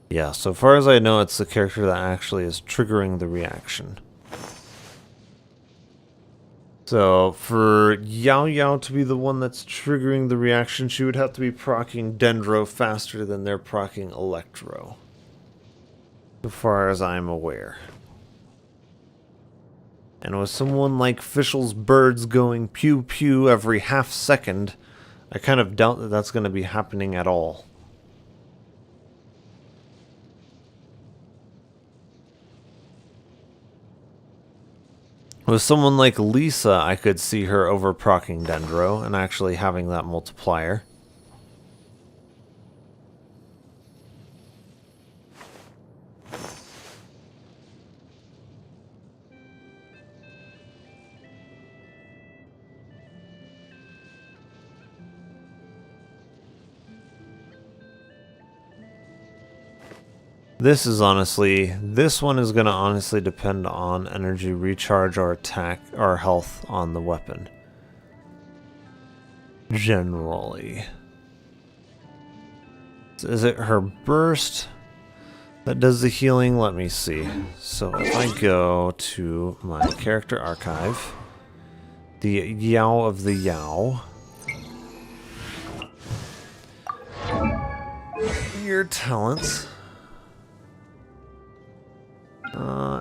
Yeah, so far as I know, it's the character that actually is triggering the reaction. So, for Yao Yao to be the one that's triggering the reaction, she would have to be proccing Dendro faster than they're proccing Electro. So far as I'm aware. And with someone like Fischl's birds going pew pew every half second, I kind of doubt that that's going to be happening at all. With someone like Lisa, I could see her overprocking Dendro and actually having that multiplier. This one is going to honestly depend on energy recharge or attack or health on the weapon. Generally. Is it her burst that does the healing? Let me see. So if I go to my character archive, the Yao of the Yao. Your talents.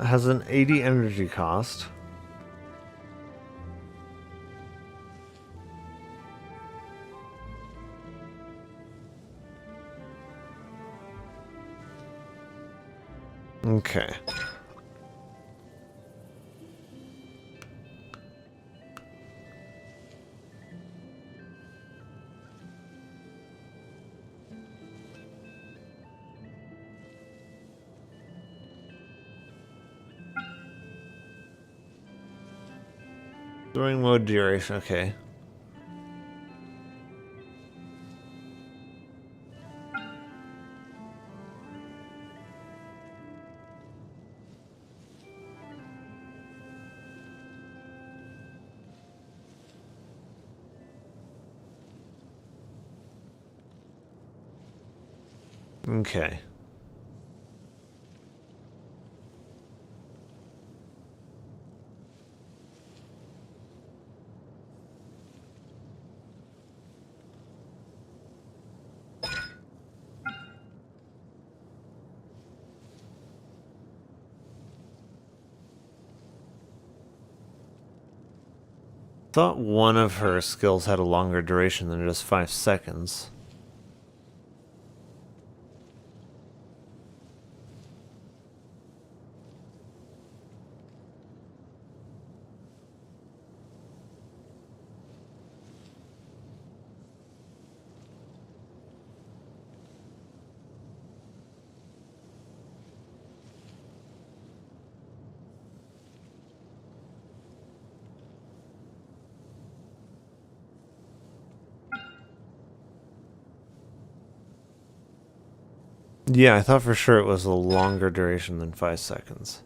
Has an 80 energy cost. Okay. Throwing mode duration, okay. Okay. Thought one of her skills had a longer duration than just 5 seconds. Yeah, I thought for sure it was a longer duration than 5 seconds.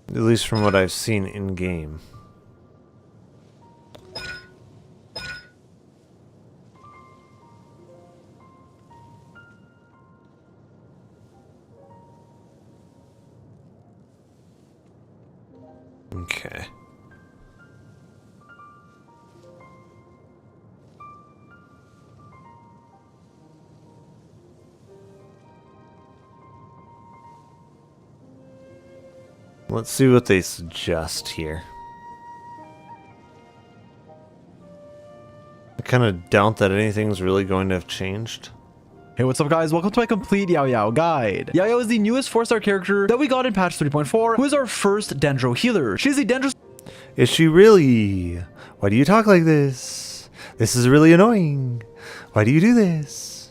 At least from what I've seen in game. Okay. Let's see what they suggest here. I kind of doubt that anything's really going to have changed. Hey, what's up guys? Welcome to my complete Yao Yao guide. Yao Yao is the newest 4-star character that we got in patch 3.4, who is our first Dendro healer. She's a Dendro... Is she really? Why do you talk like this? This is really annoying. Why do you do this?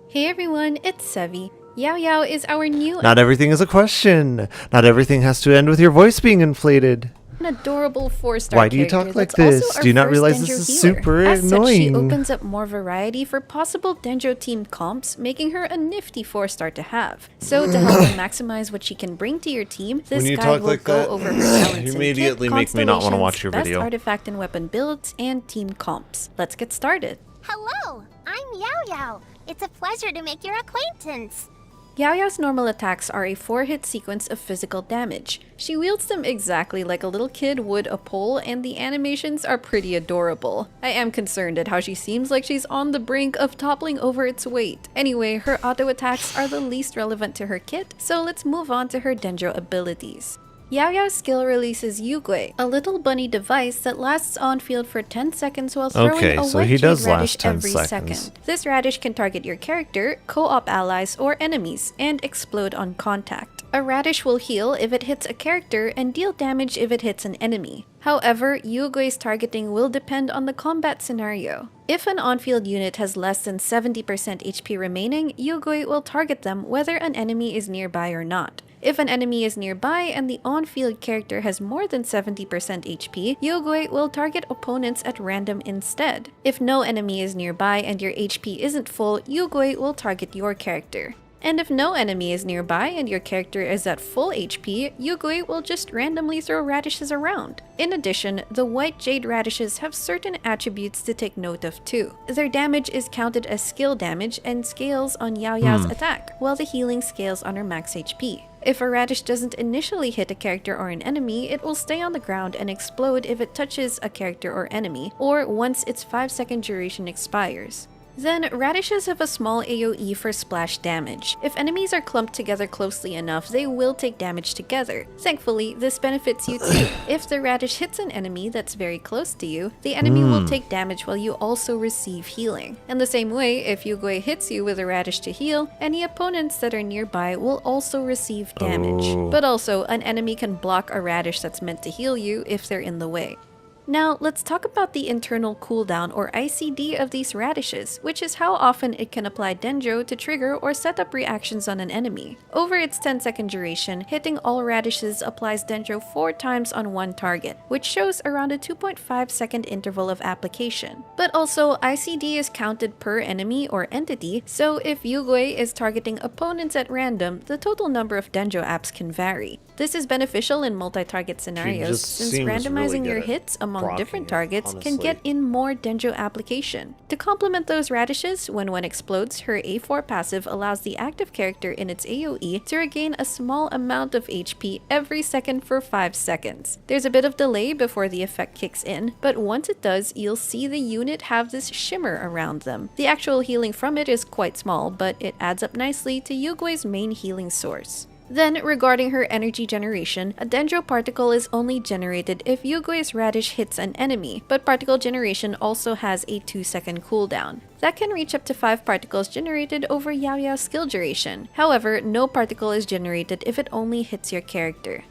Hey everyone, it's Sevi. Yao Yao is our new... Not everything is a question. Not everything has to end with your voice being inflated. An adorable 4-star Why do you talk like this? Do you not realize this is super annoying? annoying? She opens up more variety for possible Dendro team comps, making her a nifty 4-star to have. So to help you maximize what she can bring to your team, this guide will go over her talents you immediately and make me not want to watch your best video. artifact and weapon builds, and team comps. Let's get started. Hello, I'm Yao Yao. It's a pleasure to make your acquaintance. Yao Yao's normal attacks are a 4-hit sequence of physical damage. She wields them exactly like a little kid would a pole, and the animations are pretty adorable. I am concerned at how she seems like she's on the brink of toppling over its weight. Anyway, her auto attacks are the least relevant to her kit, so let's move on to her Dendro abilities. Yao Yao's skill releases Yugui, a little bunny device that lasts on field for 10 seconds while throwing a white jade radish every second. This radish can target your character, co-op allies, or enemies, and explode on contact. A radish will heal if it hits a character and deal damage if it hits an enemy. However, Yugui's targeting will depend on the combat scenario. If an on-field unit has less than 70% HP remaining, Yugui will target them whether an enemy is nearby or not. If an enemy is nearby and the on-field character has more than 70% HP, Yugui will target opponents at random instead. If no enemy is nearby and your HP isn't full, Yugui will target your character. And if no enemy is nearby and your character is at full HP, Yugui will just randomly throw radishes around. In addition, the white jade radishes have certain attributes to take note of too. Their damage is counted as skill damage and scales on Yao Yao's attack, while the healing scales on her max HP. If a radish doesn't initially hit a character or an enemy, it will stay on the ground and explode if it touches a character or enemy, or once its 5-second duration expires. Then, radishes have a small AoE for splash damage. If enemies are clumped together closely enough, they will take damage together. Thankfully, this benefits you too. If the radish hits an enemy that's very close to you, the enemy will take damage while you also receive healing. In the same way, if Yugui hits you with a radish to heal, any opponents that are nearby will also receive damage. But also, an enemy can block a radish that's meant to heal you if they're in the way. Now, let's talk about the internal cooldown or ICD of these radishes, which is how often it can apply Dendro to trigger or set up reactions on an enemy. Over its 10-second duration, hitting all radishes applies Dendro 4 times on one target, which shows around a 2.5-second interval of application. But also, ICD is counted per enemy or entity, so if Yugui is targeting opponents at random, the total number of Dendro apps can vary. This is beneficial in multi-target scenarios, since randomizing your hits among different targets can get in more Dendro application. To complement those radishes, when one explodes, her A4 passive allows the active character in its AoE to regain a small amount of HP every second for 5 seconds. There's a bit of delay before the effect kicks in, but once it does, you'll see the unit have this shimmer around them. The actual healing from it is quite small, but it adds up nicely to Yugui's main healing source. Then, regarding her energy generation, a Dendro particle is only generated if Yugui's radish hits an enemy, but particle generation also has a 2-second cooldown. That can reach up to 5 particles generated over Yao Yao's skill duration. However, no particle is generated if it only hits your character.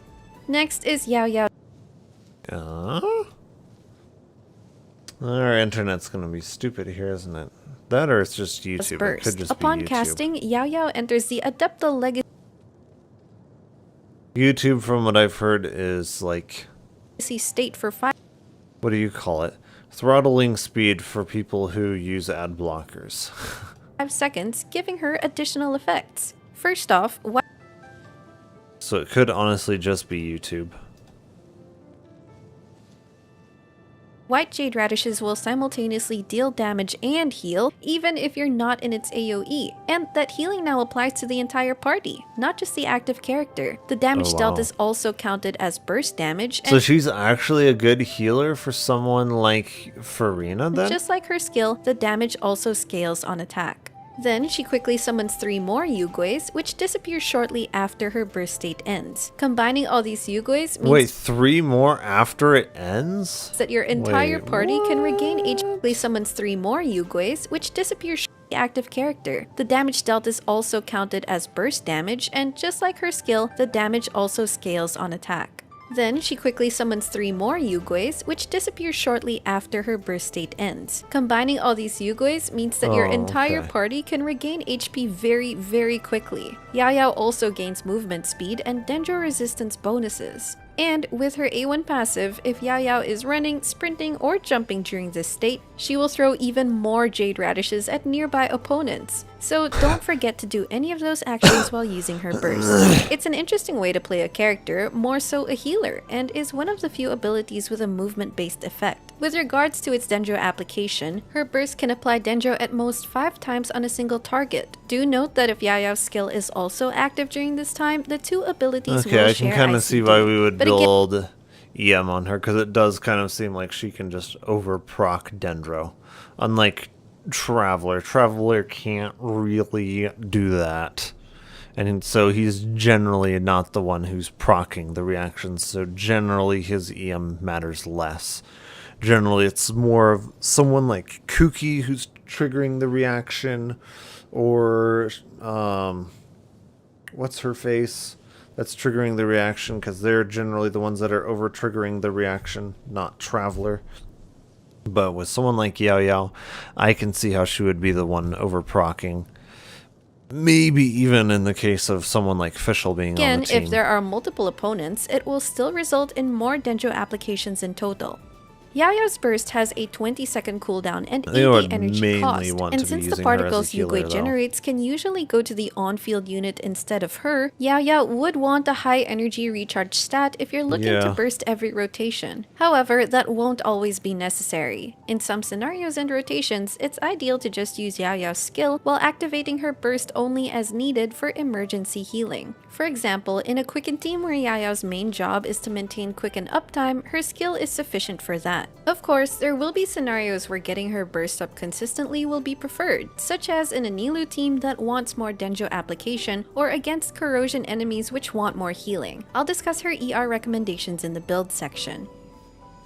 Next is Yao Yao. Our internet's gonna be stupid here, isn't it? That or it's just YouTube. It could just Upon be YouTube. casting, Yao Yao enters the Adepta Legacy YouTube, from what I've heard, is like... state for 5... What do you call it? Throttling speed for people who use ad blockers. 5 seconds, giving her additional effects. First off, So it could honestly just be YouTube. white jade radishes will simultaneously deal damage and heal, even if you're not in its AoE, and that healing now applies to the entire party, not just the active character. The damage dealt is also counted as burst damage. So she's actually a good healer for someone like Farina then? Just like her skill, the damage also scales on attack. Then she quickly summons 3 more Yuguis, which disappear shortly after her burst state ends. Combining all these Yuguis means Wait, 3 more after it ends? that your entire party can regain HP. Summons 3 more Yuguis, which disappear shortly after the active character. The damage dealt is also counted as burst damage, and just like her skill, the damage also scales on attack. Then she quickly summons 3 more Yuguis, which disappear shortly after her burst state ends. Combining all these Yuguis means that your entire party can regain HP very, very quickly. Yao also gains movement speed and Dendro resistance bonuses. And with her A1 passive, if Yao is running, sprinting, or jumping during this state, she will throw even more jade radishes at nearby opponents. So don't forget to do any of those actions while using her burst. It's an interesting way to play a character, more so a healer, and is one of the few abilities with a movement-based effect. With regards to its Dendro application, her burst can apply Dendro at most 5 times on a single target. Do note that if Yao's skill is also active during this time, the 2 abilities will share I can kind of see why we would but build EM on her, because it does kind of seem like she can just overproc Dendro. Unlike Traveler. Traveler can't really do that. And so he's generally not the one who's proccing the reactions, so generally his EM matters less. Generally it's more of someone like Kuki who's triggering the reaction, or what's her face that's triggering the reaction, because they're generally the ones that are over triggering the reaction, not Traveler. But with someone like Yao, I can see how she would be the one over proccing. Maybe even in the case of someone like Fischl being on the team. Again, if there are multiple opponents, it will still result in more Dendro applications in total. Yao's burst has a 20-second cooldown and 80 energy cost, and since the particles Yugui generates can usually go to the on-field unit instead of her, Yao would want a high energy recharge stat if you're looking to burst every rotation. However, that won't always be necessary. In some scenarios and rotations, it's ideal to just use Yao's skill while activating her burst only as needed for emergency healing. For example, in a Quicken team where Yao's main job is to maintain Quicken uptime, her skill is sufficient for that. Of course, there will be scenarios where getting her burst up consistently will be preferred, such as in a Nilou team that wants more Dendro application, or against corrosion enemies which want more healing. I'll discuss her ER recommendations in the build section.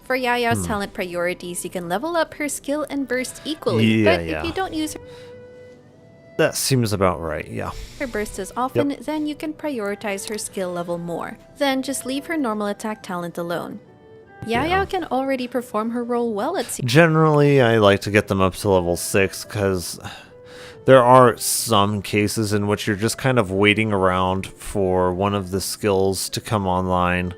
For Yao's talent priorities, you can level up her skill and burst equally, but if you don't use her that seems about right, yeah. her burst as often, then you can prioritize her skill level more. Then just leave her normal attack talent alone. Yao can already perform her role well at Generally, I like to get them up to level 6, because there are some cases in which you're just kind of waiting around for one of the skills to come online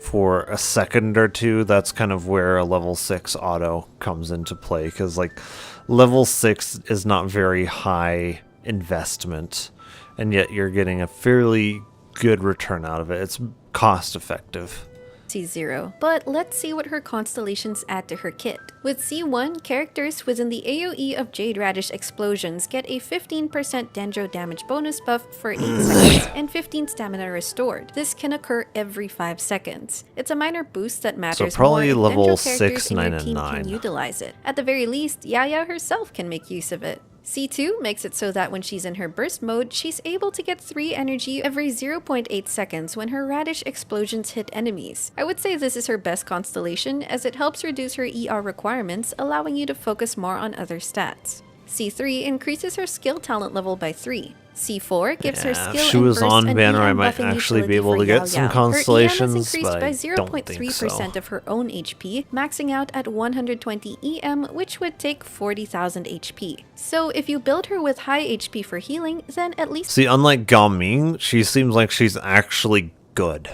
for a second or two. That's kind of where a level 6 auto comes into play, because like level 6 is not very high investment, and yet you're getting a fairly good return out of it. It's cost effective. C0, but let's see what her constellations add to her kit. With C1, characters within the AoE of Jade Radish explosions get a 15% Dendro damage bonus buff for 8 seconds and 15 stamina restored. This can occur every 5 seconds. It's a minor boost that matters so probably more if level Dendro 6, 9, in your and team 9 can utilize it. At the very least, Yao herself can make use of it. C2 makes it so that when she's in her burst mode, she's able to get 3 energy every 0.8 seconds when her radish explosions hit enemies. I would say this is her best constellation, as it helps reduce her ER requirements, allowing you to focus more on other stats. C3 increases her skill talent level by 3. C4 gives her skill if she was on banner, I might actually be able to get some constellations, her EM is increased but by 0.3% of her own HP, maxing out at 120 EM, which would take 40,000 HP. So if you build her with high HP for healing, then at least... See, unlike Gao Ming, she seems like she's actually good.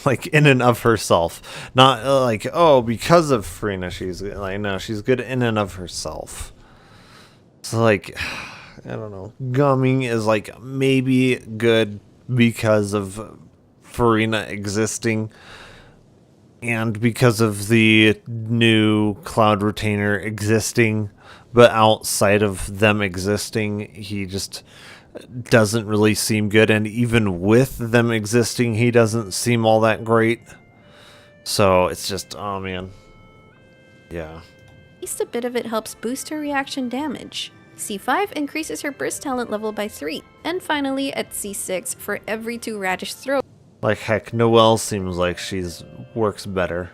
like in and of herself. Not like, oh, because of Farina she's like, no, she's good in and of herself. So like, I don't know. Gumming is like maybe good because of Farina existing and because of the new Cloud Retainer existing, but outside of them existing, he just doesn't really seem good, and even with them existing, he doesn't seem all that great. So it's just, oh man. Yeah. At least a bit of it helps boost her reaction damage. C5 increases her burst talent level by 3. And finally, at C6, for every 2 radish throws, Like heck, Noelle seems like she's works better.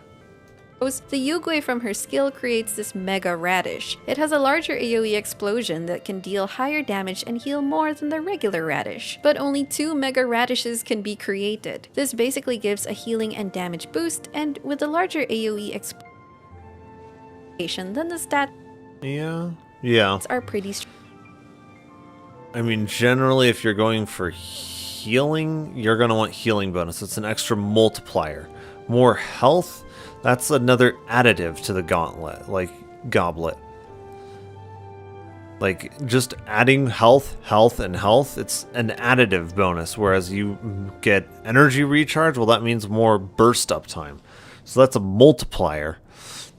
the Yugui from her skill creates this mega radish. It has a larger AoE explosion that can deal higher damage and heal more than the regular radish, but only 2 mega radishes can be created. This basically gives a healing and damage boost, and with a larger AoE explosion, then the stats are pretty strong. I mean, generally, if you're going for healing, you're going to want healing bonus. It's an extra multiplier. More health, that's another additive to the goblet. Like, just adding health, and health, it's an additive bonus. Whereas you get energy recharge, well, that means more burst up time. So that's a multiplier.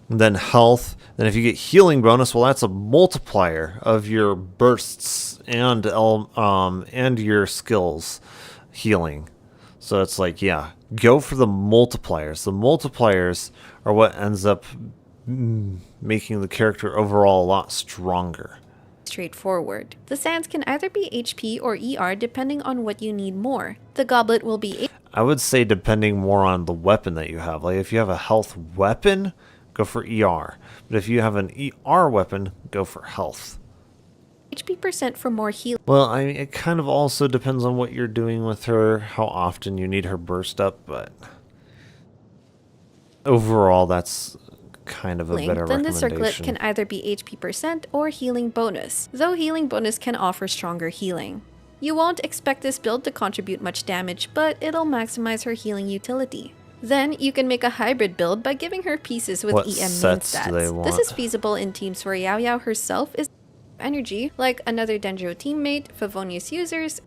And then health. Then if you get healing bonus, well, that's a multiplier of your bursts and your skills healing. So it's like, yeah, go for the multipliers. The multipliers are what ends up making the character overall a lot stronger. Straightforward. The sands can either be HP or ER depending on what you need more. The goblet will be I would say depending more on the weapon that you have. Like if you have a health weapon, go for ER. But if you have an ER weapon, go for health. HP% for more healing. Well, I mean, it kind of also depends on what you're doing with her, how often you need her burst up, but overall, that's kind of a better Then recommendation. the circlet can either be HP% or healing bonus, though healing bonus can offer stronger healing. You won't expect this build to contribute much damage, but it'll maximize her healing utility. Then you can make a hybrid build by giving her pieces with What EM main sets do they stats. want? This is feasible in teams where Yao Yao herself is energy, like another Dendro teammate, Favonius users,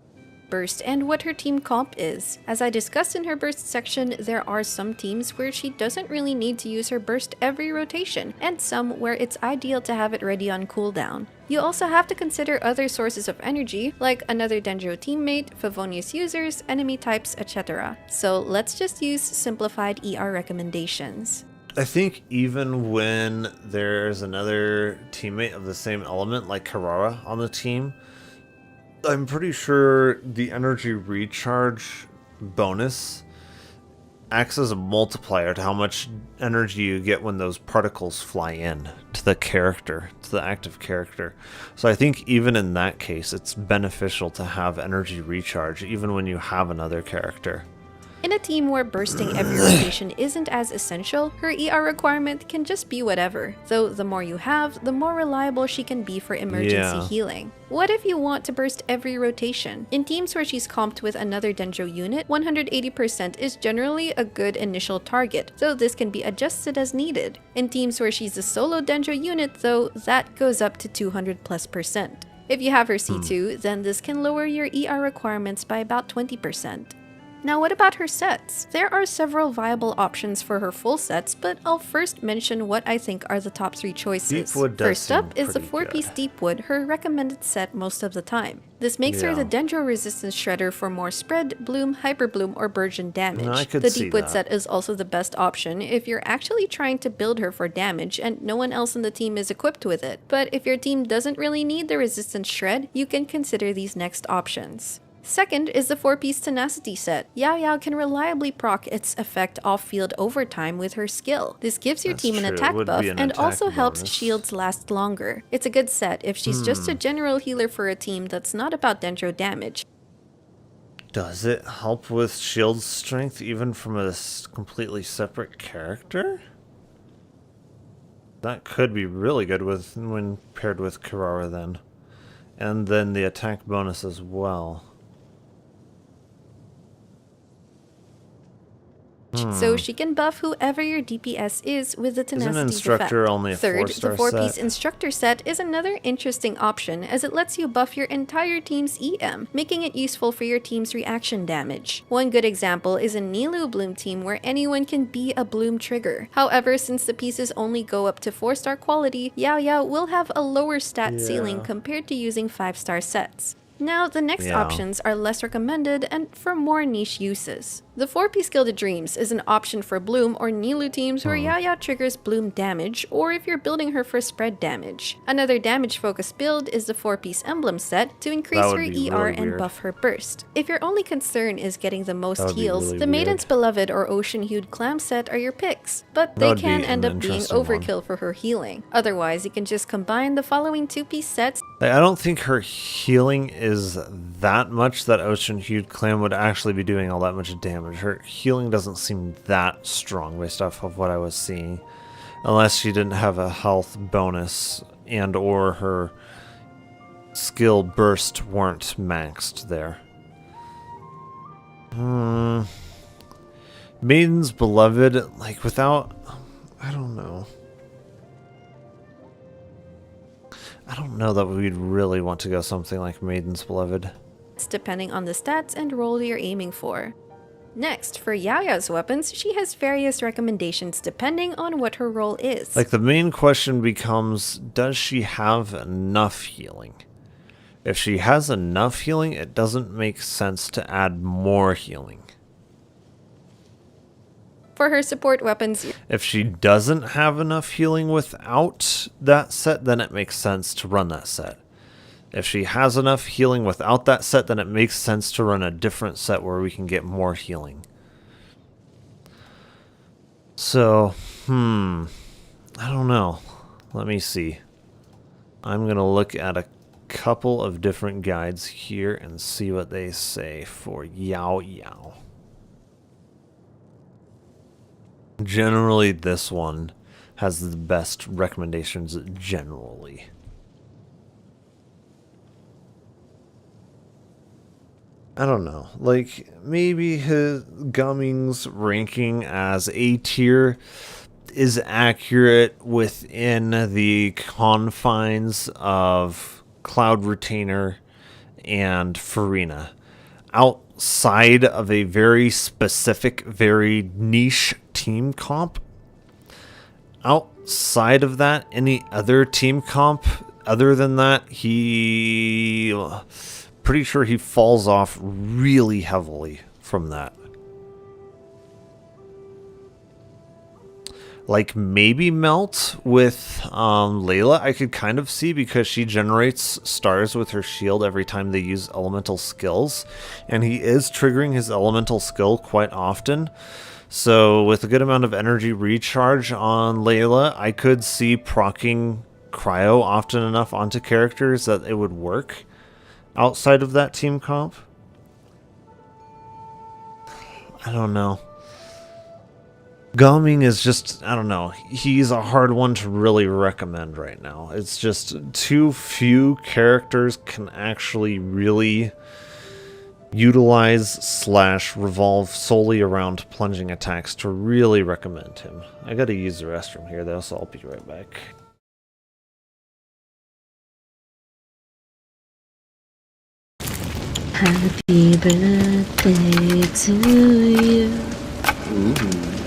burst, and what her team comp is. As I discussed in her burst section, there are some teams where she doesn't really need to use her burst every rotation, and some where it's ideal to have it ready on cooldown. You also have to consider other sources of energy, like another Dendro teammate, Favonius users, enemy types, etc. So let's just use simplified ER recommendations. I think even when there's another teammate of the same element, like Carrara on the team, I'm pretty sure the energy recharge bonus acts as a multiplier to how much energy you get when those particles fly in to the character, to the active character. So I think even in that case, it's beneficial to have energy recharge, even when you have another character. In a team where bursting every rotation isn't as essential, her ER requirement can just be whatever, though the more you have, the more reliable she can be for emergency healing. What if you want to burst every rotation? In teams where she's comped with another Dendro unit, 180% is generally a good initial target, though this can be adjusted as needed. In teams where she's a solo Dendro unit, though, that goes up to 200+%. If you have her C2, then this can lower your ER requirements by about 20%. Now what about her sets? There are several viable options for her full sets, but I'll first mention what I think are the top 3 choices. Deepwood does First up seem is the pretty 4-piece Deepwood, her recommended set most of the time. This makes her the Dendro resistance shredder for more spread, bloom, hyper bloom, or burgeon damage. I could The see Deepwood that. set is also the best option if you're actually trying to build her for damage and no one else in the team is equipped with it. But if your team doesn't really need the resistance shred, you can consider these next options. Second is the 4-piece Tenacity set. Yao Yao can reliably proc its effect off-field over time with her skill. This gives your team an attack buff and also helps shields last longer. It's a good set if she's just a general healer for a team that's not about Dendro damage. Does it help with shield strength even from a completely separate character? That could be really good when paired with Carrara then. And then the attack bonus as well. so she can buff whoever your DPS is with the tenacity instructor effect. only a Third, 4-star the 4-piece set? instructor set is another interesting option as it lets you buff your entire team's EM, making it useful for your team's reaction damage. One good example is a Nilou Bloom team where anyone can be a Bloom trigger. However, since the pieces only go up to 4-star quality, Yao Yao will have a lower stat ceiling compared to using 5-star sets. Now, the next options are less recommended and for more niche uses. The 4-piece Gilded Dreams is an option for Bloom or Nilou teams where Yao Yao triggers Bloom damage, or if you're building her for spread damage. Another damage-focused build is the 4-piece Emblem set to increase her ER and buff her burst. If your only concern is getting the most heals, the Maiden's Beloved or Ocean-Hued Clam set are your picks, but they can end up being overkill for her healing. Otherwise, you can just combine the following 2-piece sets. Like, I don't think her healing is that much that Ocean-Hued Clam would actually be doing all that much damage. Her healing doesn't seem that strong based off of what I was seeing. Unless she didn't have a health bonus and or her skill burst weren't maxed there. Maiden's Beloved, like without... I don't know. I don't know that we'd really want to go something like Maiden's Beloved. Depending on the stats and role you're aiming for. Next, for Yao Yao's weapons, she has various recommendations depending on what her role is. Like the main question becomes, does she have enough healing? If she has enough healing, it doesn't make sense to add more healing. For her support weapons, if she doesn't have enough healing without that set, then it makes sense to run that set. If she has enough healing without that set, then it makes sense to run a different set where we can get more healing. So, I don't know. Let me see. I'm going to look at a couple of different guides here and see what they say for Yao Yao. Generally, this one has the best recommendations generally. I don't know, like, maybe his Gumming's ranking as A tier is accurate within the confines of Cloud Retainer and Farina. Outside of a very specific, very niche team comp, outside of that, any other team comp other than that, pretty sure he falls off really heavily from that. Like maybe Melt with Layla, I could kind of see because she generates stars with her shield every time they use elemental skills, and he is triggering his elemental skill quite often. So with a good amount of energy recharge on Layla, I could see proccing Cryo often enough onto characters that it would work. Outside of that team comp, I don't know. Gumming is just, I don't know. He's a hard one to really recommend right now. It's just too few characters can actually really utilize / revolve solely around plunging attacks to really recommend him. I gotta use the restroom here though, so I'll be right back. Happy birthday to you.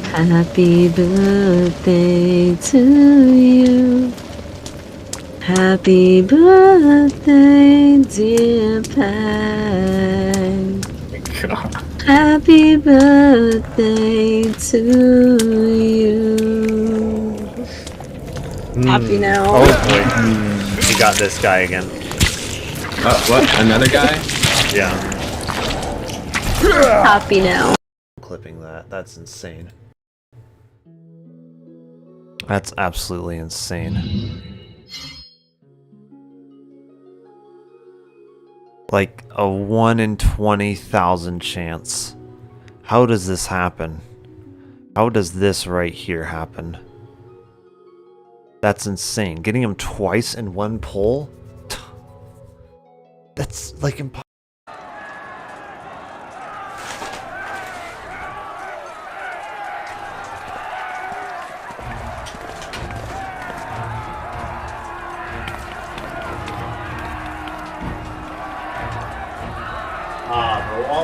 Happy birthday to you. Happy birthday, dear Peg. Happy birthday to you. Happy now. Oh boy. We got this guy again. What? Another guy? Yeah. Happy now. Clipping that. That's insane. That's absolutely insane. Like a 1 in 20,000 chance. How does this happen? How does this right here happen? That's insane. Getting him twice in one pull? That's like impossible.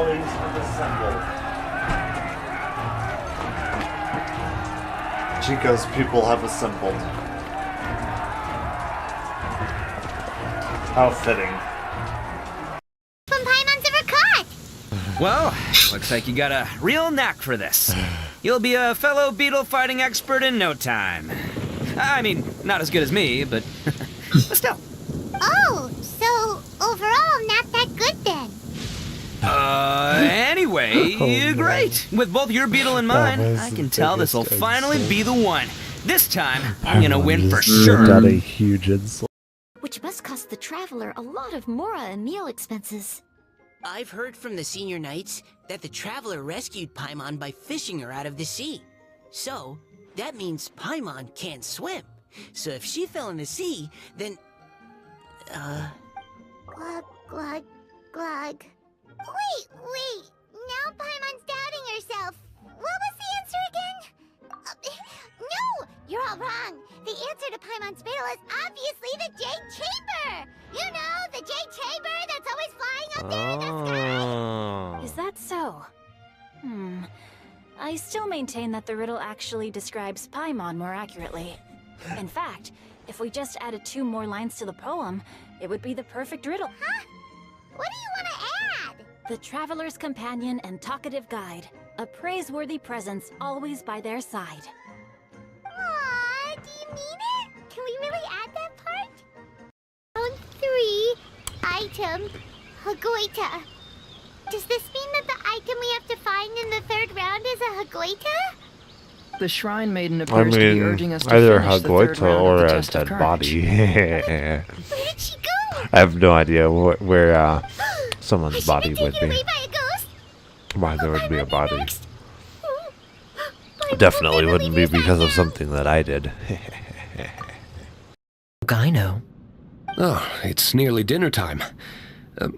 buildings have assembled. Chico's people have assembled. How fitting. From Paimon's ever caught! Well, looks like you got a real knack for this. You'll be a fellow beetle fighting expert in no time. I mean, not as good as me, but still. Oh, so overall not that good then. Anyway, Oh, great. With both your beetle and mine, I can tell this will finally be the one. This time, I'm gonna win for sure. Got a huge insult. Which must cost the traveler a lot of Mora and meal expenses. I've heard from the senior knights that the traveler rescued Paimon by fishing her out of the sea. So, that means Paimon can't swim. So if she fell in the sea, then... Glug, glug, glug. Wait. Now Paimon's doubting herself. What was the answer again? No! You're all wrong. The answer to Paimon's riddle is obviously the Jade Chamber! You know, the Jade Chamber that's always flying up there in the sky! Is that so? I still maintain that the riddle actually describes Paimon more accurately. In fact, if we just added 2 more lines to the poem, it would be the perfect riddle. Huh? What do you want to add? The traveler's companion and talkative guide, a praiseworthy presence always by their side. Aww, do you mean it? Can we really add that part? Round 3, item, Hagoita. Does this mean that the item we have to find in the 3rd round is a Hagoita? The Shrine Maiden appears to be urging us to either finish the 3rd Hagoita round or of the a test of dead courage. body. Where did she go? I have no idea where someone's body would Taken be. away by a ghost? Why there would be a body. Definitely wouldn't be because of something that I did. I know. Oh, it's nearly dinner time.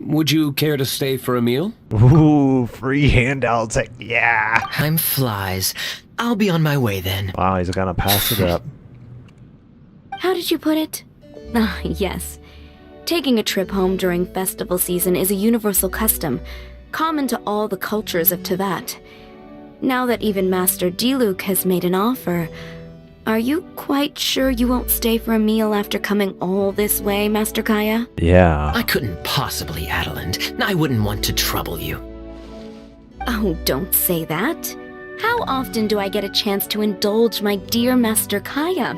Would you care to stay for a meal? Ooh, free handouts. Yeah. Time flies. I'll be on my way then. Wow, he's gonna pass it up. How did you put it? Ah, yes. Taking a trip home during festival season is a universal custom, common to all the cultures of Teyvat. Now that even Master Diluc has made an offer, are you quite sure you won't stay for a meal after coming all this way, Master Kaya? Yeah. I couldn't possibly, Adeland. I wouldn't want to trouble you. Oh, don't say that. How often do I get a chance to indulge my dear Master Kaya,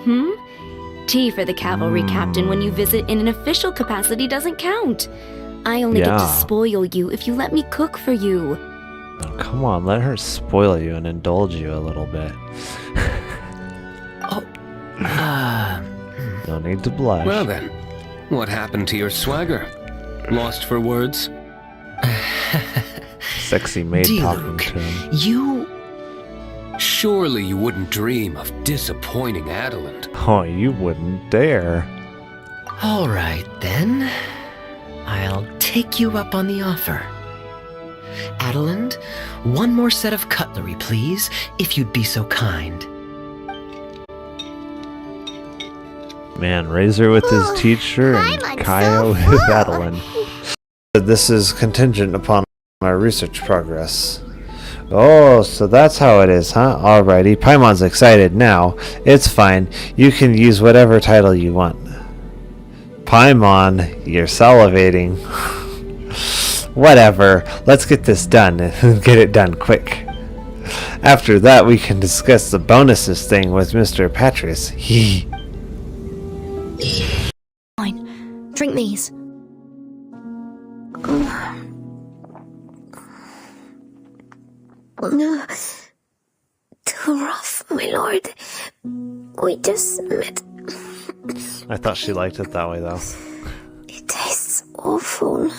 Tea for the cavalry captain when you visit in an official capacity doesn't count. I only get to spoil you if you let me cook for you. Oh, come on, let her spoil you and indulge you a little bit. No need to blush. Well then, what happened to your swagger? Lost for words? Sexy maid talking to him. You... Surely you wouldn't dream of disappointing Adeland. Oh, you wouldn't dare. All right, then. I'll take you up on the offer. Adeland, 1 more set of cutlery, please, if you'd be so kind. Man, Razor with his teacher and Kaya with Adeline. This is contingent upon my research progress. Oh, so that's how it is, huh? Alrighty, Paimon's excited now. It's fine. You can use whatever title you want. Paimon, you're salivating. Whatever. Let's get this done and get it done quick. After that, we can discuss the bonuses thing with Mr. Patris. Fine. Drink these. No. Too rough, my lord. We just met. I thought she liked it that way, though. It tastes awful.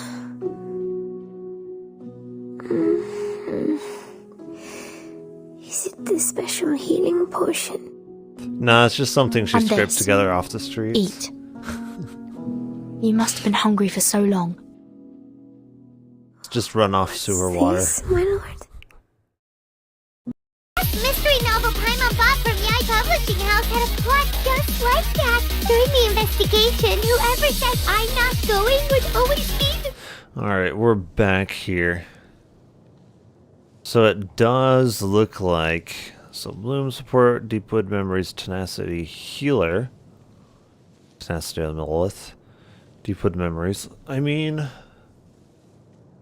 Is it the special healing potion? Nah, it's just something she And scraped this. together off the streets. Eat. You must have been hungry for so long. Just run off sewer water. This, my lord. Mystery novel Paimon bought from Yai Publishing House had a plot just like that. During the investigation, whoever said I'm not going would always be the... Alright, we're back here. So it does look like... So Bloom support, Deepwood Memories, Tenacity Healer. Tenacity of the Millelith. Deepwood Memories. I mean...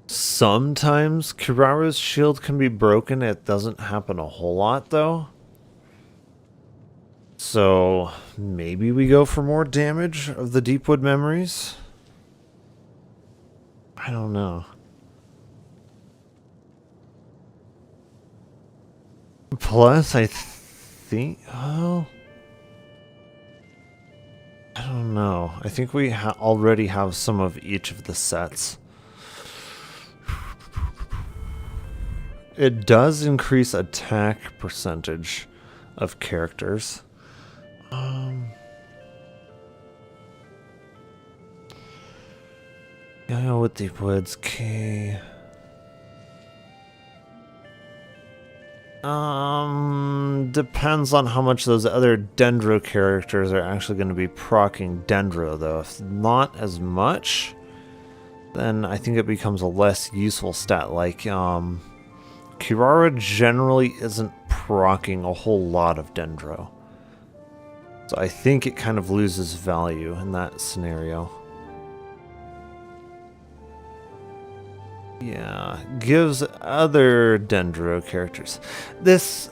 Sometimes Kirara's shield can be broken. It doesn't happen a whole lot, though. So maybe we go for more damage of the Deepwood Memories? I don't know. Plus, I think... Oh... I don't know. I think we already have some of each of the sets. It does increase attack percentage of characters. Yeah, with Deep Woods, okay. Depends on how much those other Dendro characters are actually going to be proccing Dendro, though. If not as much, then I think it becomes a less useful stat. Like, Kirara generally isn't proccing a whole lot of Dendro. So I think it kind of loses value in that scenario. Yeah, gives other Dendro characters. This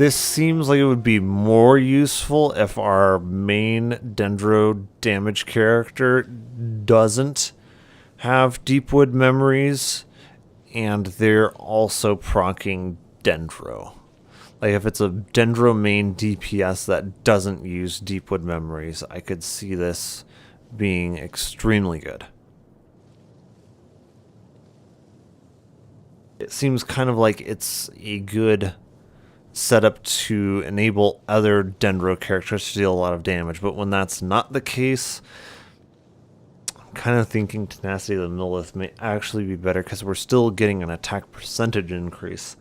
seems like it would be more useful if our main Dendro damage character doesn't have Deepwood Memories, and they're also proccing Dendro. Like if it's a Dendro main DPS that doesn't use Deepwood Memories, I could see this being extremely good. It seems kind of like it's a good setup to enable other Dendro characters to deal a lot of damage, but when that's not the case, I'm kind of thinking Tenacity of the Millelith may actually be better because we're still getting an attack percentage increase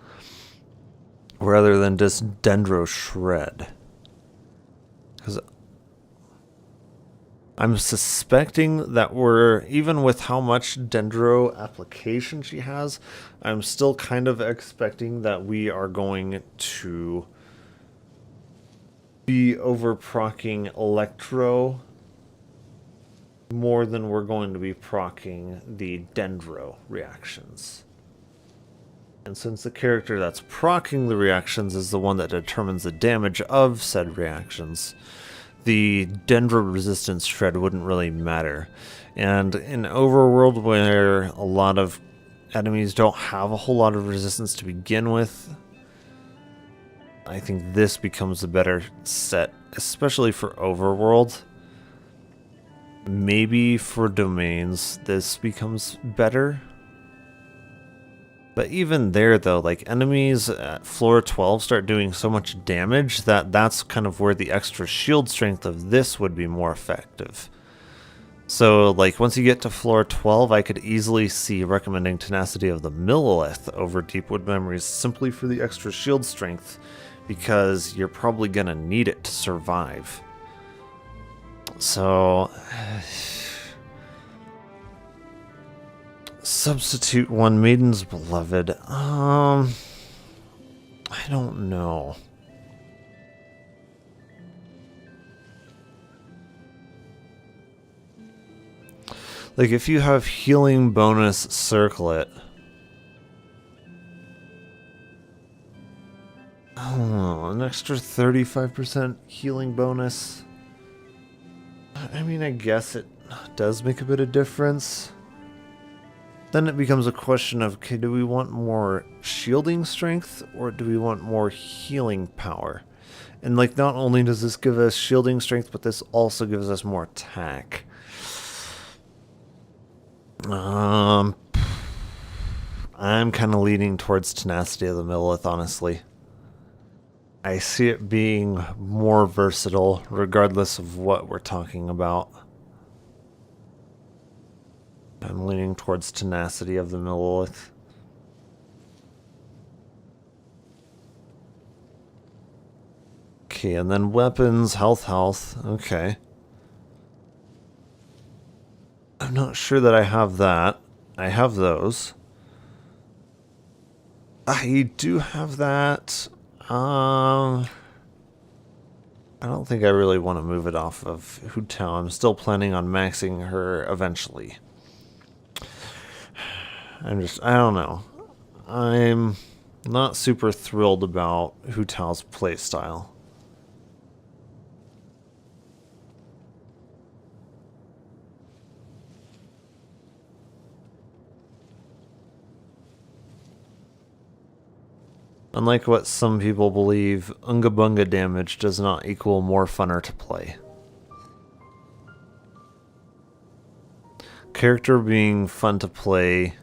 rather than just Dendro Shred. Because I'm suspecting that we're, even with how much Dendro application she has, I'm still kind of expecting that we are going to be over-proccing Electro more than we're going to be proccing the Dendro reactions. And since the character that's proccing the reactions is the one that determines the damage of said reactions, the Dendro resistance shred wouldn't really matter. And in Overworld, where a lot of enemies don't have a whole lot of resistance to begin with, I think this becomes a better set, especially for Overworld. Maybe for domains, this becomes better. But even there, though, like, enemies at floor 12 start doing so much damage that that's kind of where the extra shield strength of this would be more effective. So, like, once you get to floor 12, I could easily see recommending Tenacity of the Millelith over Deepwood Memories simply for the extra shield strength, because you're probably going to need it to survive. So... substitute one, Maiden's Beloved. I don't know. Like, if you have healing bonus, circlet. Oh, an extra 35% healing bonus. I mean, I guess it does make a bit of difference. Then it becomes a question of, okay, do we want more shielding strength or do we want more healing power? And like, not only does this give us shielding strength, but this also gives us more attack. I'm kind of leaning towards Tenacity of the Millelith, honestly. I see it being more versatile, regardless of what we're talking about. I'm leaning towards Tenacity of the Millelith. Okay, and then weapons, health. Okay. I'm not sure that I have that. I have those. I do have that. I don't think I really want to move it off of Hu Tao. I'm still planning on maxing her eventually. I don't know. I'm not super thrilled about Hu Tao's playstyle. Unlike what some people believe, Unga Bunga damage does not equal more funner to play. Character being fun to play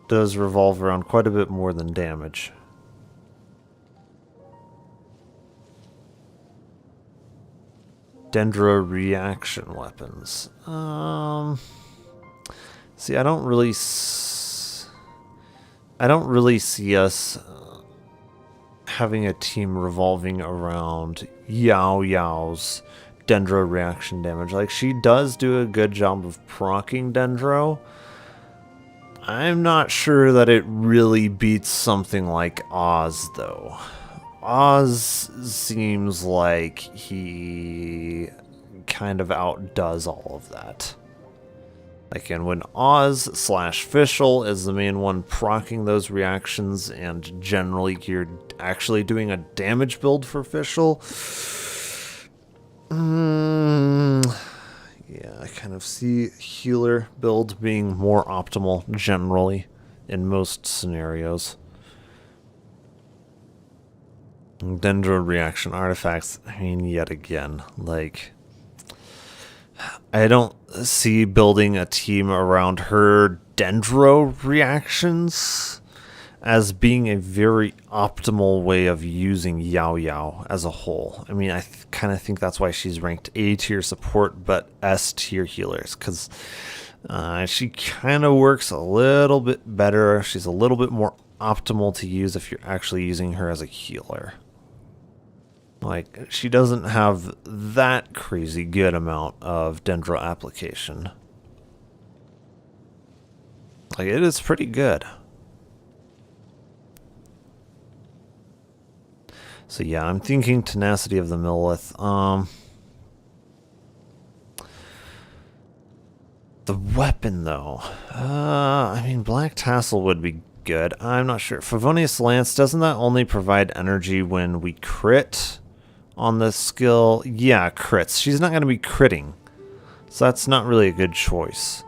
does revolve around quite a bit more than damage. Dendro reaction weapons. See, I don't really see us having a team revolving around Yao Yao's Dendro reaction damage. Like, she does do a good job of proccing Dendro. I'm not sure that it really beats something like Oz, though. Oz seems like he kind of outdoes all of that. Like, and when Oz/Fischl is the main one proccing those reactions, and generally you're actually doing a damage build for Fischl, yeah, I kind of see healer build being more optimal generally in most scenarios. Dendro reaction artifacts, I mean, yet again, like, I don't see building a team around her Dendro reactions as being a very optimal way of using Yao Yao as a whole. I mean, I kind of think that's why she's ranked A tier support but S tier healers, because she kind of works a little bit better. She's a little bit more optimal to use if you're actually using her as a healer. Like, she doesn't have that crazy good amount of Dendro application. Like, it is pretty good. So yeah, I'm thinking Tenacity of the Millith. The weapon, though. I mean, Black Tassel would be good. I'm not sure. Favonius Lance, doesn't that only provide energy when we crit on this skill? Yeah, crits. She's not going to be critting, so that's not really a good choice.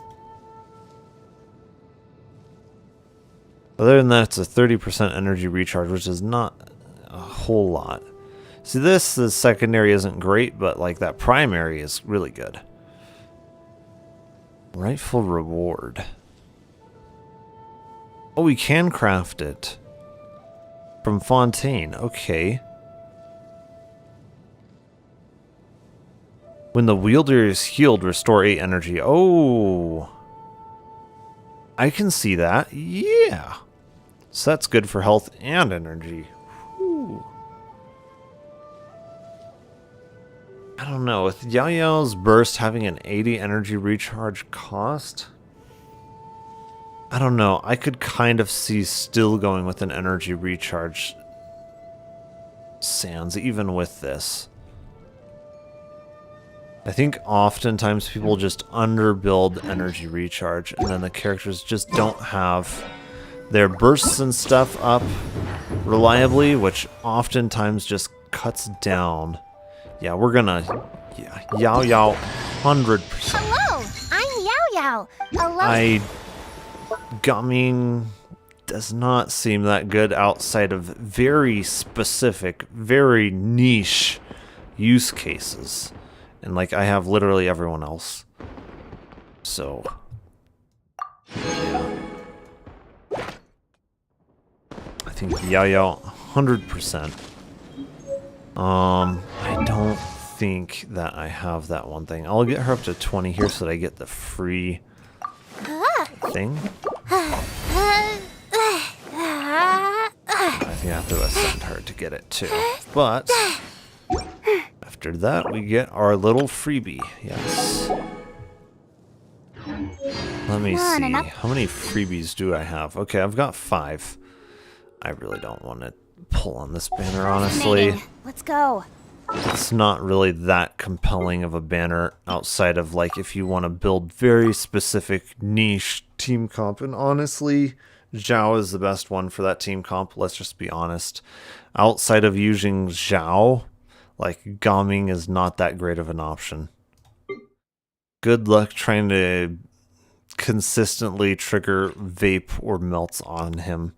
Other than that, it's a 30% energy recharge, which is not a whole lot. See, the secondary isn't great, but like that primary is really good. Rightful reward. Oh, we can craft it from Fontaine. Okay. When the wielder is healed, restore 8 energy. Oh. I can see that. Yeah. So that's good for health and energy. Whew. I don't know. With Yao Yao's burst having an 80 energy recharge cost, I don't know. I could kind of see still going with an energy recharge sans, even with this. I think oftentimes people just underbuild energy recharge, and then the characters just don't have their bursts and stuff up reliably, which oftentimes just cuts down. Yeah, we're gonna... Yeah, Yao Yao, 100%. Hello, I'm Yao Yao. Gumming does not seem that good outside of very specific, very niche use cases. And like, I have literally everyone else. So, yeah. I think Yao Yao, 100%. I don't think that I have that one thing. I'll get her up to 20 here so that I get the free thing. I think I have to ascend her to get it too. But after that, we get our little freebie. Yes. Let me see. How many freebies do I have? Okay, I've got 5. I really don't want to pull on this banner, honestly. Let's go. It's not really that compelling of a banner outside of, like, if you want to build very specific niche team comp. And honestly, Zhao is the best one for that team comp. Let's just be honest. Outside of using Zhao, like, Gaming is not that great of an option. Good luck trying to consistently trigger Vape or Melts on him.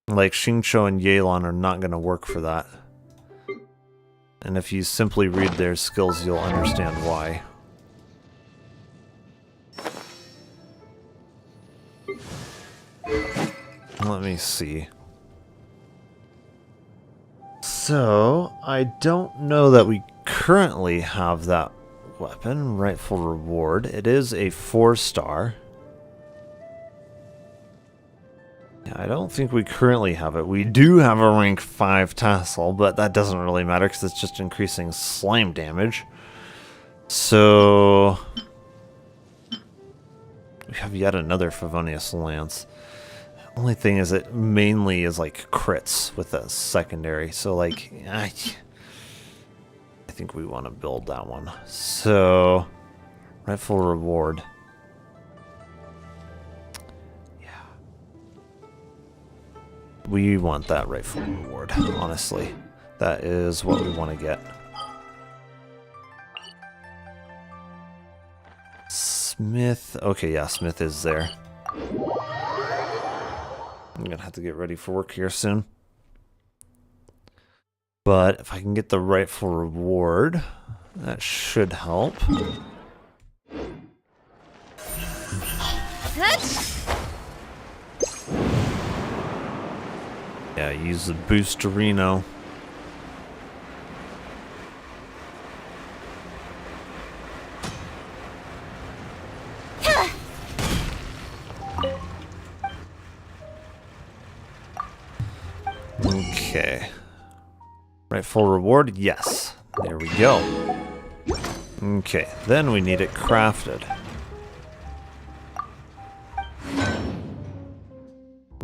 Like, Xingqiu and Yelan are not going to work for that. And if you simply read their skills, you'll understand why. Let me see. So, I don't know that we currently have that weapon, Rightful Reward. It is a 4-star. I don't think we currently have it. We do have a rank 5 tassel, but that doesn't really matter because it's just increasing slime damage. So we have yet another Favonius Lance. The only thing is it mainly is like crits with a secondary. So like, I think we want to build that one. So Rightful Reward. We want that Rightful Reward, honestly. That is what we want to get. Smith. Okay, yeah, Smith is there. I'm going to have to get ready for work here soon. But if I can get the Rightful Reward, that should help. Yeah, use the Boosterino. Okay. Rightful Reward, yes. There we go. Okay, then we need it crafted.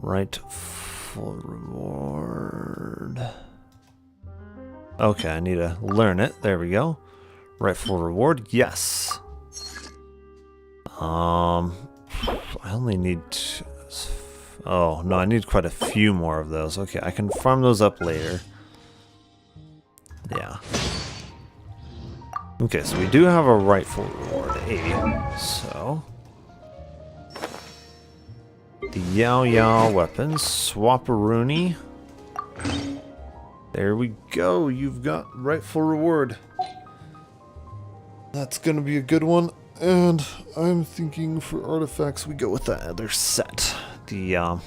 Rightful Reward. Okay, I need to learn it. There we go. Rightful Reward, yes. I only need... Oh, no, I need quite a few more of those. Okay, I can farm those up later. Yeah. Okay, so we do have a Rightful Reward, A. So... the Yao Yao weapons, Swapperoonie. There we go, you've got Rightful Reward. That's gonna be a good one, and I'm thinking for artifacts we go with that other set. The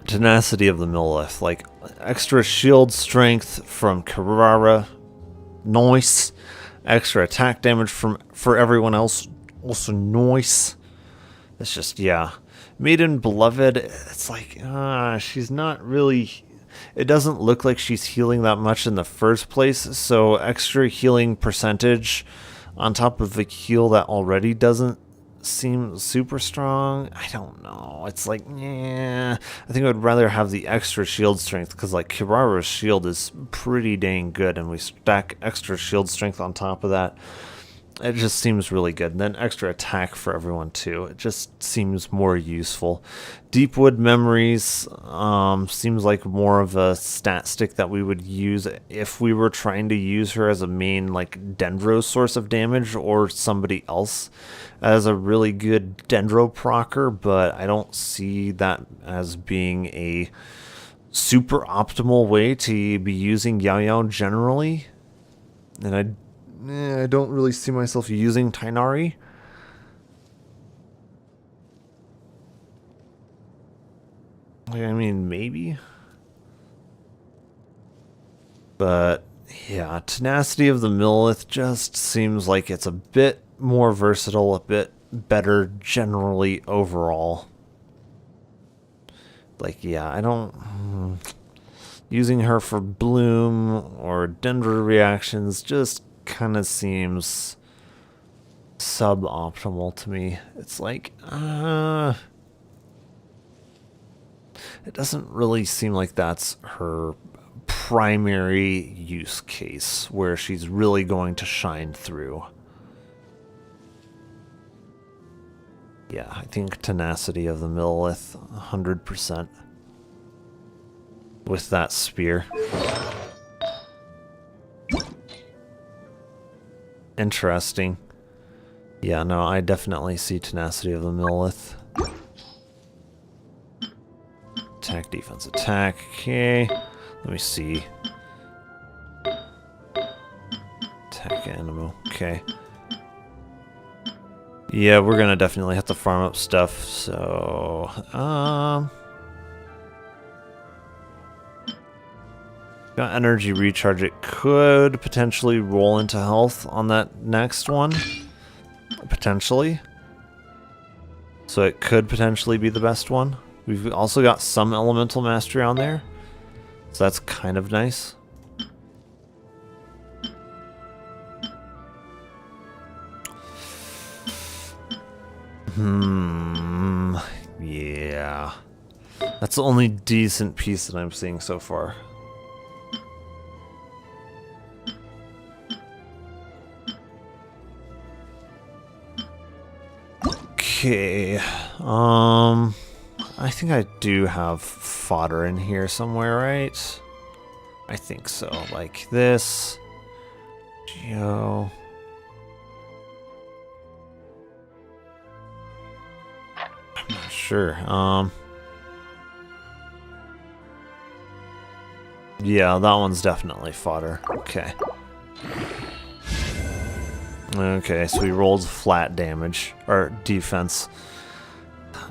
Tenacity of the Millith, like extra shield strength from Kirara, nice. Extra attack damage for everyone else, also nice. It's just, yeah. Maiden Beloved, it's like, she's not really... It doesn't look like she's healing that much in the first place, so extra healing percentage on top of a heal that already doesn't seem super strong. I don't know. It's like, yeah. I think I would rather have the extra shield strength, because like Kirara's shield is pretty dang good, and we stack extra shield strength on top of that. It just seems really good. And then extra attack for everyone too. It just seems more useful. Deepwood Memories seems like more of a stat stick that we would use if we were trying to use her as a main like Dendro source of damage, or somebody else as a really good Dendro procer, but I don't see that as being a super optimal way to be using Yao Yao generally. And I don't really see myself using Tainari. I mean, maybe. But, yeah, Tenacity of the Millith just seems like it's a bit more versatile, a bit better generally overall. Like, yeah, I don't... using her for Bloom or Dendro reactions just kind of seems suboptimal to me. It's like, It doesn't really seem like that's her primary use case where she's really going to shine through. Yeah, I think tenacity of the Millilith, 100%. With that spear. Interesting. Yeah, no, I definitely see tenacity of the Millilith. Attack, defense, attack. Okay. Let me see. Attack animal. Okay. Yeah, we're gonna definitely have to farm up stuff, so got energy recharge. It could potentially roll into health on that next one. Potentially. So it could potentially be the best one. We've also got some elemental mastery on there. So that's kind of nice. Yeah. That's the only decent piece that I'm seeing so far. Okay. I think I do have fodder in here somewhere, right? I think so. Like this. Geo. I'm not sure. Yeah, that one's definitely fodder. Okay. Okay, so he rolls flat damage, or defense.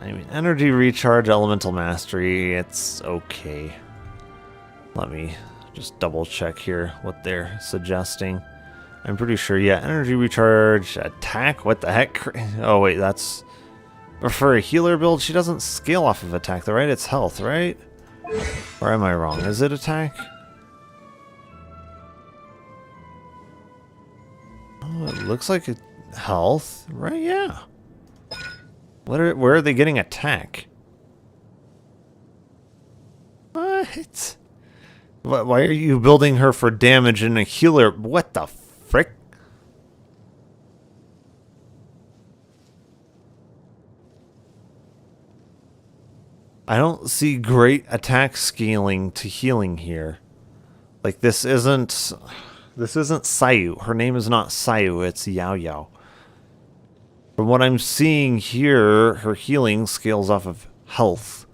I mean, energy recharge, elemental mastery, it's okay. Let me just double check here what they're suggesting. I'm pretty sure, yeah, energy recharge, attack, what the heck? Oh wait, that's... For a healer build, she doesn't scale off of attack though, right? It's health, right? Or am I wrong? Is it attack? Oh, it looks like it, health, right? Yeah. Where are they getting attack? What? Why are you building her for damage and a healer? What the frick? I don't see great attack scaling to healing here. Like this isn't Sayu. Her name is not Sayu, it's Yao Yao. From what I'm seeing here, her healing scales off of health.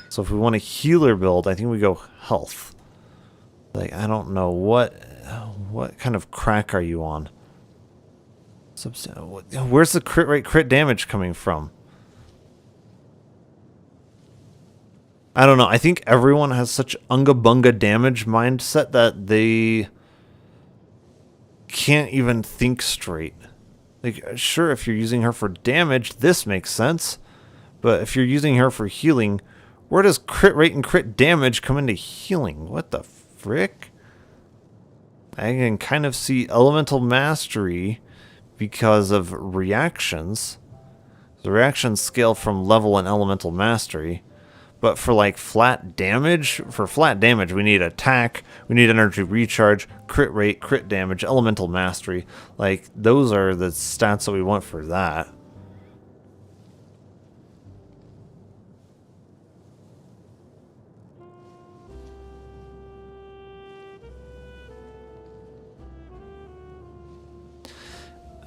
So if we want a healer build, I think we go health. Like, I don't know, what kind of crack are you on? Where's the crit rate, crit damage coming from? I don't know, I think everyone has such unga bunga damage mindset that they can't even think straight. Like, sure, if you're using her for damage, this makes sense. But if you're using her for healing, where does crit rate and crit damage come into healing? What the frick? I can kind of see elemental mastery because of reactions. The reactions scale from level and elemental mastery. But for like flat damage, we need attack, we need energy recharge, crit rate, crit damage, elemental mastery. Like, those are the stats that we want for that.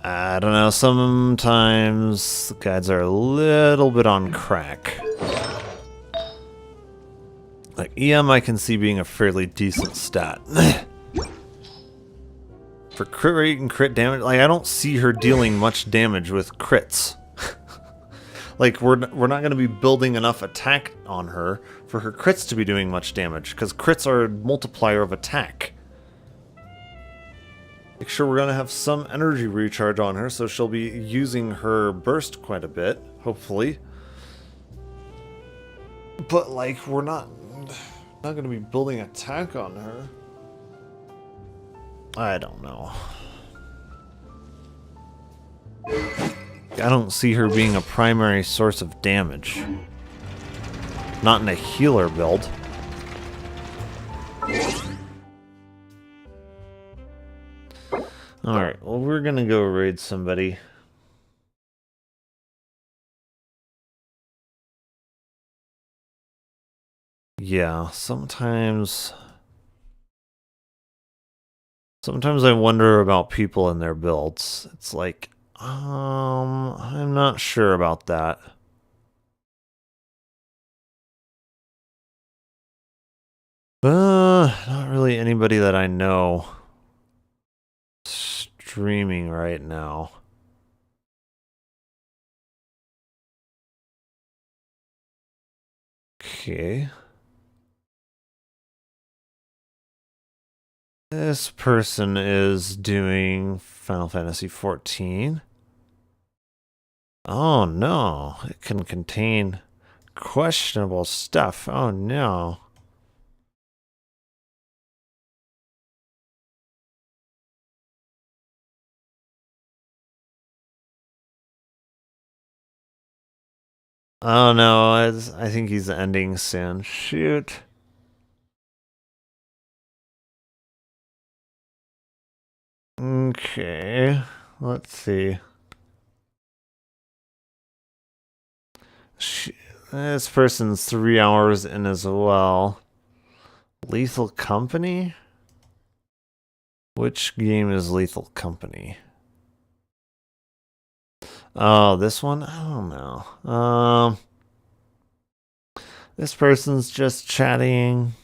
I don't know, sometimes the guides are a little bit on crack. Like, EM I can see being a fairly decent stat. For crit rate and crit damage, like, I don't see her dealing much damage with crits. Like, we're not going to be building enough attack on her for her crits to be doing much damage, because crits are a multiplier of attack. Make sure we're going to have some energy recharge on her, so she'll be using her burst quite a bit, hopefully. But, like, we're not going to be building attack on her. I don't know. I don't see her being a primary source of damage. Not in a healer build. Alright, well, we're gonna go raid somebody. Yeah, sometimes I wonder about people and their builds. It's like, I'm not sure about that. Not really anybody that I know streaming right now. Okay. This person is doing Final Fantasy XIV. Oh no, it can contain questionable stuff. Oh no. Oh no, I think he's ending soon. Shoot. Okay, let's see. This person's 3 hours in as well. Lethal Company? Which game is Lethal Company? Oh, this one? I don't know. This person's just chatting.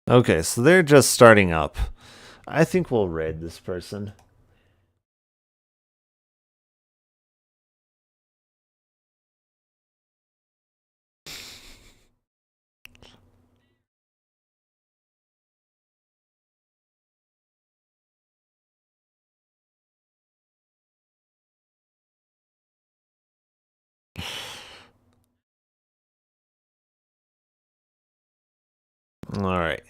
Okay, so they're just starting up. I think we'll raid this person. Alright.